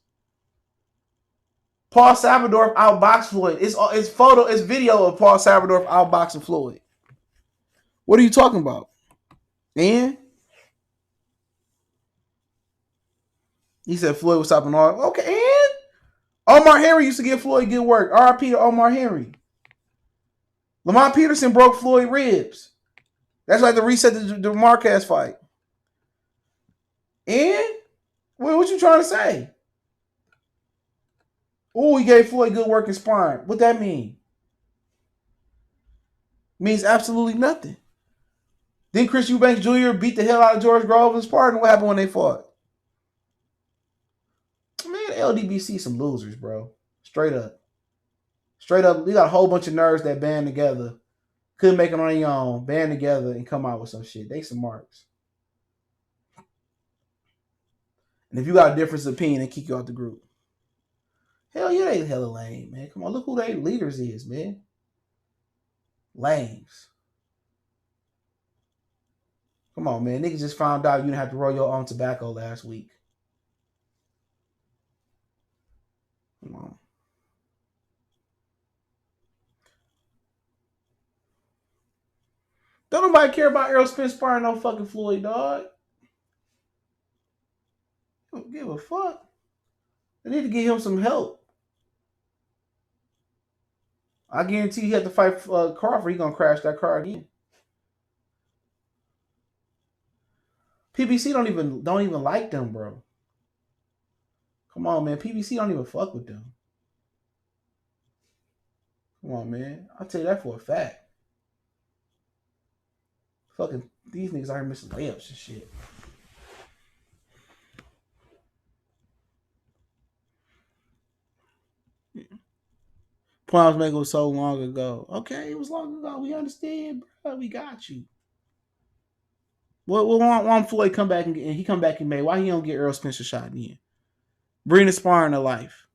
Paul Salvador outboxed Floyd. It's video of Paul Salvador outboxing Floyd. What are you talking about? And he said Floyd was stopping all. Okay, and Omar Henry used to give Floyd good work. R.I.P. to Omar Henry. Lamont Peterson broke Floyd ribs. That's like the reset the Marquez fight. And what you trying to say? Oh, he gave Floyd good work in sparring. What that mean? Means absolutely nothing. Then Chris Eubanks Jr. beat the hell out of George Grove in sparring. What happened when they fought? Man, LDBC some losers, bro. Straight up. You got a whole bunch of nerds that band together. Couldn't make it on their own. Band together and come out with some shit. They some marks. And if you got a difference of opinion, they kick you out the group. Hell yeah, they hella lame, man. Come on, look who their leaders is, man. Lames. Come on, man. Niggas just found out you didn't have to roll your own tobacco last week. Come on. Don't nobody care about Errol Spence sparring no fucking Floyd, dog. Don't give a fuck. They need to give him some help. I guarantee he had to fight Crawford. He gonna crash that car again. PBC don't even like them, bro. Come on, man. PBC don't even fuck with them. Come on, man. I'll tell you that for a fact. Fucking these niggas out here missing layups and shit. Point I was making was so long ago. Okay, it was long ago. We understand, bro. We got you. Why Floyd come back and he come back in May? Why he don't get Errol Spence a shot again? Bring the sparring to life.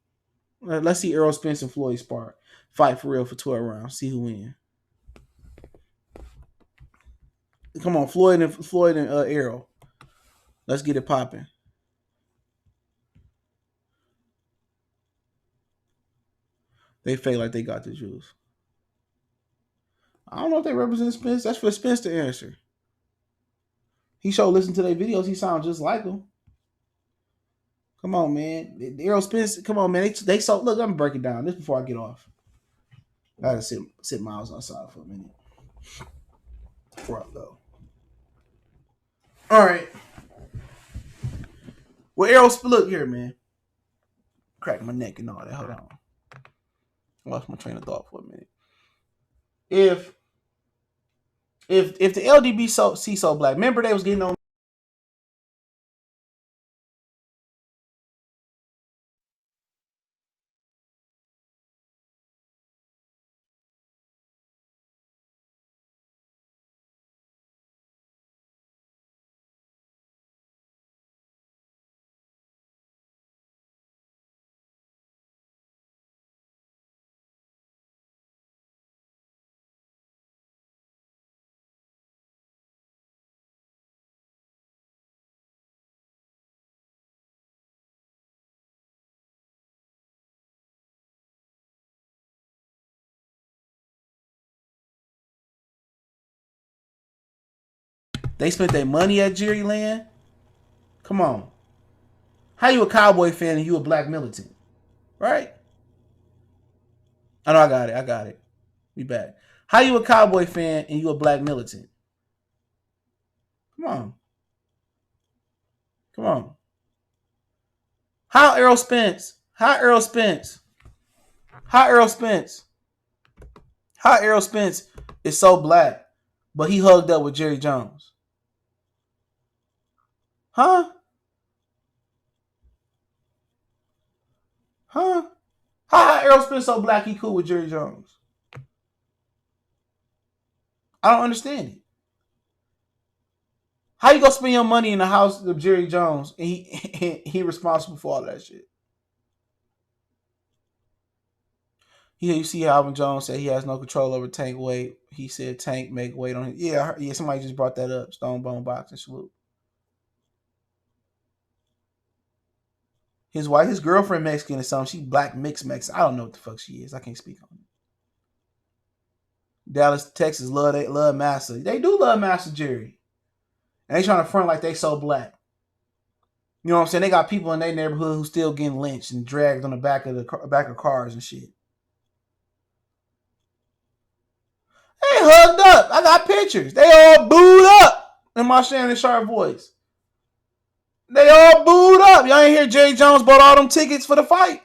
Let's see Errol Spence and Floyd spar. Fight for real for 12 rounds. See who wins. Come on, Floyd and Errol. Let's get it popping. They fake like they got the juice. I don't know if they represent Spence. That's for Spence to answer. He showed listen to their videos. He sounds just like them. Come on, man. Errol Spence. Come on, man. They so look. I'm breaking down this before I get off. I gotta sit Miles outside for a minute before I go. All right. Well, Errol, look here, man. Crack my neck and all that. Hold on. I lost my train of thought for a minute. If the LDB so black, remember they was getting on. They spent their money at Jerry Land. Come on. How you a Cowboy fan and you a black militant? Right? I know I got it. We back. How you a Cowboy fan and you a black militant? Come on. Come on. How Errol Spence is so black, but he hugged up with Jerry Jones? Huh? Huh? How Errol Spence so black he cool with Jerry Jones? I don't understand it. How you gonna spend your money in the house of Jerry Jones and he responsible for all that shit? Yeah, you see how Alvin Jones said he has no control over Tank weight. He said Tank make weight on him. Yeah, somebody just brought that up. Stone Bone Boxing salute. His girlfriend Mexican or something. She black mixed Mexican. I don't know what the fuck she is. I can't speak on it. Dallas, Texas love Master. They do love Master Jerry. And they trying to front like they so black. You know what I'm saying? They got people in their neighborhood who still getting lynched and dragged on the back of cars and shit. They hugged up. I got pictures. They all booed up in my Shannon Sharp voice. They all booed up. Y'all ain't hear Jerry Jones bought all them tickets for the fight.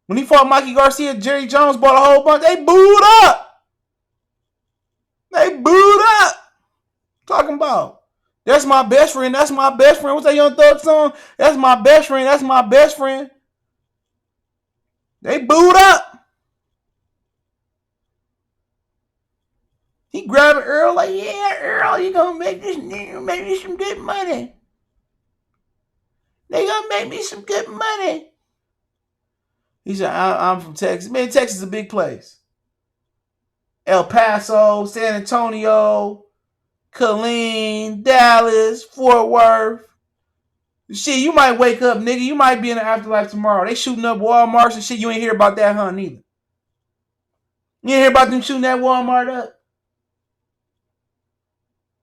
When he fought Mikey Garcia, Jerry Jones bought a whole bunch. They booed up. They booed up. Talking about, that's my best friend. That's my best friend. What's that Young Thug song? That's my best friend. That's my best friend. They booed up. He grabbing Errol like, yeah, Errol, you gonna make me some good money. They gonna make me some good money. He said, I'm from Texas. Man, Texas is a big place. El Paso, San Antonio, Killeen, Dallas, Fort Worth. Shit, you might wake up, nigga. You might be in the afterlife tomorrow. They shooting up Walmarts and shit. You ain't hear about that, huh, neither. You ain't hear about them shooting that Walmart up?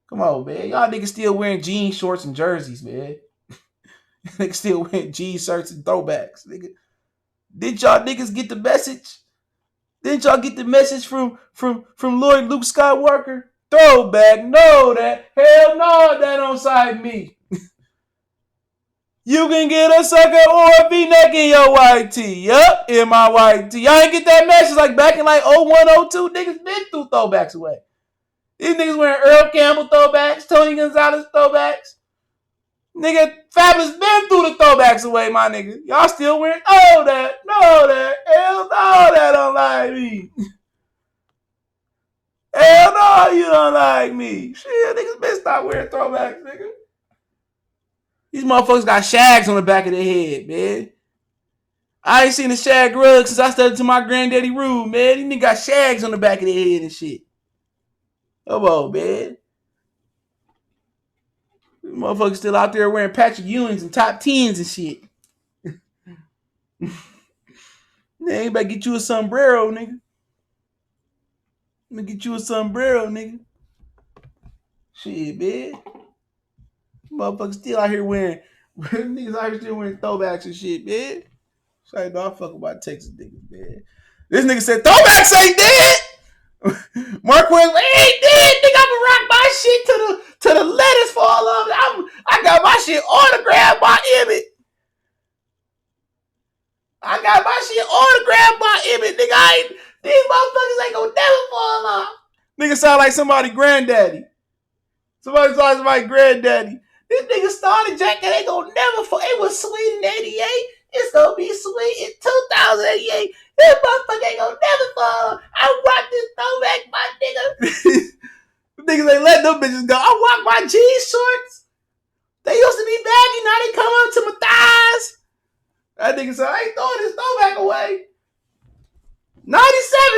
Come on, man. Y'all niggas still wearing jean shorts and jerseys, man. Niggas still wearing jean shirts and throwbacks, nigga. Did y'all niggas get the message? Didn't y'all get the message from Lloyd Luke Skywalker? Throwback, no that. Hell no, that don't side me. You can get a sucker or a V-neck in your white tee. Yup, in my white tee. Y'all ain't get that message like back in like 01, 02. Niggas been through throwbacks away. These niggas wearing Earl Campbell throwbacks, Tony Gonzalez throwbacks. Nigga, Fabulous been through the throwbacks away, my nigga. Y'all still wearing, oh, that, no, that, hell no, that don't like me. Hell no, you don't like me. Shit, niggas been stop wearing throwbacks, nigga. These motherfuckers got shags on the back of their head, man. I ain't seen a shag rug since I studied to my granddaddy room, man. These niggas got shags on the back of their head and shit. Come on, man. These motherfuckers still out there wearing Patrick Ewings and top 10s and shit. Man, you better get you a sombrero, nigga. Let me get you a sombrero, nigga. Shit, man. Motherfuckers still out here wearing niggas out here still wearing throwbacks and shit, man. Sorry, no, I fuck about Texas niggas, man. This nigga said throwbacks ain't dead. Marquez ain't dead. Nigga, I'ma rock my shit to the letters fall off. I got my shit autographed by Emmett. I got my shit autographed by Emmett, nigga. These motherfuckers ain't gonna never fall off. Nigga sound like somebody granddaddy. Somebody sound like somebody granddaddy. This nigga started jacket ain't gonna never fall. It was sweet in 88. It's gonna be sweet in 2088. This motherfucker ain't gonna never fall. I rock this throwback, my nigga. Niggas ain't letting them bitches go. I rock my jean shorts. They used to be baggy, now they come up to my thighs. That nigga said, I ain't throwing this throwback away. 97,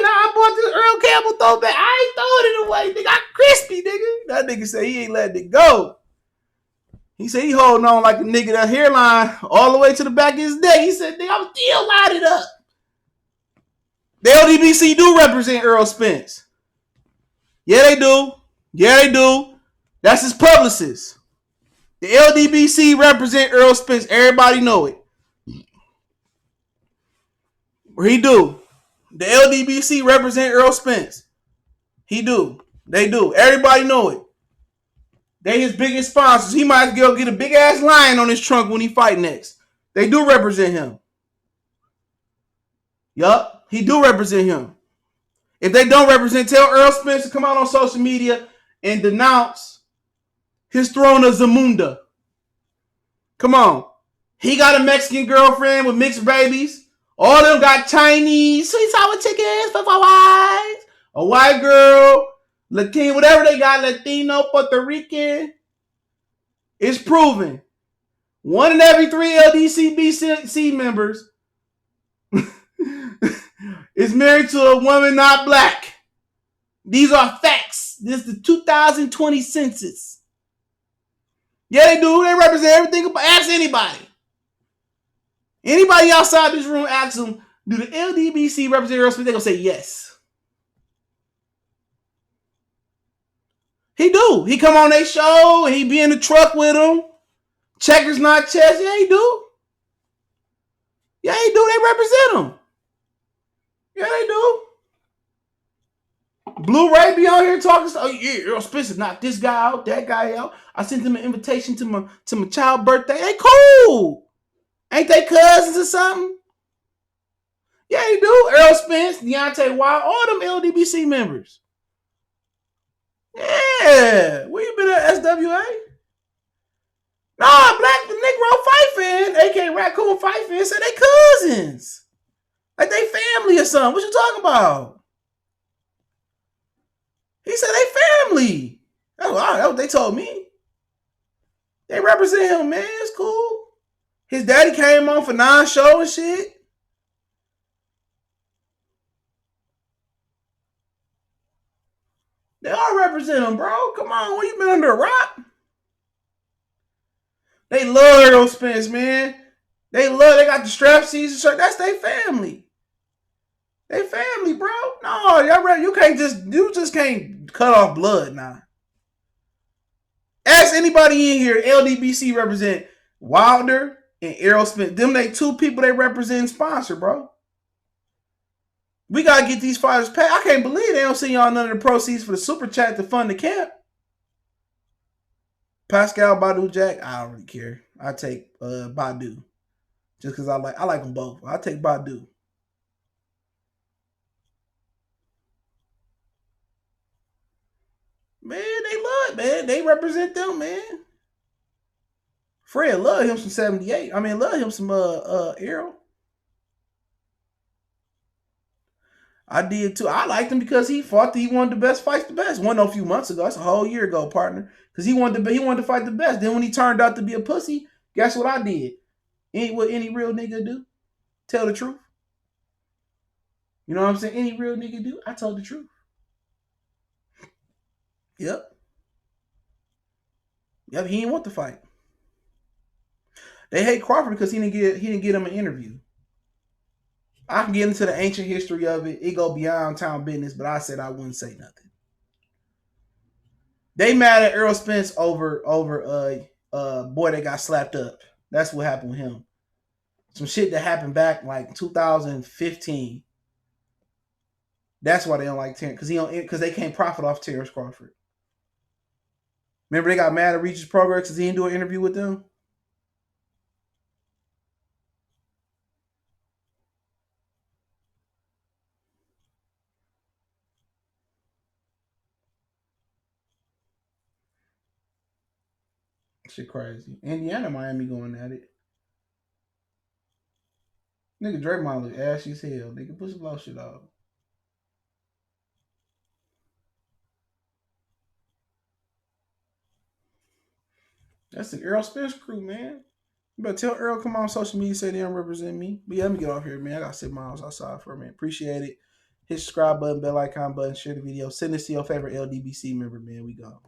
I bought this Earl Campbell throwback. I ain't throwing it away. Nigga, I'm crispy, nigga. That nigga said he ain't letting it go. He said he holding on like a nigga, that hairline all the way to the back of his neck. He said, nigga, I'm still lining up. The LDBC do represent Errol Spence. Yeah, they do. Yeah, they do. That's his publicist. The LDBC represent Errol Spence. Everybody know it. Or he do. The LDBC represent Errol Spence. He do. They do. Everybody know it. They his biggest sponsors. He might go get a big ass lion on his trunk when he fight next. They do represent him. Yup. He do represent him. If they don't represent, tell Errol Spence to come out on social media and denounce his throne of Zamunda. Come on. He got a Mexican girlfriend with mixed babies. All of them got Chinese, sweet sour chickens for wives. A white girl, Latino, whatever they got, Latino, Puerto Rican. It's proven. 1 in every 3 LDCBC members is married to a woman not black. These are facts. This is the 2020 census. Yeah, they do. They represent everything. Ask anybody. Anybody outside this room, ask them, do the LDBC represent Errol Spence? They're going to say yes. He do. He come on their show and he be in the truck with them. Checkers not chess. Yeah, he do. Yeah, he do. They represent him. Yeah, they do. Blue Ray be on here talking stuff. Oh, yeah, Errol Spence knocked this guy out, that guy out. I sent him an invitation to my child's birthday. They cool. Ain't they cousins or something? Yeah, they do. Errol Spence, Deontay Wild, all them LDBC members. Yeah. Where you been at, SWA? Nah, Black Negro Fight Fan, a.k.a. Raccoon Fight Fan, said they cousins. Like they family or something. What you talking about? He said they family. That's what they told me. They represent him, man. It's cool. His daddy came on for non-show and shit. They all represent him, bro. Come on, what you been under a rock? They love Errol Spence, man. They got the strap season shirt. That's their family. They family, bro. No, you just can't cut off blood now. Ask anybody in here, LDBC represent Wilder and Errol Spence. Them they two people they represent and sponsor, bro. We gotta get these fighters paid. I can't believe they don't send y'all none of the proceeds for the super chat to fund the camp. Pascal Badu Jack, I don't really care. I take Badu. Just because I like them both. I take Badu. Man, they love it, man. They represent them, man. Fred love him some 78. I mean, love him some Errol. I did too. I liked him because he wanted the best fights the best. One a few months ago. That's a whole year ago, partner. Because he wanted to fight the best. Then when he turned out to be a pussy, guess what I did? Ain't what any real nigga do. Tell the truth. You know what I'm saying? Any real nigga do. I told the truth. Yep. He didn't want to fight. They hate Crawford because he didn't get him an interview. I can get into the ancient history of it. It go beyond town business, but I said I wouldn't say nothing. They mad at Errol Spence over boy that got slapped up. That's what happened with him. Some shit that happened back like 2015. That's why they don't like Terence because they can't profit off Terence Crawford. Remember they got mad at Regis Progress because he didn't do an interview with them. Shit crazy. Indiana, Miami going at it. Nigga Draymond look ashy as hell. Nigga put some low shit off. That's the Errol Spence crew, man. You better tell Errol come on social media, say they don't represent me. But yeah, let me get off here, man. I got 6 miles outside for a minute. Appreciate it. Hit subscribe button, bell icon button, share the video. Send this to your favorite LDBC member, man. We go.